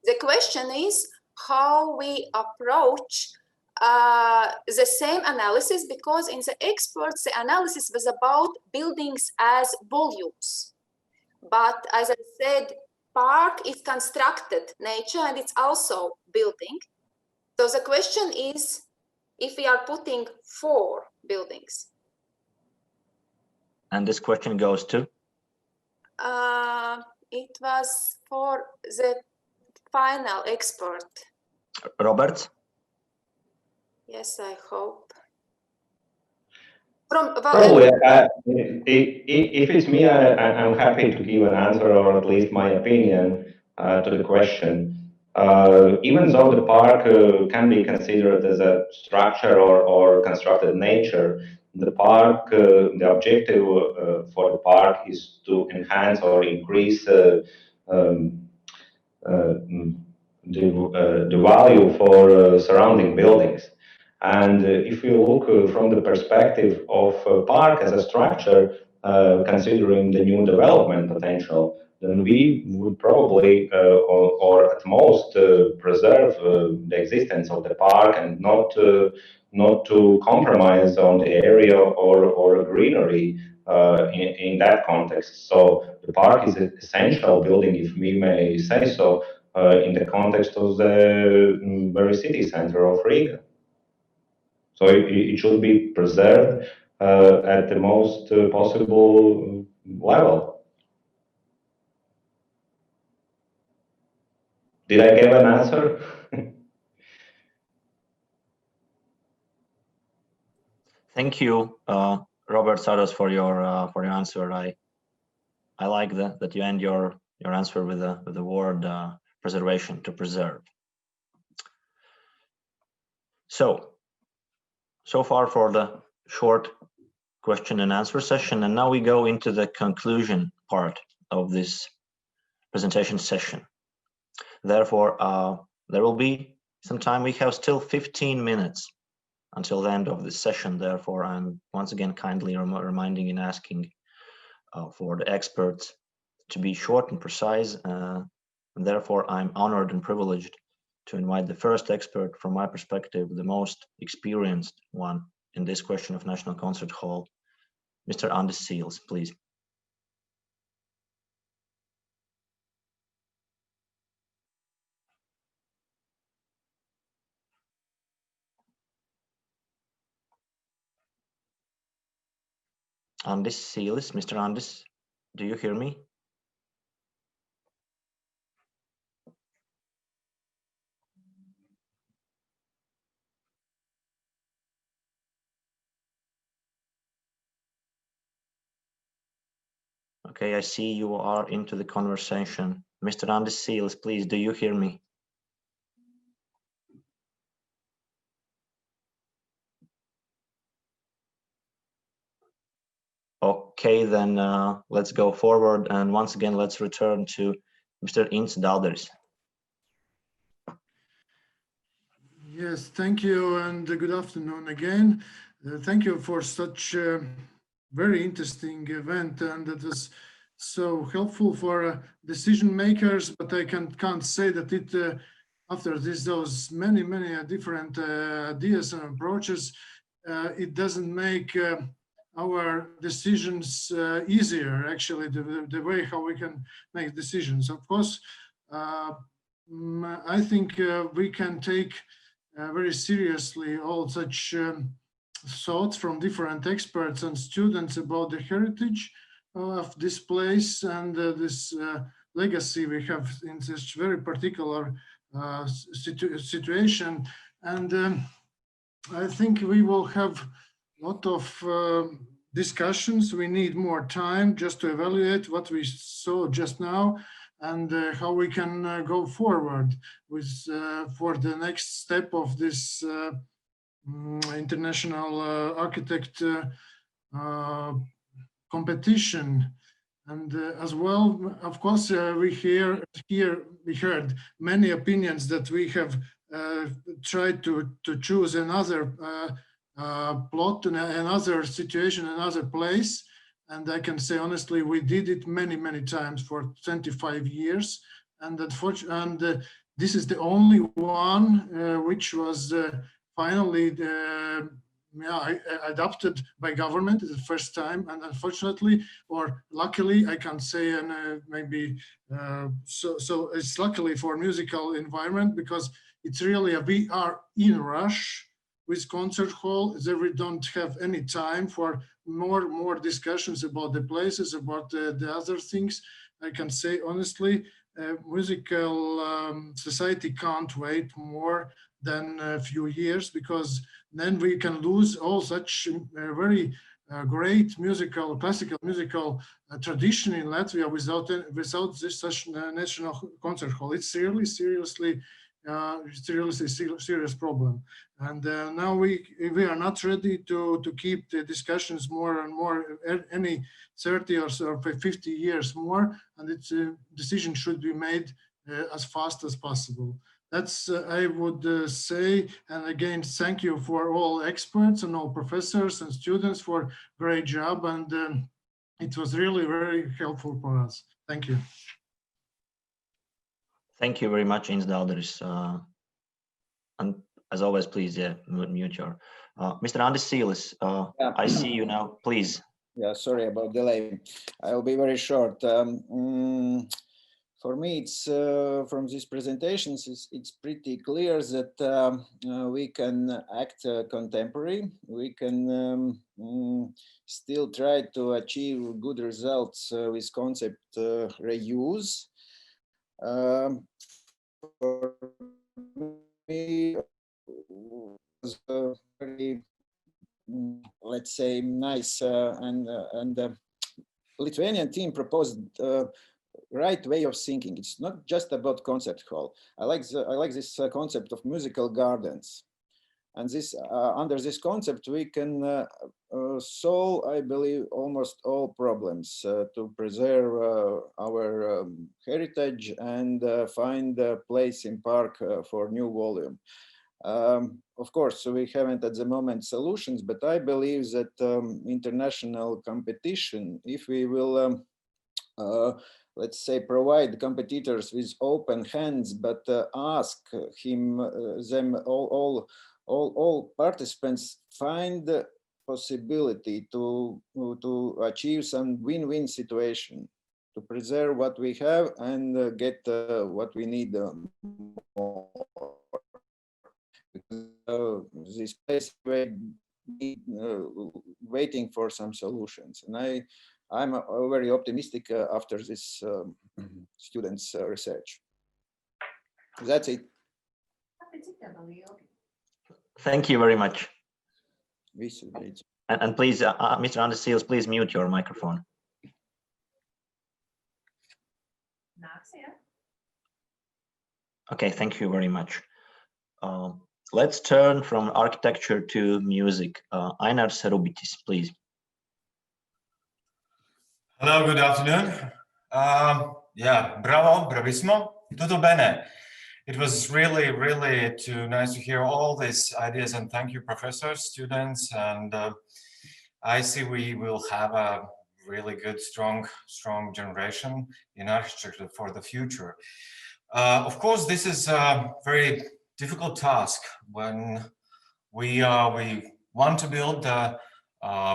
The question is how we approach the same analysis, because in the experts, the analysis was about buildings as volumes. But as I said, park is constructed nature and it's also building. So the question is, if we are putting 4 buildings. And this question goes to? It was for the final expert. Robert? Yes, I hope. Probably, if it's me, I'm happy to give an answer, or at least my opinion to the question. Even though the park can be considered as a structure or constructed nature, the park, the objective for the park is to enhance or increase the value for surrounding buildings. And if you look from the perspective of a park as a structure, considering the new development potential, then we would probably, or at most, preserve the existence of the park and not to compromise on the area or greenery in that context. So the park is an essential building, if we may say so, in the context of the very city center of Riga. So it should be preserved at the most possible level. Did I give an answer? Thank you, Robert Saros, for your answer. I like that you end your answer with the word preservation, to preserve. So far for the short question and answer session, and now we go into the conclusion part of this presentation session. Therefore, there will be some time. We have still 15 minutes until the end of this session. Therefore, I'm once again kindly reminding and asking for the experts to be short and precise. And therefore, I'm honored and privileged to invite the first expert, from my perspective, the most experienced one in this question of National Concert Hall, Mr. Andis Seals, please. Andis Seals, Mr. Andis, do you hear me? Okay, I see you are into the conversation. Mr. Andis Seals, please, do you hear me? Okay, then let's go forward, and once again, let's return to Mr. Ints Dalderis. Yes, thank you, and good afternoon again. Thank you for such a very interesting event, and it was so helpful for decision makers. But I can't say that it after those many different ideas and approaches, it doesn't make our decisions easier. Actually, the way how we can make decisions. Of course, I think we can take very seriously all such thoughts from different experts and students about the heritage of this place and this legacy we have in this very particular situation. And I think we will have a lot of discussions. We need more time just to evaluate what we saw just now and how we can go forward with for the next step of this international architect competition. And as well, of course, we heard many opinions that we have tried to choose another plot, another situation, another place. And I can say honestly, we did it many, many times for 25 years. And unfortunately, this is the only one which was finally adopted by government the first time, and unfortunately, or luckily, I can't say, and maybe so it's luckily for musical environment, because it's really we are in rush with concert hall. There we don't have any time for more discussions about the places, about the other things. I can say honestly, musical society can't wait more than a few years, because then we can lose all such very great musical, classical musical tradition in Latvia without this such national concert hall. It's really seriously serious problem. And now we are not ready to keep the discussions more and more, any 30 or 50 years more, and its decision should be made as fast as possible. That's I would say, and again, thank you for all experts and all professors and students for great job, and it was really very helpful for us. Thank you. Thank you very much, Ins Dalderis. And as always, please mute your. Mr. Andis Sīlis, I see you now, please. Yeah, sorry about delay. I'll be very short. For me, it's from these presentations, it's pretty clear that we can act contemporary. We can still try to achieve good results with concept reuse. For me, it was very, let's say, nice, and Lithuanian team proposed right way of thinking. It's not just about concert hall. I like this concept of musical gardens, and this under this concept we can solve, I believe, almost all problems to preserve our heritage and find a place in park for new volume. Of course, we haven't at the moment solutions, but I believe that international competition, if we will let's say, provide competitors with open hands, but ask them all participants find the possibility to achieve some win-win situation, to preserve what we have and get what we need more. This place waiting for some solutions, and I'm very optimistic after this students' research. That's it. Thank you very much. And please, Mr. Andis Sīlis, please mute your microphone. Okay, thank you very much. Let's turn from architecture to music. Ainars Rubitis, please. Hello, good afternoon. Yeah, bravo, bravissimo, tutto bene. It was really, really nice to hear all these ideas, and thank you, professors, students, and I see we will have a really good, strong generation in architecture for the future. Of course, this is a very difficult task when we want to build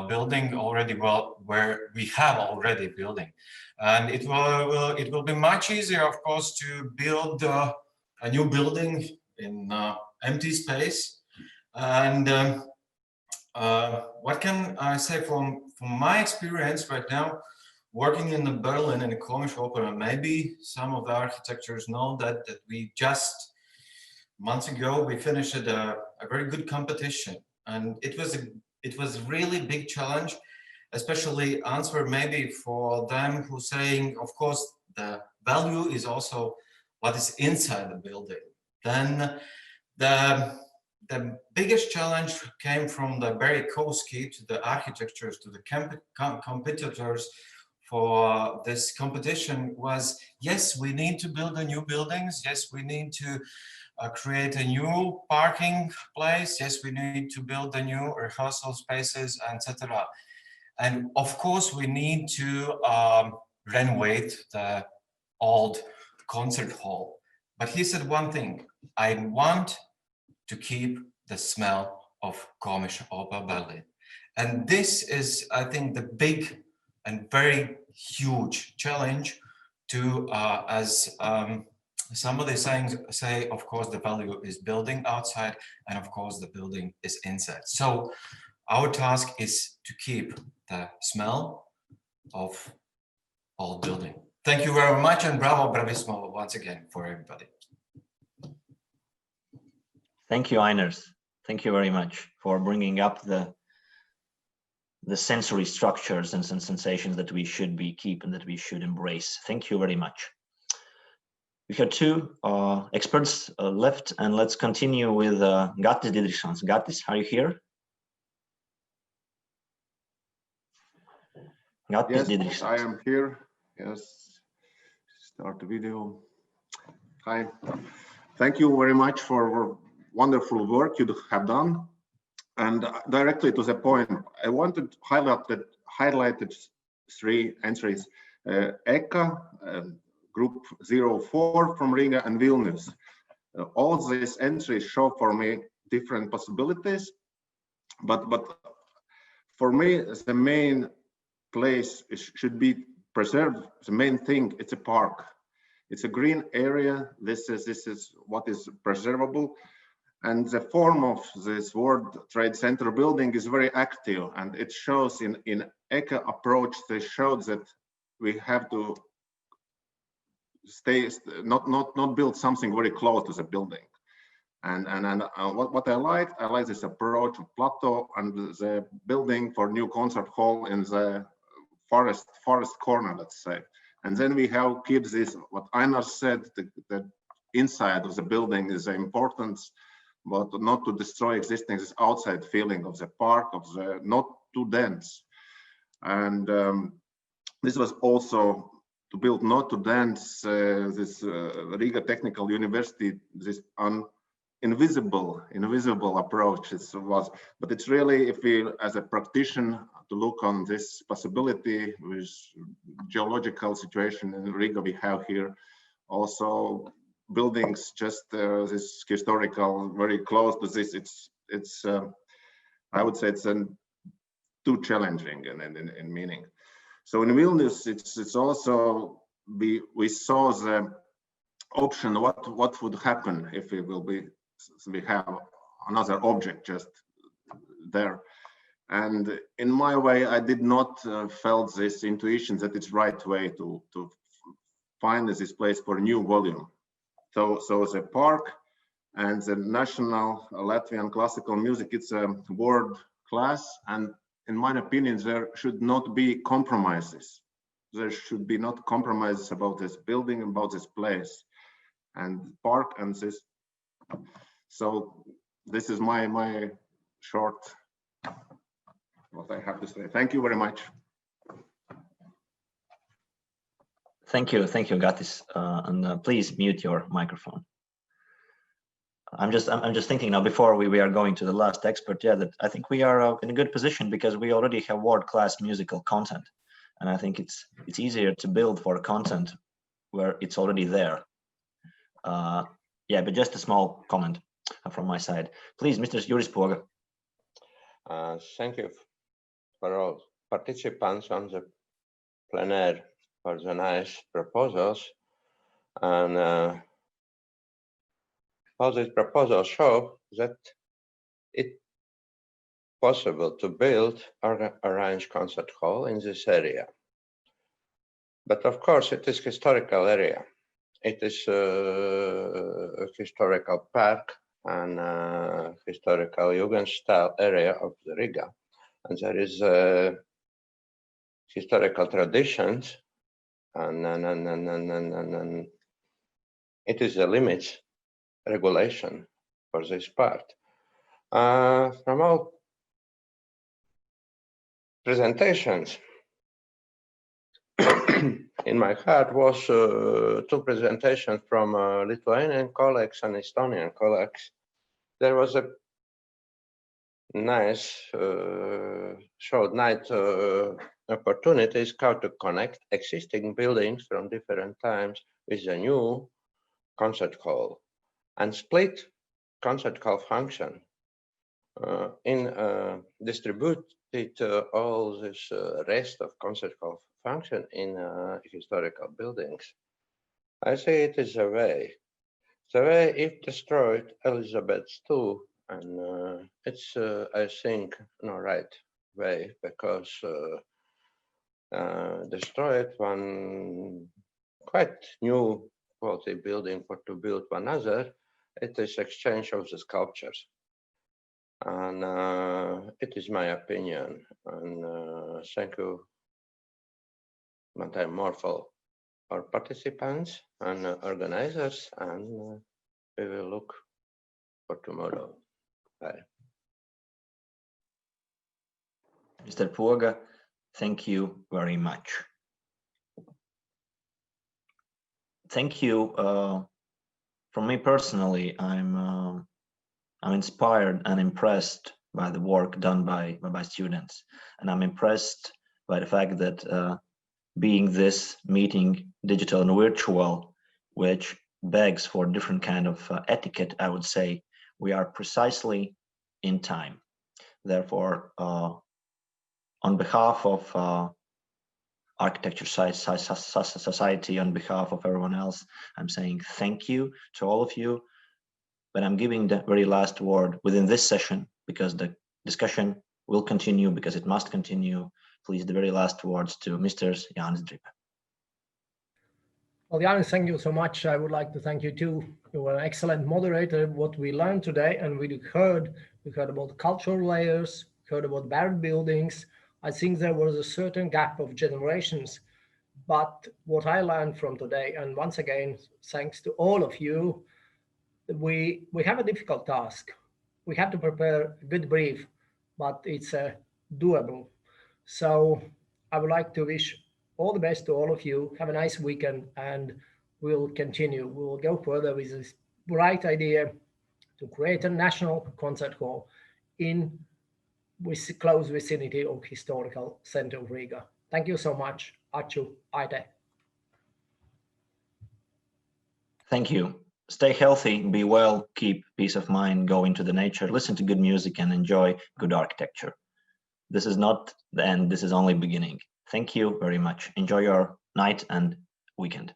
building already where we have already building, and it will be much easier, of course, to build a new building in empty space, and What can I say from my experience right now, working in Berlin in the Komische Opera? Maybe some of the architectures know that we just months ago we finished a very good competition, and it was really big challenge, especially answer maybe for them who saying, of course, the value is also what is inside the building. Then the biggest challenge came from the Berikowski to the architectures, to the competitors for this competition was, yes, we need to build a new buildings. Yes, we need to create a new parking place. Yes, we need to build the new rehearsal spaces, etc. And of course, we need to renovate the old concert hall. But he said one thing: I want to keep the smell of Komische Oper Berlin. And this is, I think, the big and very huge challenge to, as somebody say, of course, the value is building outside, and of course, the building is inside. So our task is to keep the smell of old building. Thank you very much, and bravo, bravissimo once again for everybody. Thank you, Einers. Thank you very much for bringing up the sensory structures and sensations that we should be keep and that we should embrace. Thank you very much. We have two experts left, and let's continue with Gattis Didriksons. Gattis, are you here? Gattis Yes, I am here. Yes, start the video. Hi, thank you very much for wonderful work you have done. And directly to the point, I wanted to highlight three entries: ECA, Group 04 from Riga, and Vilnius. All these entries show for me different possibilities, but for me, the main place should be preserved. The main thing, it's a park. It's a green area. This is what is preservable. And the form of this World Trade Center building is very active, and it shows in ECA approach, they showed that we have to not build something very close to the building. And what I like this approach of plateau and the building for new concert hall in the forest corner, let's say. And then we have keep this, what Einar said, the inside of the building is the importance, but not to destroy existing this outside feeling of the park, of the not too dense. And this was also to build not too dense this Riga Technical University, this invisible approach. It was, but it's really, if we as a practitioner to look on this possibility with geological situation in Riga we have here, also buildings just this historical very close to this, it's I would say it's too challenging in meaning. So in Vilnius it's also we saw the option what would happen if we have another object just there. And in my way, I did not felt this intuition that it's right way to find this place for new volume. So the park and the national Latvian classical music, it's a world class, and in my opinion, there should not be compromises. There should be not compromises about this building, about this place and park and this. So this is my short what I have to say. Thank you very much. Thank you, Gattis, and please mute your microphone. I'm just thinking now before we are going to the last expert. Yeah, that I think we are in a good position because we already have world-class musical content, and I think it's easier to build for content where it's already there. Yeah, but just a small comment from my side, please, Mr. Juris Poga. Thank you for all participants on the plenēr for the nice proposals, and all these proposals show that possible to build or arrange concert hall in this area. But of course, it is historical area. It is a historical park and historical Jugendstil area of the Riga. And there is historical traditions and it is a limit regulation for this part. From all presentations, in my heart was two presentations from Lithuanian colleagues and Estonian colleagues. There was a nice, showed nice opportunities how to connect existing buildings from different times with a new concert hall and split concert hall function distributed all this rest of concert hall function in historical buildings. I say it is a way. The way if destroyed Elizabetes too, and it's I think no right way because destroyed one quite new quality building for to build one other. It is exchange of the sculptures, and it is my opinion. And thank you, more for our participants and organizers, and we will look for tomorrow. Bye. Mr. Poga, thank you very much. Thank you. From me personally, I'm inspired and impressed by the work done by students, and I'm impressed by the fact that being this meeting digital and virtual, which begs for different kind of etiquette, I would say, we are precisely in time. Therefore, on behalf of Architecture Society, on behalf of everyone else, I'm saying thank you to all of you. But I'm giving the very last word within this session, because the discussion will continue, because it must continue. Please, the very last words to Mr. Jānis Dripa. Well, Jānis, thank you so much. I would like to thank you too. You were an excellent moderator. What we learned today, and we heard about cultural layers, heard about buried buildings. I think there was a certain gap of generations. But what I learned from today, and once again, thanks to all of you, we have a difficult task. We have to prepare a good brief, but it's doable. So I would like to wish all the best to all of you. Have a nice weekend, and we'll continue. We will go further with this bright idea to create a national concert hall in close vicinity of historical center of Riga. Thank you so much. Ačiū. Aite. Thank you. Stay healthy, be well, keep peace of mind, go into the nature, listen to good music, and enjoy good architecture. This is not the end, this is only beginning. Thank you very much. Enjoy your night and weekend.